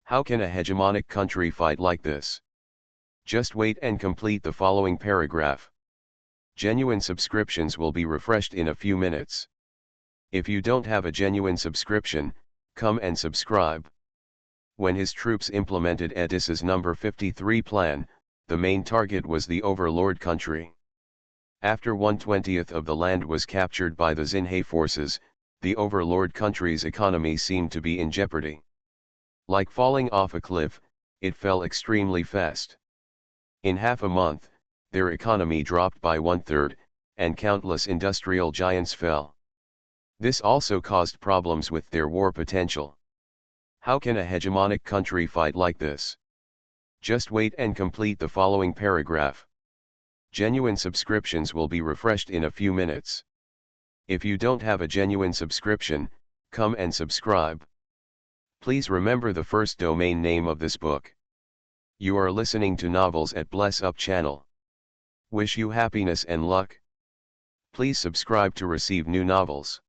How can a hegemonic country fight like this? Just wait and complete the following paragraph. Genuine subscriptions will be refreshed in a few minutes. If you don't have a genuine subscription, come and subscribe. When his troops implemented Edis's number 53 plan, the main target was the Overlord country. After 1/20th of the land was captured by the Xinhe forces, the Overlord country's economy seemed to be in jeopardy. Like falling off a cliff, it fell extremely fast. In half a month, their economy dropped by 1/3, and countless industrial giants fell. This also caused problems with their war potential. How can a hegemonic country fight like this? Just wait and complete the following paragraph. Genuine subscriptions will be refreshed in a few minutes. If you don't have a genuine subscription, come and subscribe. Please remember the first domain name of this book. You are listening to Novels at Bless Up channel. Wish you happiness and luck. Please subscribe to receive new novels.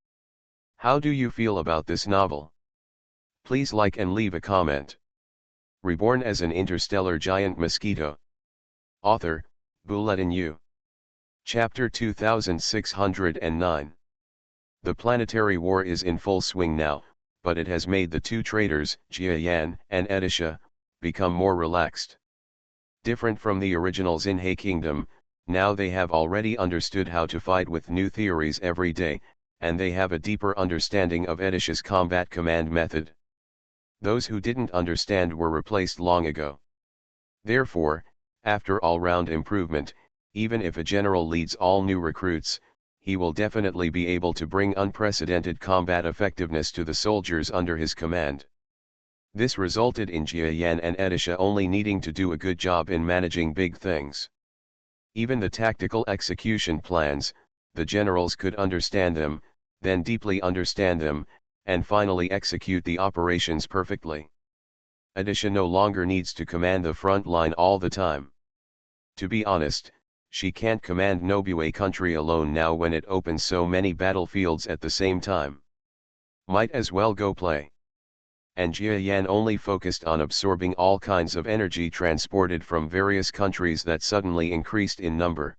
How do you feel about this novel? Please like and leave a comment. Reborn as an interstellar giant mosquito. Author, Bulletin U. Chapter 2609. The planetary war is in full swing now, but it has made the two traitors, Jia Yan and Edisha, become more relaxed. Different from the original Xinhe kingdom, now they have already understood how to fight with new theories every day, and they have a deeper understanding of Edisha's combat command method. Those who didn't understand were replaced long ago. Therefore, after all-round improvement, even if a general leads all new recruits, he will definitely be able to bring unprecedented combat effectiveness to the soldiers under his command. This resulted in Jia Yan and Edisha only needing to do a good job in managing big things. Even the tactical execution plans, the generals could understand them, then deeply understand them, and finally execute the operations perfectly. Edisha no longer needs to command the front line all the time. To be honest, she can't command Nobue country alone now when it opens so many battlefields at the same time. Might as well go play. And Jia Yan only focused on absorbing all kinds of energy transported from various countries that suddenly increased in number.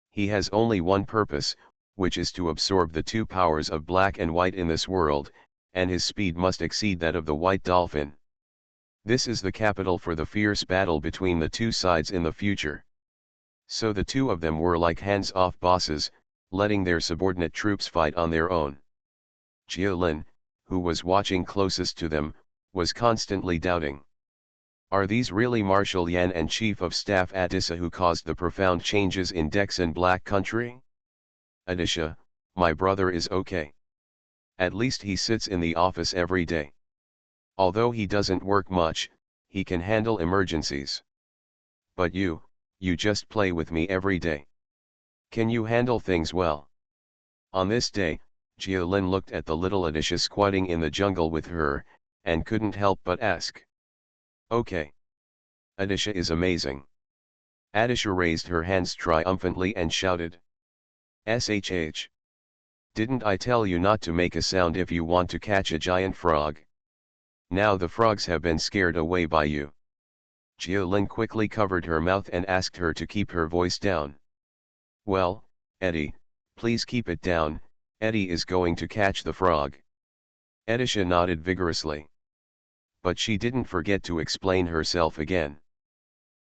He has only one purpose, which is to absorb the two powers of black and white in this world, and his speed must exceed that of the white dolphin. This is the capital for the fierce battle between the two sides in the future. So the two of them were like hands-off bosses, letting their subordinate troops fight on their own. Jia Lin, who was watching closest to them, was constantly doubting. Are these really Marshal Yan and Chief of Staff Adisa who caused the profound changes in Dexan Black Country? Adisha, my brother is okay. At least he sits in the office every day. Although he doesn't work much, he can handle emergencies. But you just play with me every day. Can you handle things well? On this day, Jialin looked at the little Adisha squatting in the jungle with her, and couldn't help but ask. Okay. Adisha is amazing. Adisha raised her hands triumphantly and shouted. SHH. Didn't I tell you not to make a sound if you want to catch a giant frog? Now the frogs have been scared away by you. Jialin quickly covered her mouth and asked her to keep her voice down. Well, Eddie, please keep it down, Eddie is going to catch the frog. Adisha nodded vigorously. But she didn't forget to explain herself again.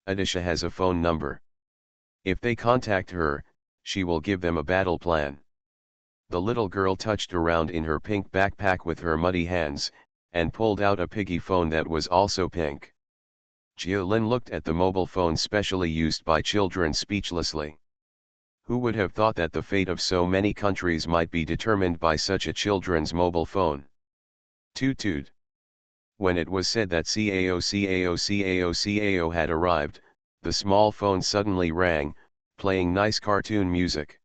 Adisha has a phone number. If they contact her, she will give them a battle plan. The little girl touched around in her pink backpack with her muddy hands, and pulled out a piggy phone that was also pink. Jialin looked at the mobile phone specially used by children speechlessly. Who would have thought that the fate of so many countries might be determined by such a children's mobile phone? Toot toot. When it was said that CAO had arrived, the small phone suddenly rang, playing nice cartoon music.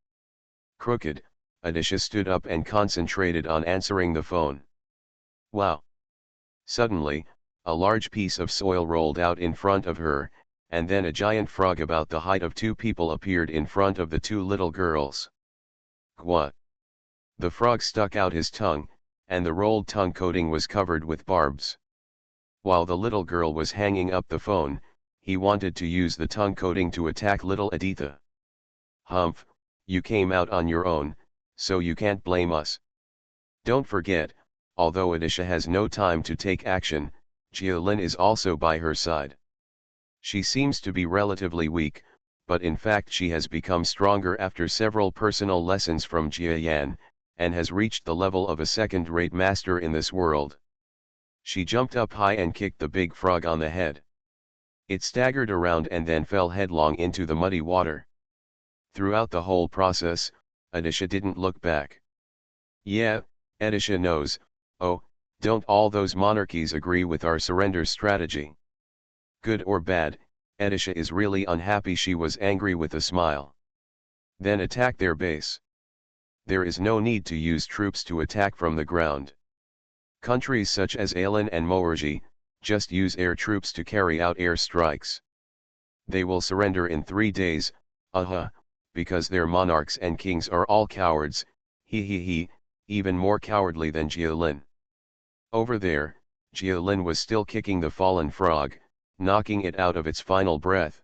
Crooked, Adisha stood up and concentrated on answering the phone. Wow! Suddenly, a large piece of soil rolled out in front of her, and then a giant frog about the height of two people appeared in front of the two little girls. What? The frog stuck out his tongue, and the rolled tongue coating was covered with barbs. While the little girl was hanging up the phone, he wanted to use the tongue coating to attack little Aditha. Humph, you came out on your own, so you can't blame us. Don't forget, although Adisha has no time to take action, Jialin is also by her side. She seems to be relatively weak, but in fact she has become stronger after several personal lessons from Jia Yan, and has reached the level of a second-rate master in this world. She jumped up high and kicked the big frog on the head. It staggered around and then fell headlong into the muddy water. Throughout the whole process, Adisha didn't look back. Yeah, Adisha knows, oh, don't all those monarchies agree with our surrender strategy? Good or bad, Adisha is really unhappy. She was angry with a smile. Then attack their base. There is no need to use troops to attack from the ground. Countries such as Alan and Moerji, just use air troops to carry out air strikes. They will surrender in 3 days, because their monarchs and kings are all cowards, even more cowardly than Jialin. Over there, Jialin was still kicking the fallen frog, knocking it out of its final breath.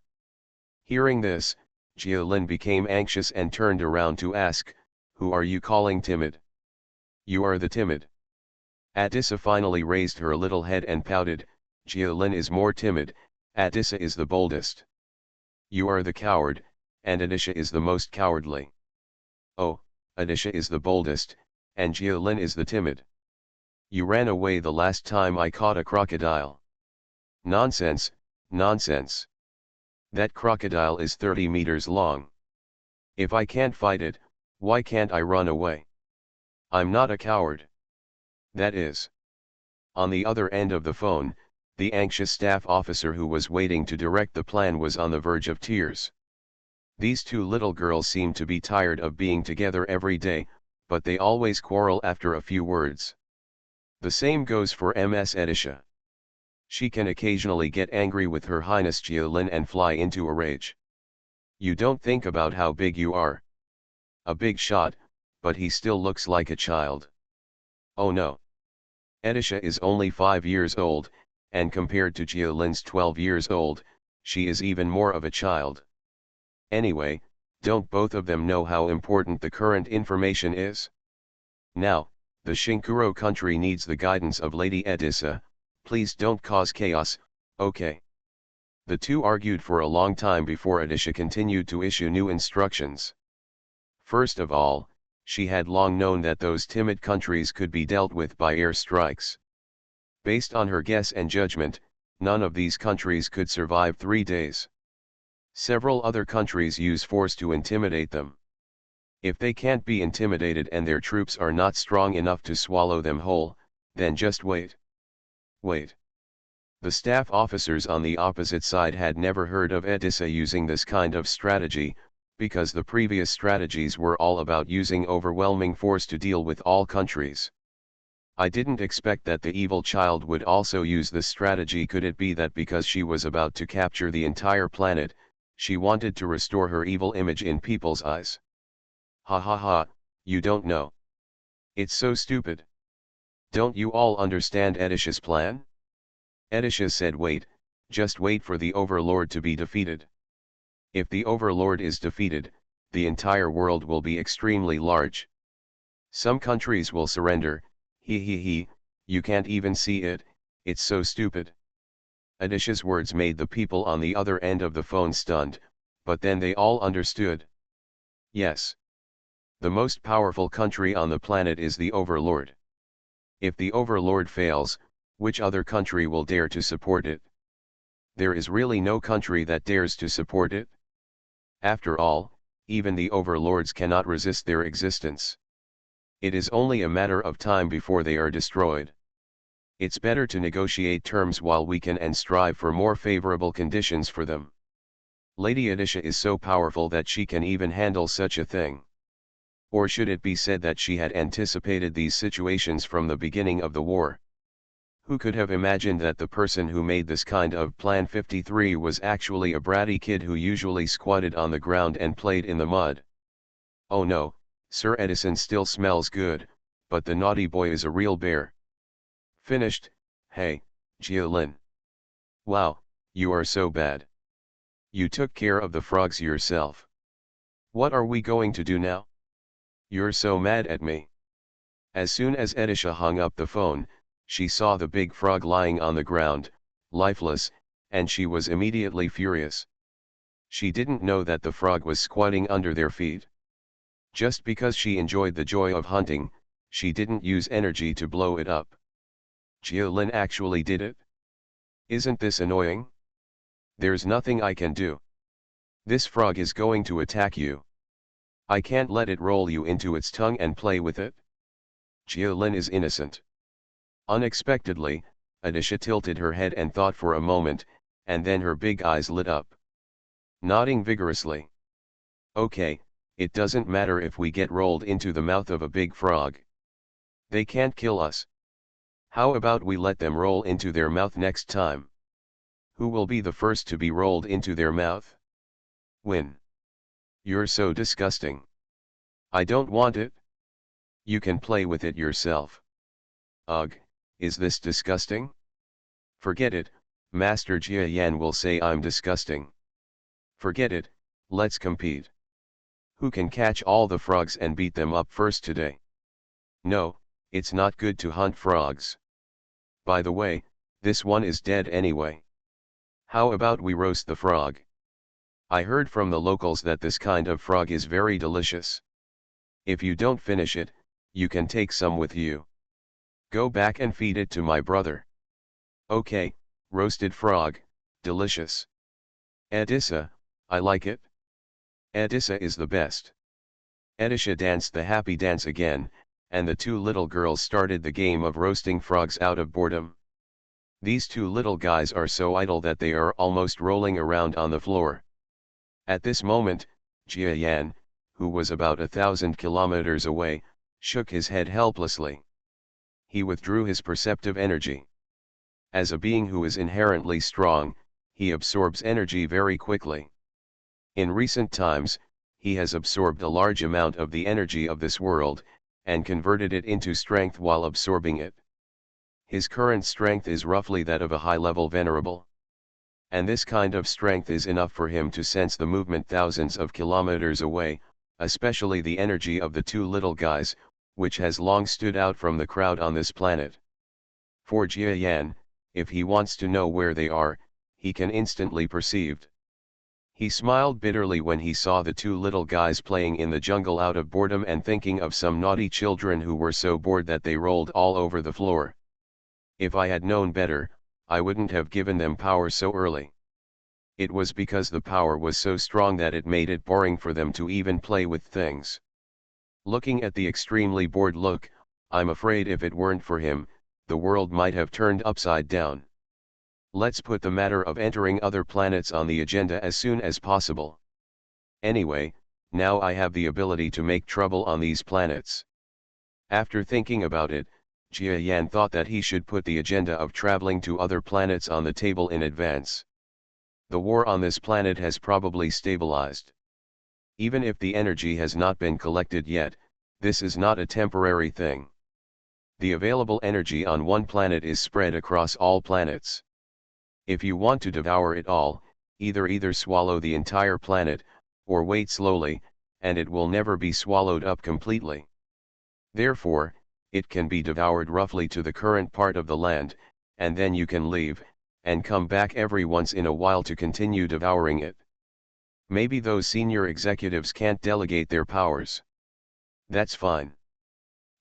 Hearing this, Jialin became anxious and turned around to ask, who are you calling timid? You are the timid. Adisa finally raised her little head and pouted, Jialin is more timid, Adisa is the boldest. You are the coward, and Adisha is the most cowardly. Oh, Adisha is the boldest, and Jialin is the timid. You ran away the last time I caught a crocodile. Nonsense, nonsense. That crocodile is 30 meters long. If I can't fight it, why can't I run away? I'm not a coward. That is. On the other end of the phone, the anxious staff officer who was waiting to direct the plan was on the verge of tears. These two little girls seem to be tired of being together every day, but they always quarrel after a few words. The same goes for Ms. Adisha. She can occasionally get angry with Her Highness Jialin and fly into a rage. You don't think about how big you are. A big shot, but he still looks like a child. Oh no. Adisha is only 5 years old, and compared to Jialin's 12 years old, she is even more of a child. Anyway, don't both of them know how important the current information is? Now, the Shinkuro country needs the guidance of Lady Adisa, please don't cause chaos, okay? The two argued for a long time before Adisha continued to issue new instructions. First of all, she had long known that those timid countries could be dealt with by air strikes. Based on her guess and judgment, None of these countries could survive 3 days. Several other countries use force to intimidate them. If they can't be intimidated and their troops are not strong enough to swallow them whole, then just wait. Wait. The staff officers on the opposite side had never heard of Edessa using this kind of strategy, because the previous strategies were all about using overwhelming force to deal with all countries. I didn't expect that the evil child would also use this strategy. Could it be that because she was about to capture the entire planet, she wanted to restore her evil image in people's eyes? Ha ha ha, you don't know. It's so stupid. Don't you all understand Edessa's plan? Edessa said wait, just wait for the Overlord to be defeated. If the Overlord is defeated, the entire world will be extremely large. Some countries will surrender, you can't even see it, it's so stupid. Edessa's words made the people on the other end of the phone stunned, but then they all understood. Yes. The most powerful country on the planet is the Overlord. If the Overlord fails, which other country will dare to support it? There is really no country that dares to support it. After all, even the Overlords cannot resist their existence. It is only a matter of time before they are destroyed. It's better to negotiate terms while we can and strive for more favorable conditions for them. Lady Edessa is so powerful that she can even handle such a thing. Or should it be said that she had anticipated these situations from the beginning of the war? Who could have imagined that the person who made this kind of Plan 53 was actually a bratty kid who usually squatted on the ground and played in the mud? Oh no, Sir Edison still smells good, but the naughty boy is a real bear. Finished. Hey, Jialin. Wow, you are so bad. You took care of the frogs yourself. What are we going to do now? You're so mad at me. As soon as Edessa hung up the phone, she saw the big frog lying on the ground, lifeless, and she was immediately furious. She didn't know that the frog was squatting under their feet. Just because she enjoyed the joy of hunting, she didn't use energy to blow it up. Jialin actually did it? Isn't this annoying? There's nothing I can do. This frog is going to attack you. I can't let it roll you into its tongue and play with it. Jialin is innocent. Unexpectedly, Edessa tilted her head and thought for a moment, and then her big eyes lit up. Nodding vigorously. Okay, it doesn't matter if we get rolled into the mouth of a big frog. They can't kill us. How about we let them roll into their mouth next time? Who will be the first to be rolled into their mouth? Win. You're so disgusting. I don't want it. You can play with it yourself. Ugh, is this disgusting? Forget it, Master Jia Yan will say I'm disgusting. Forget it, let's compete. Who can catch all the frogs and beat them up first today? No, it's not good to hunt frogs. By the way, this one is dead anyway. How about we roast the frog? I heard from the locals that this kind of frog is very delicious. If you don't finish it, you can take some with you. Go back and feed it to my brother. Okay, roasted frog, delicious. Edessa, I like it. Edessa is the best. Edessa danced the happy dance again, and the two little girls started the game of roasting frogs out of boredom. These two little guys are so idle that they are almost rolling around on the floor. At this moment, Jia Yan, who was about 1,000 kilometers away, shook his head helplessly. He withdrew his perceptive energy. As a being who is inherently strong, he absorbs energy very quickly. In recent times, he has absorbed a large amount of the energy of this world, and converted it into strength while absorbing it. His current strength is roughly that of a high-level venerable. And this kind of strength is enough for him to sense the movement thousands of kilometers away, especially the energy of the two little guys, which has long stood out from the crowd on this planet. For Jia Yan, if he wants to know where they are, he can instantly perceive. He smiled bitterly when he saw the two little guys playing in the jungle out of boredom and thinking of some naughty children who were so bored that they rolled all over the floor. If I had known better, I wouldn't have given them power so early. It was because the power was so strong that it made it boring for them to even play with things. Looking at the extremely bored look, I'm afraid if it weren't for him, the world might have turned upside down. Let's put the matter of entering other planets on the agenda as soon as possible. Anyway, now I have the ability to make trouble on these planets. After thinking about it, Jia Yan thought that he should put the agenda of traveling to other planets on the table in advance. The war on this planet has probably stabilized. Even if the energy has not been collected yet, this is not a temporary thing. The available energy on one planet is spread across all planets. If you want to devour it all, either swallow the entire planet, or wait slowly, and it will never be swallowed up completely. Therefore, it can be devoured roughly to the current part of the land, and then you can leave, and come back every once in a while to continue devouring it. Maybe those senior executives can't delegate their powers. That's fine.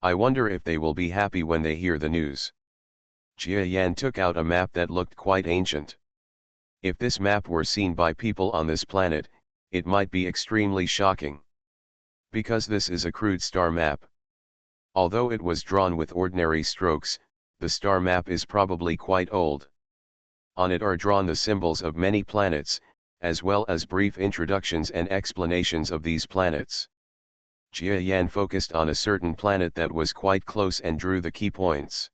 I wonder if they will be happy when they hear the news. Jia Yan took out a map that looked quite ancient. If this map were seen by people on this planet, it might be extremely shocking. Because this is a crude star map. Although it was drawn with ordinary strokes, the star map is probably quite old. On it are drawn the symbols of many planets, as well as brief introductions and explanations of these planets. Jia Yan focused on a certain planet that was quite close and drew the key points.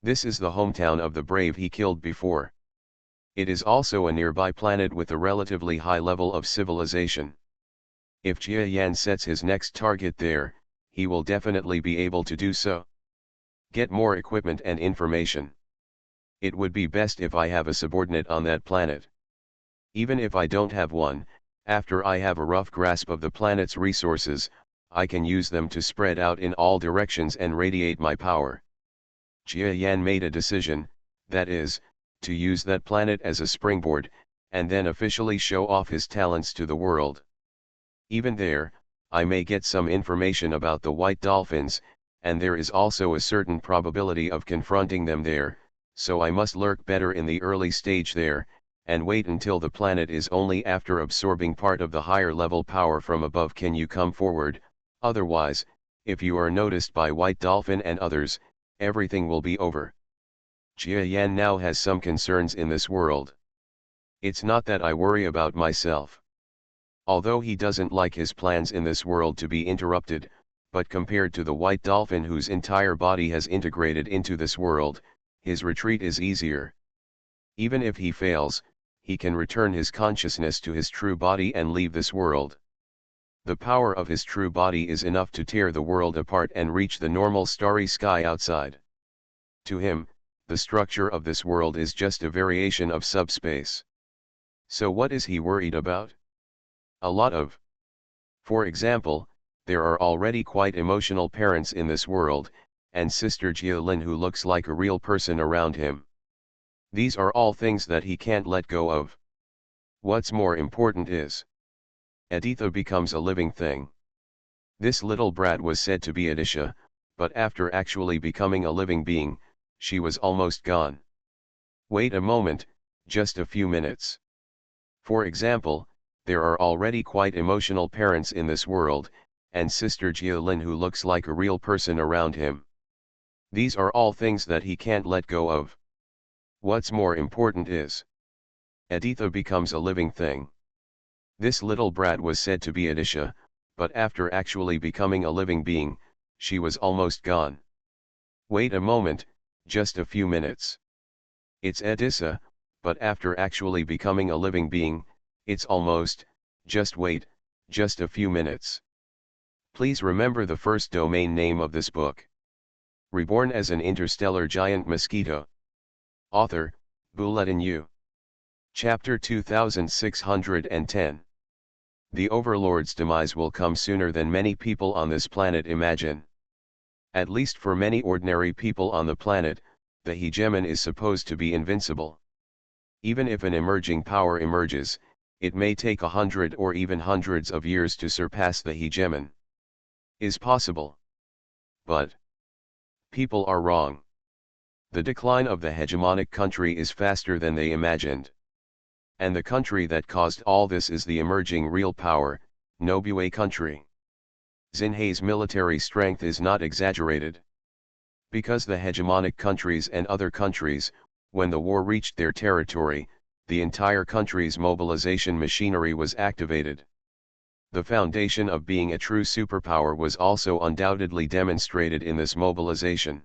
This is the hometown of the brave he killed before. It is also a nearby planet with a relatively high level of civilization. If Jia Yan sets his next target there, he will definitely be able to do so. Get more equipment and information. It would be best if I have a subordinate on that planet. Even if I don't have one, after I have a rough grasp of the planet's resources, I can use them to spread out in all directions and radiate my power. Jia Yan made a decision, that is, to use that planet as a springboard, and then officially show off his talents to the world. Even there, I may get some information about the white dolphins, and there is also a certain probability of confronting them there, so I must lurk better in the early stage there, and wait until the planet is only after absorbing part of the higher level power from above can you come forward. Otherwise, if you are noticed by White Dolphin and others, everything will be over. Jia Yan now has some concerns in this world. It's not that I worry about myself. Although he doesn't like his plans in this world to be interrupted, but compared to the White Dolphin whose entire body has integrated into this world, his retreat is easier. Even if he fails, he can return his consciousness to his true body and leave this world. The power of his true body is enough to tear the world apart and reach the normal starry sky outside. To him, the structure of this world is just a variation of subspace. So what is he worried about? A lot of. For example, there are already quite emotional parents in this world, and Sister Jialin who looks like a real person around him. These are all things that he can't let go of. What's more important is, Aditha becomes a living thing. This little brat was said to be Adisha, but after actually becoming a living being, she was almost gone. Wait a moment, just a few minutes. For example, there are already quite emotional parents in this world, and Sister Jialin who looks like a real person around him. These are all things that he can't let go of. What's more important is, Aditha becomes a living thing. This little brat was said to be Adisha, but after actually becoming a living being, she was almost gone. Wait a moment, just a few minutes. It's Adisa, but after actually becoming a living being, it's almost, just wait, just a few minutes. Please remember the first domain name of this book. Reborn as an Interstellar Giant Mosquito. Author, Bulletin U. Chapter 2610. The Overlord's demise will come sooner than many people on this planet imagine. At least for many ordinary people on the planet, the hegemon is supposed to be invincible. Even if an emerging power emerges, it may take 100 or even hundreds of years to surpass the hegemon. Is possible. But people are wrong. The decline of the hegemonic country is faster than they imagined. And the country that caused all this is the emerging real power, Nobue country. Xinhai's military strength is not exaggerated. Because the hegemonic countries and other countries, when the war reached their territory, the entire country's mobilization machinery was activated. The foundation of being a true superpower was also undoubtedly demonstrated in this mobilization.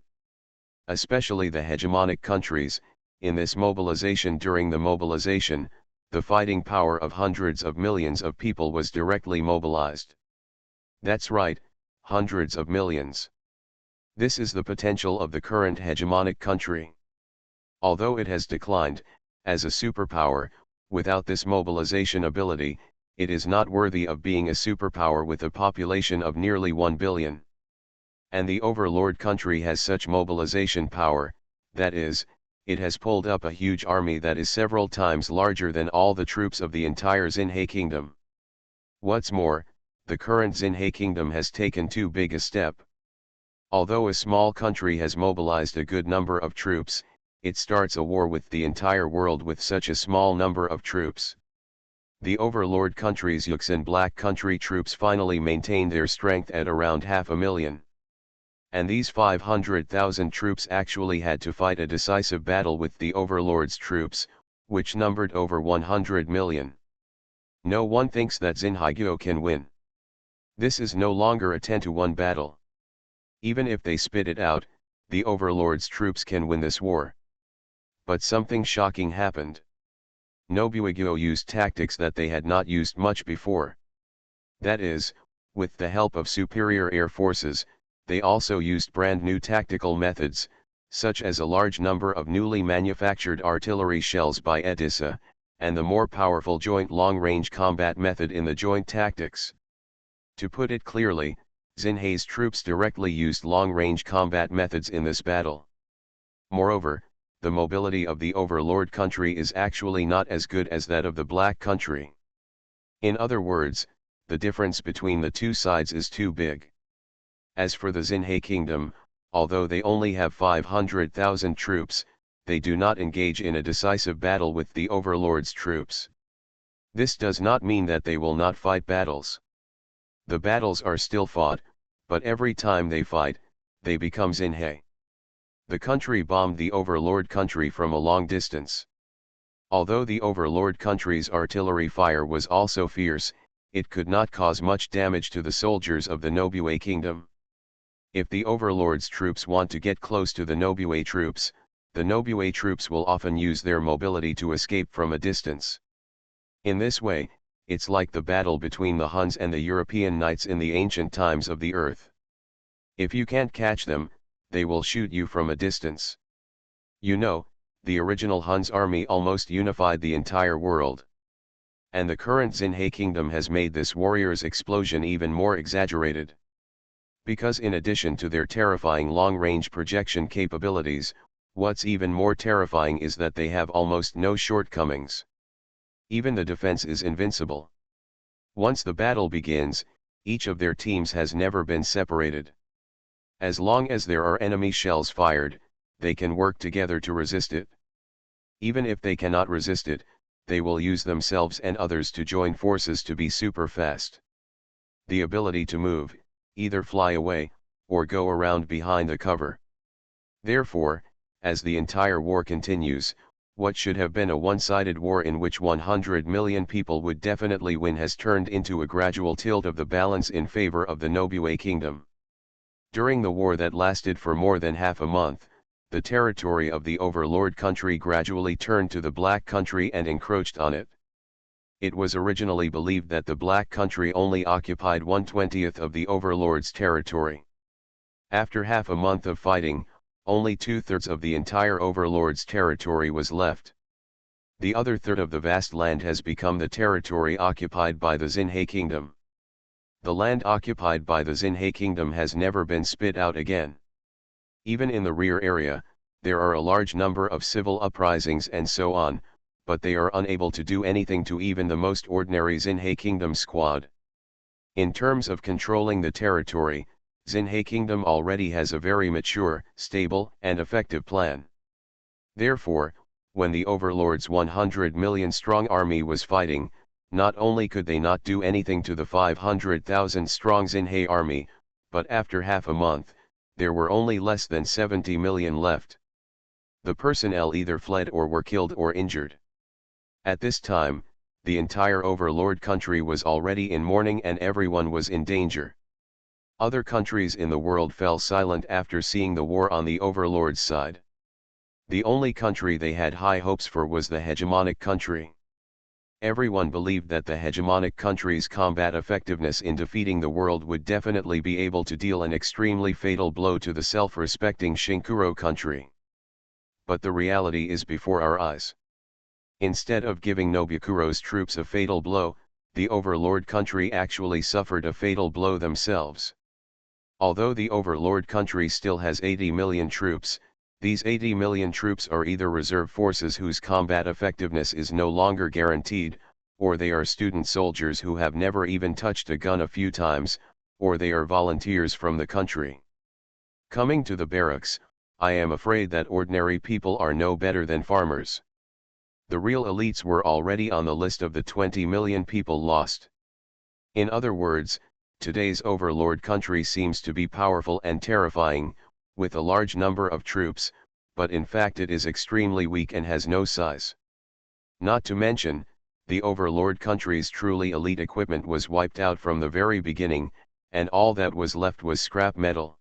Especially the hegemonic countries, in this mobilization. During the mobilization, the fighting power of hundreds of millions of people was directly mobilized. That's right, hundreds of millions. This is the potential of the current hegemonic country. Although it has declined, as a superpower, without this mobilization ability, it is not worthy of being a superpower with a population of nearly 1 billion. And the overlord country has such mobilization power, that is, it has pulled up a huge army that is several times larger than all the troops of the entire Xinhai kingdom. What's more, the current Xinhai kingdom has taken too big a step. Although a small country has mobilized a good number of troops, it starts a war with the entire world with such a small number of troops. The overlord country's Yux and Black country troops finally maintained their strength at around 500,000. And these 500,000 troops actually had to fight a decisive battle with the overlord's troops, which numbered over 100 million. No one thinks that Xinhaiguo can win. This is no longer a 10-to-1 battle. Even if they spit it out, the overlord's troops can win this war. But something shocking happened. Nobunaga used tactics that they had not used much before. That is, with the help of superior air forces, they also used brand new tactical methods, such as a large number of newly manufactured artillery shells by Edissa, and the more powerful joint long-range combat method in the joint tactics. To put it clearly, Xinhai's troops directly used long-range combat methods in this battle. Moreover, the mobility of the overlord country is actually not as good as that of the Black country. In other words, the difference between the two sides is too big. As for the Xinhai kingdom, although they only have 500,000 troops, they do not engage in a decisive battle with the overlord's troops. This does not mean that they will not fight battles. The battles are still fought, but every time they fight, they become Xinhai. The country bombed the overlord country from a long distance. Although the overlord country's artillery fire was also fierce, it could not cause much damage to the soldiers of the Nobue kingdom. If the overlord's troops want to get close to the Nobue troops, the Nobue troops will often use their mobility to escape from a distance. In this way, it's like the battle between the Huns and the European knights in the ancient times of the earth. If you can't catch them, they will shoot you from a distance. You know, the original Huns army almost unified the entire world. And the current Xinhai kingdom has made this warrior's explosion even more exaggerated. Because in addition to their terrifying long-range projection capabilities, what's even more terrifying is that they have almost no shortcomings. Even the defense is invincible. Once the battle begins, each of their teams has never been separated. As long as there are enemy shells fired, they can work together to resist it. Even if they cannot resist it, they will use themselves and others to join forces to be super fast. The ability to move, either fly away, or go around behind the cover. Therefore, as the entire war continues, what should have been a one-sided war in which 100 million people would definitely win has turned into a gradual tilt of the balance in favor of the Nobue kingdom. During the war that lasted for more than half a month, the territory of the overlord country gradually turned to the Black country and encroached on it. It was originally believed that the Black country only occupied 1/20 of the overlord's territory. After half a month of fighting, only 2/3 of the entire overlord's territory was left. The other third of the vast land has become the territory occupied by the Xinhai kingdom. The land occupied by the Xinhai kingdom has never been spit out again. Even in the rear area, there are a large number of civil uprisings and so on, but they are unable to do anything to even the most ordinary Xinhai kingdom squad. In terms of controlling the territory, Xinhai kingdom already has a very mature, stable, and effective plan. Therefore, when the overlord's 100 million strong army was fighting, not only could they not do anything to the 500,000 strong Xinhe army, but after half a month, there were only less than 70 million left. The personnel either fled or were killed or injured. At this time, the entire overlord country was already in mourning and everyone was in danger. Other countries in the world fell silent after seeing the war on the overlord's side. The only country they had high hopes for was the hegemonic country. Everyone believed that the hegemonic country's combat effectiveness in defeating the world would definitely be able to deal an extremely fatal blow to the self-respecting Shinkuro country. But the reality is before our eyes. Instead of giving Nobukuro's troops a fatal blow, the overlord country actually suffered a fatal blow themselves. Although the overlord country still has 80 million troops, these 80 million troops are either reserve forces whose combat effectiveness is no longer guaranteed, or they are student soldiers who have never even touched a gun a few times, or they are volunteers from the country. Coming to the barracks, I am afraid that ordinary people are no better than farmers. The real elites were already on the list of the 20 million people lost. In other words, today's overlord country seems to be powerful and terrifying, with a large number of troops, but in fact it is extremely weak and has no size. Not to mention, the overlord country's truly elite equipment was wiped out from the very beginning, and all that was left was scrap metal.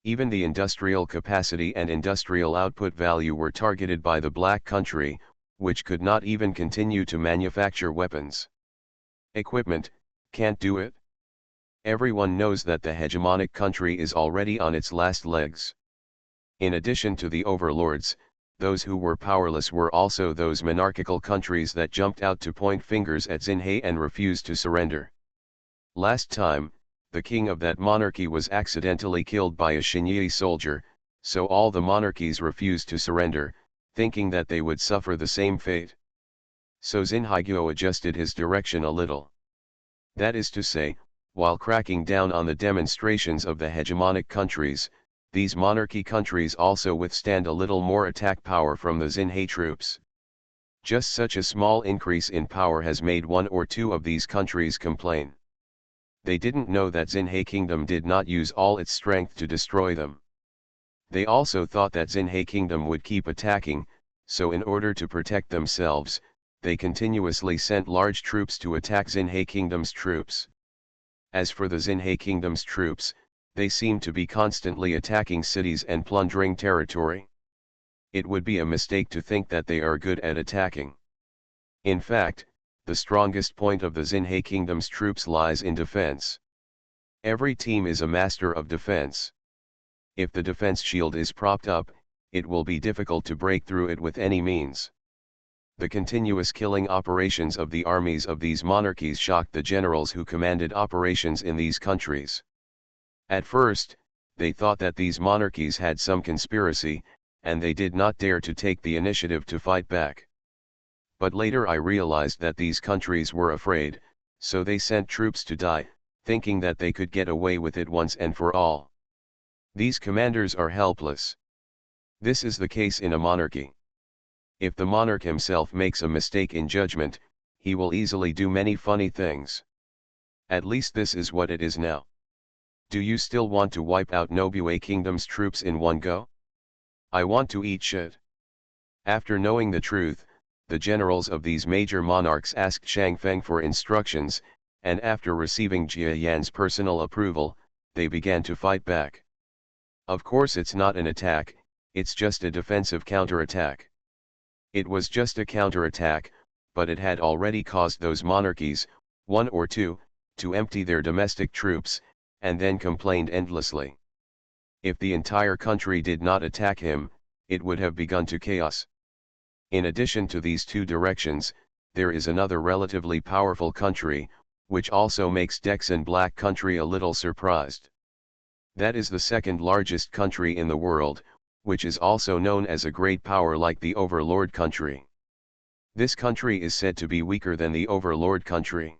Even the industrial capacity and industrial output value were targeted by the Black Country, which could not even continue to manufacture weapons. Equipment, can't do it. Everyone knows that the hegemonic country is already on its last legs. In addition to the overlords, those who were powerless were also those monarchical countries that jumped out to point fingers at Xinhe and refused to surrender. Last time, the king of that monarchy was accidentally killed by a Xinyi soldier, so all the monarchies refused to surrender, thinking that they would suffer the same fate. So Xinhaiguo adjusted his direction a little. That is to say, while cracking down on the demonstrations of the hegemonic countries, these monarchy countries also withstand a little more attack power from the Xinhe troops. Just such a small increase in power has made one or two of these countries complain. They didn't know that Xinhe Kingdom did not use all its strength to destroy them. They also thought that Xinhe Kingdom would keep attacking, so in order to protect themselves, they continuously sent large troops to attack Xinhe Kingdom's troops. As for the Xinhe Kingdom's troops, they seem to be constantly attacking cities and plundering territory. It would be a mistake to think that they are good at attacking. In fact, the strongest point of the Xinhe Kingdom's troops lies in defense. Every team is a master of defense. If the defense shield is propped up, it will be difficult to break through it with any means. The continuous killing operations of the armies of these monarchies shocked the generals who commanded operations in these countries. At first, they thought that these monarchies had some conspiracy, and they did not dare to take the initiative to fight back. But later I realized that these countries were afraid, so they sent troops to die, thinking that they could get away with it once and for all. These commanders are helpless. This is the case in a monarchy. If the monarch himself makes a mistake in judgment, he will easily do many funny things. At least this is what it is now. Do you still want to wipe out Nobue Kingdom's troops in one go? I want to eat shit. After knowing the truth, the generals of these major monarchs asked Shangfeng for instructions, and after receiving Jia Yan's personal approval, they began to fight back. Of course it's not an attack, it's just a defensive counterattack. It was just a counterattack, but it had already caused those monarchies, one or two, to empty their domestic troops, and then complained endlessly. If the entire country did not attack him, it would have begun to chaos. In addition to these two directions, there is another relatively powerful country, which also makes Dexan Black Country a little surprised. That is the second largest country in the world, which is also known as a great power like the Overlord country. This country is said to be weaker than the Overlord country.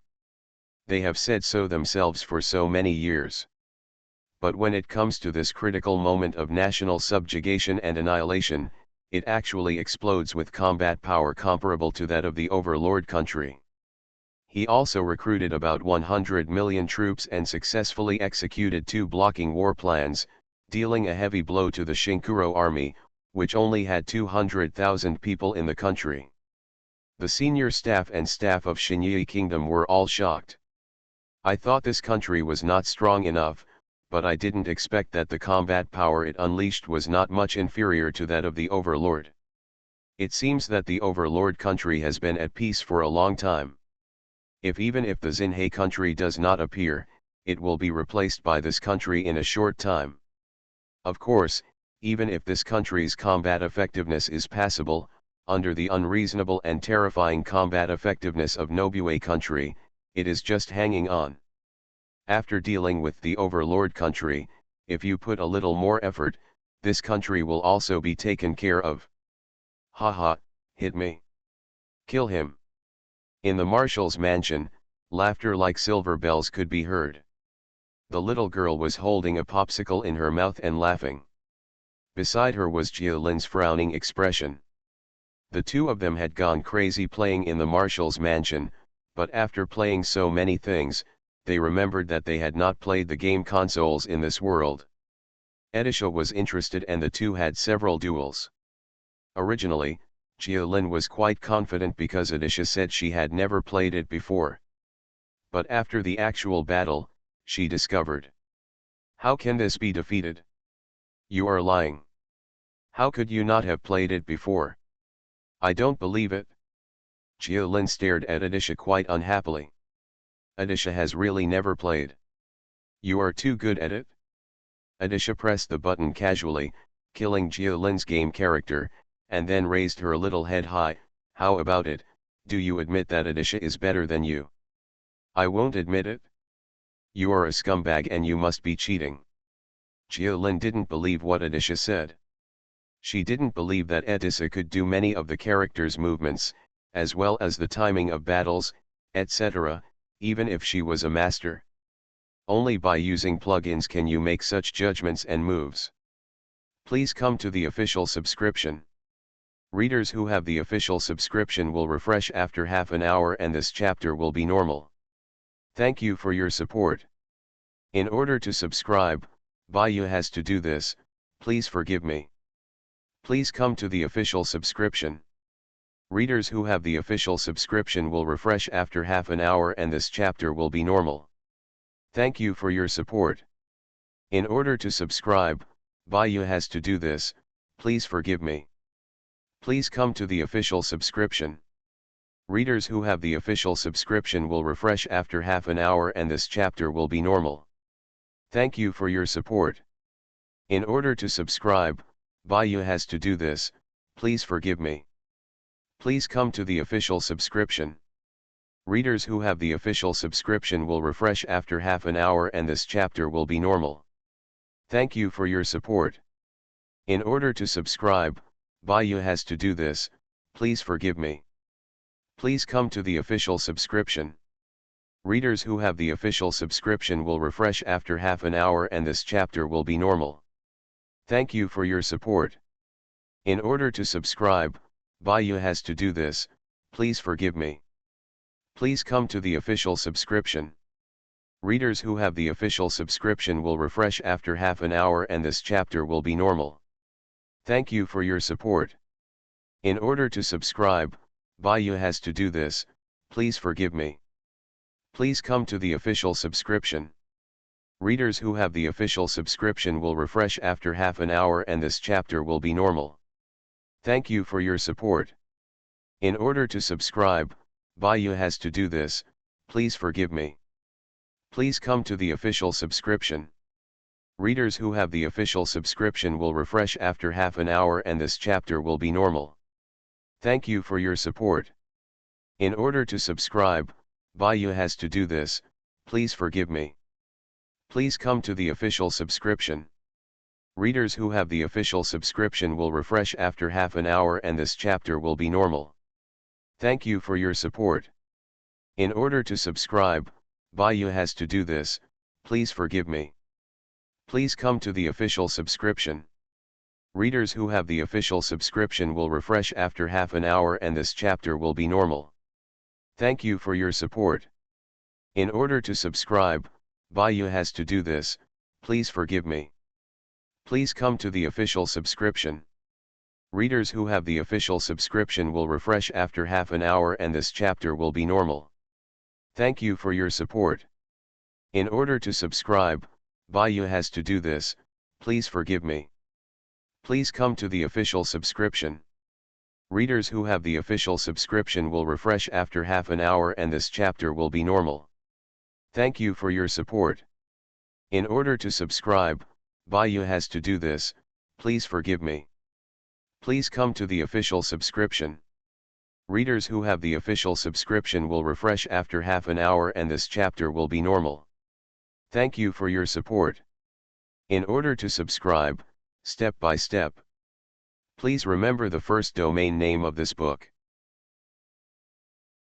They have said so themselves for so many years. But when it comes to this critical moment of national subjugation and annihilation, it actually explodes with combat power comparable to that of the Overlord country. He also recruited about 100 million troops and successfully executed 2 blocking war plans, dealing a heavy blow to the Shinkuro army, which only had 200,000 people in the country. The senior staff and staff of Shinyui Kingdom were all shocked. I thought this country was not strong enough, but I didn't expect that the combat power it unleashed was not much inferior to that of the Overlord. It seems that the Overlord country has been at peace for a long time. Even if the Xinhei country does not appear, it will be replaced by this country in a short time. Of course, even if this country's combat effectiveness is passable, under the unreasonable and terrifying combat effectiveness of Nobue country, it is just hanging on. After dealing with the Overlord country, if you put a little more effort, this country will also be taken care of. Haha, hit me. Kill him. In the marshal's mansion, laughter like silver bells could be heard. The little girl was holding a popsicle in her mouth and laughing. Beside her was Jiolin's frowning expression. The two of them had gone crazy playing in the marshal's mansion, but after playing so many things, they remembered that they had not played the game consoles in this world. Edisha was interested and the two had several duels. Originally, Jiolin was quite confident because Edisha said she had never played it before. But after the actual battle, she discovered. How can this be defeated? You are lying. How could you not have played it before? I don't believe it. Jiolin stared at Edisha quite unhappily. Edisha has really never played. You are too good at it? Edisha pressed the button casually, killing Jiolin's game character, and then raised her little head high. How about it, do you admit that Edisha is better than you? I won't admit it. You are a scumbag and you must be cheating. Jiolin didn't believe what Edisha said. She didn't believe that Edisha could do many of the character's movements, as well as the timing of battles, etc., even if she was a master. Only by using plugins can you make such judgments and moves. Please come to the official subscription. Readers who have the official subscription will refresh after half an hour and this chapter will be normal. Thank you for your support. In order to subscribe, Bayu has to do this, please forgive me. Please come to the official subscription. Readers who have the official subscription will refresh after half an hour and this chapter will be normal. Thank you for your support. In order to subscribe, Bayu has to do this, please forgive me. Please come to the official subscription. Readers who have the official subscription will refresh after half an hour and this chapter will be normal. Thank you for your support. In order to subscribe, Bayu has to do this, please forgive me. Please come to the official subscription. Readers who have the official subscription will refresh after half an hour and this chapter will be normal. Thank you for your support. In order to subscribe, Bayu has to do this, please forgive me. Please come to the official subscription. Readers who have the official subscription will refresh after half an hour and this chapter will be normal. Thank you for your support. In order to subscribe, Bayu has to do this, please forgive me. Please come to the official subscription. Readers who have the official subscription will refresh after half an hour and this chapter will be normal. Thank you for your support. In order to subscribe, Bayu has to do this, please forgive me. Please come to the official subscription. Readers who have the official subscription will refresh after half an hour and this chapter will be normal. Thank you for your support. In order to subscribe, Bayu has to do this, please forgive me. Please come to the official subscription. Readers who have the official subscription will refresh after half an hour and this chapter will be normal. Thank you for your support. In order to subscribe, Bayu has to do this, please forgive me. Please come to the official subscription. Readers who have the official subscription will refresh after half an hour and this chapter will be normal. Thank you for your support. In order to subscribe, Bayu has to do this, please forgive me. Please come to the official subscription. Readers who have the official subscription will refresh after half an hour and this chapter will be normal. Thank you for your support. In order to subscribe, Bayou has to do this, please forgive me. Please come to the official subscription. Readers who have the official subscription will refresh after half an hour and this chapter will be normal. Thank you for your support. In order to subscribe, Bayou has to do this, please forgive me. Please come to the official subscription. Readers who have the official subscription will refresh after half an hour and this chapter will be normal. Thank you for your support. In order to subscribe, Bayou has to do this, please forgive me. Please come to the official subscription. Readers who have the official subscription will refresh after half an hour and this chapter will be normal. Thank you for your support. In order to subscribe, step by step. Please remember the first domain name of this book.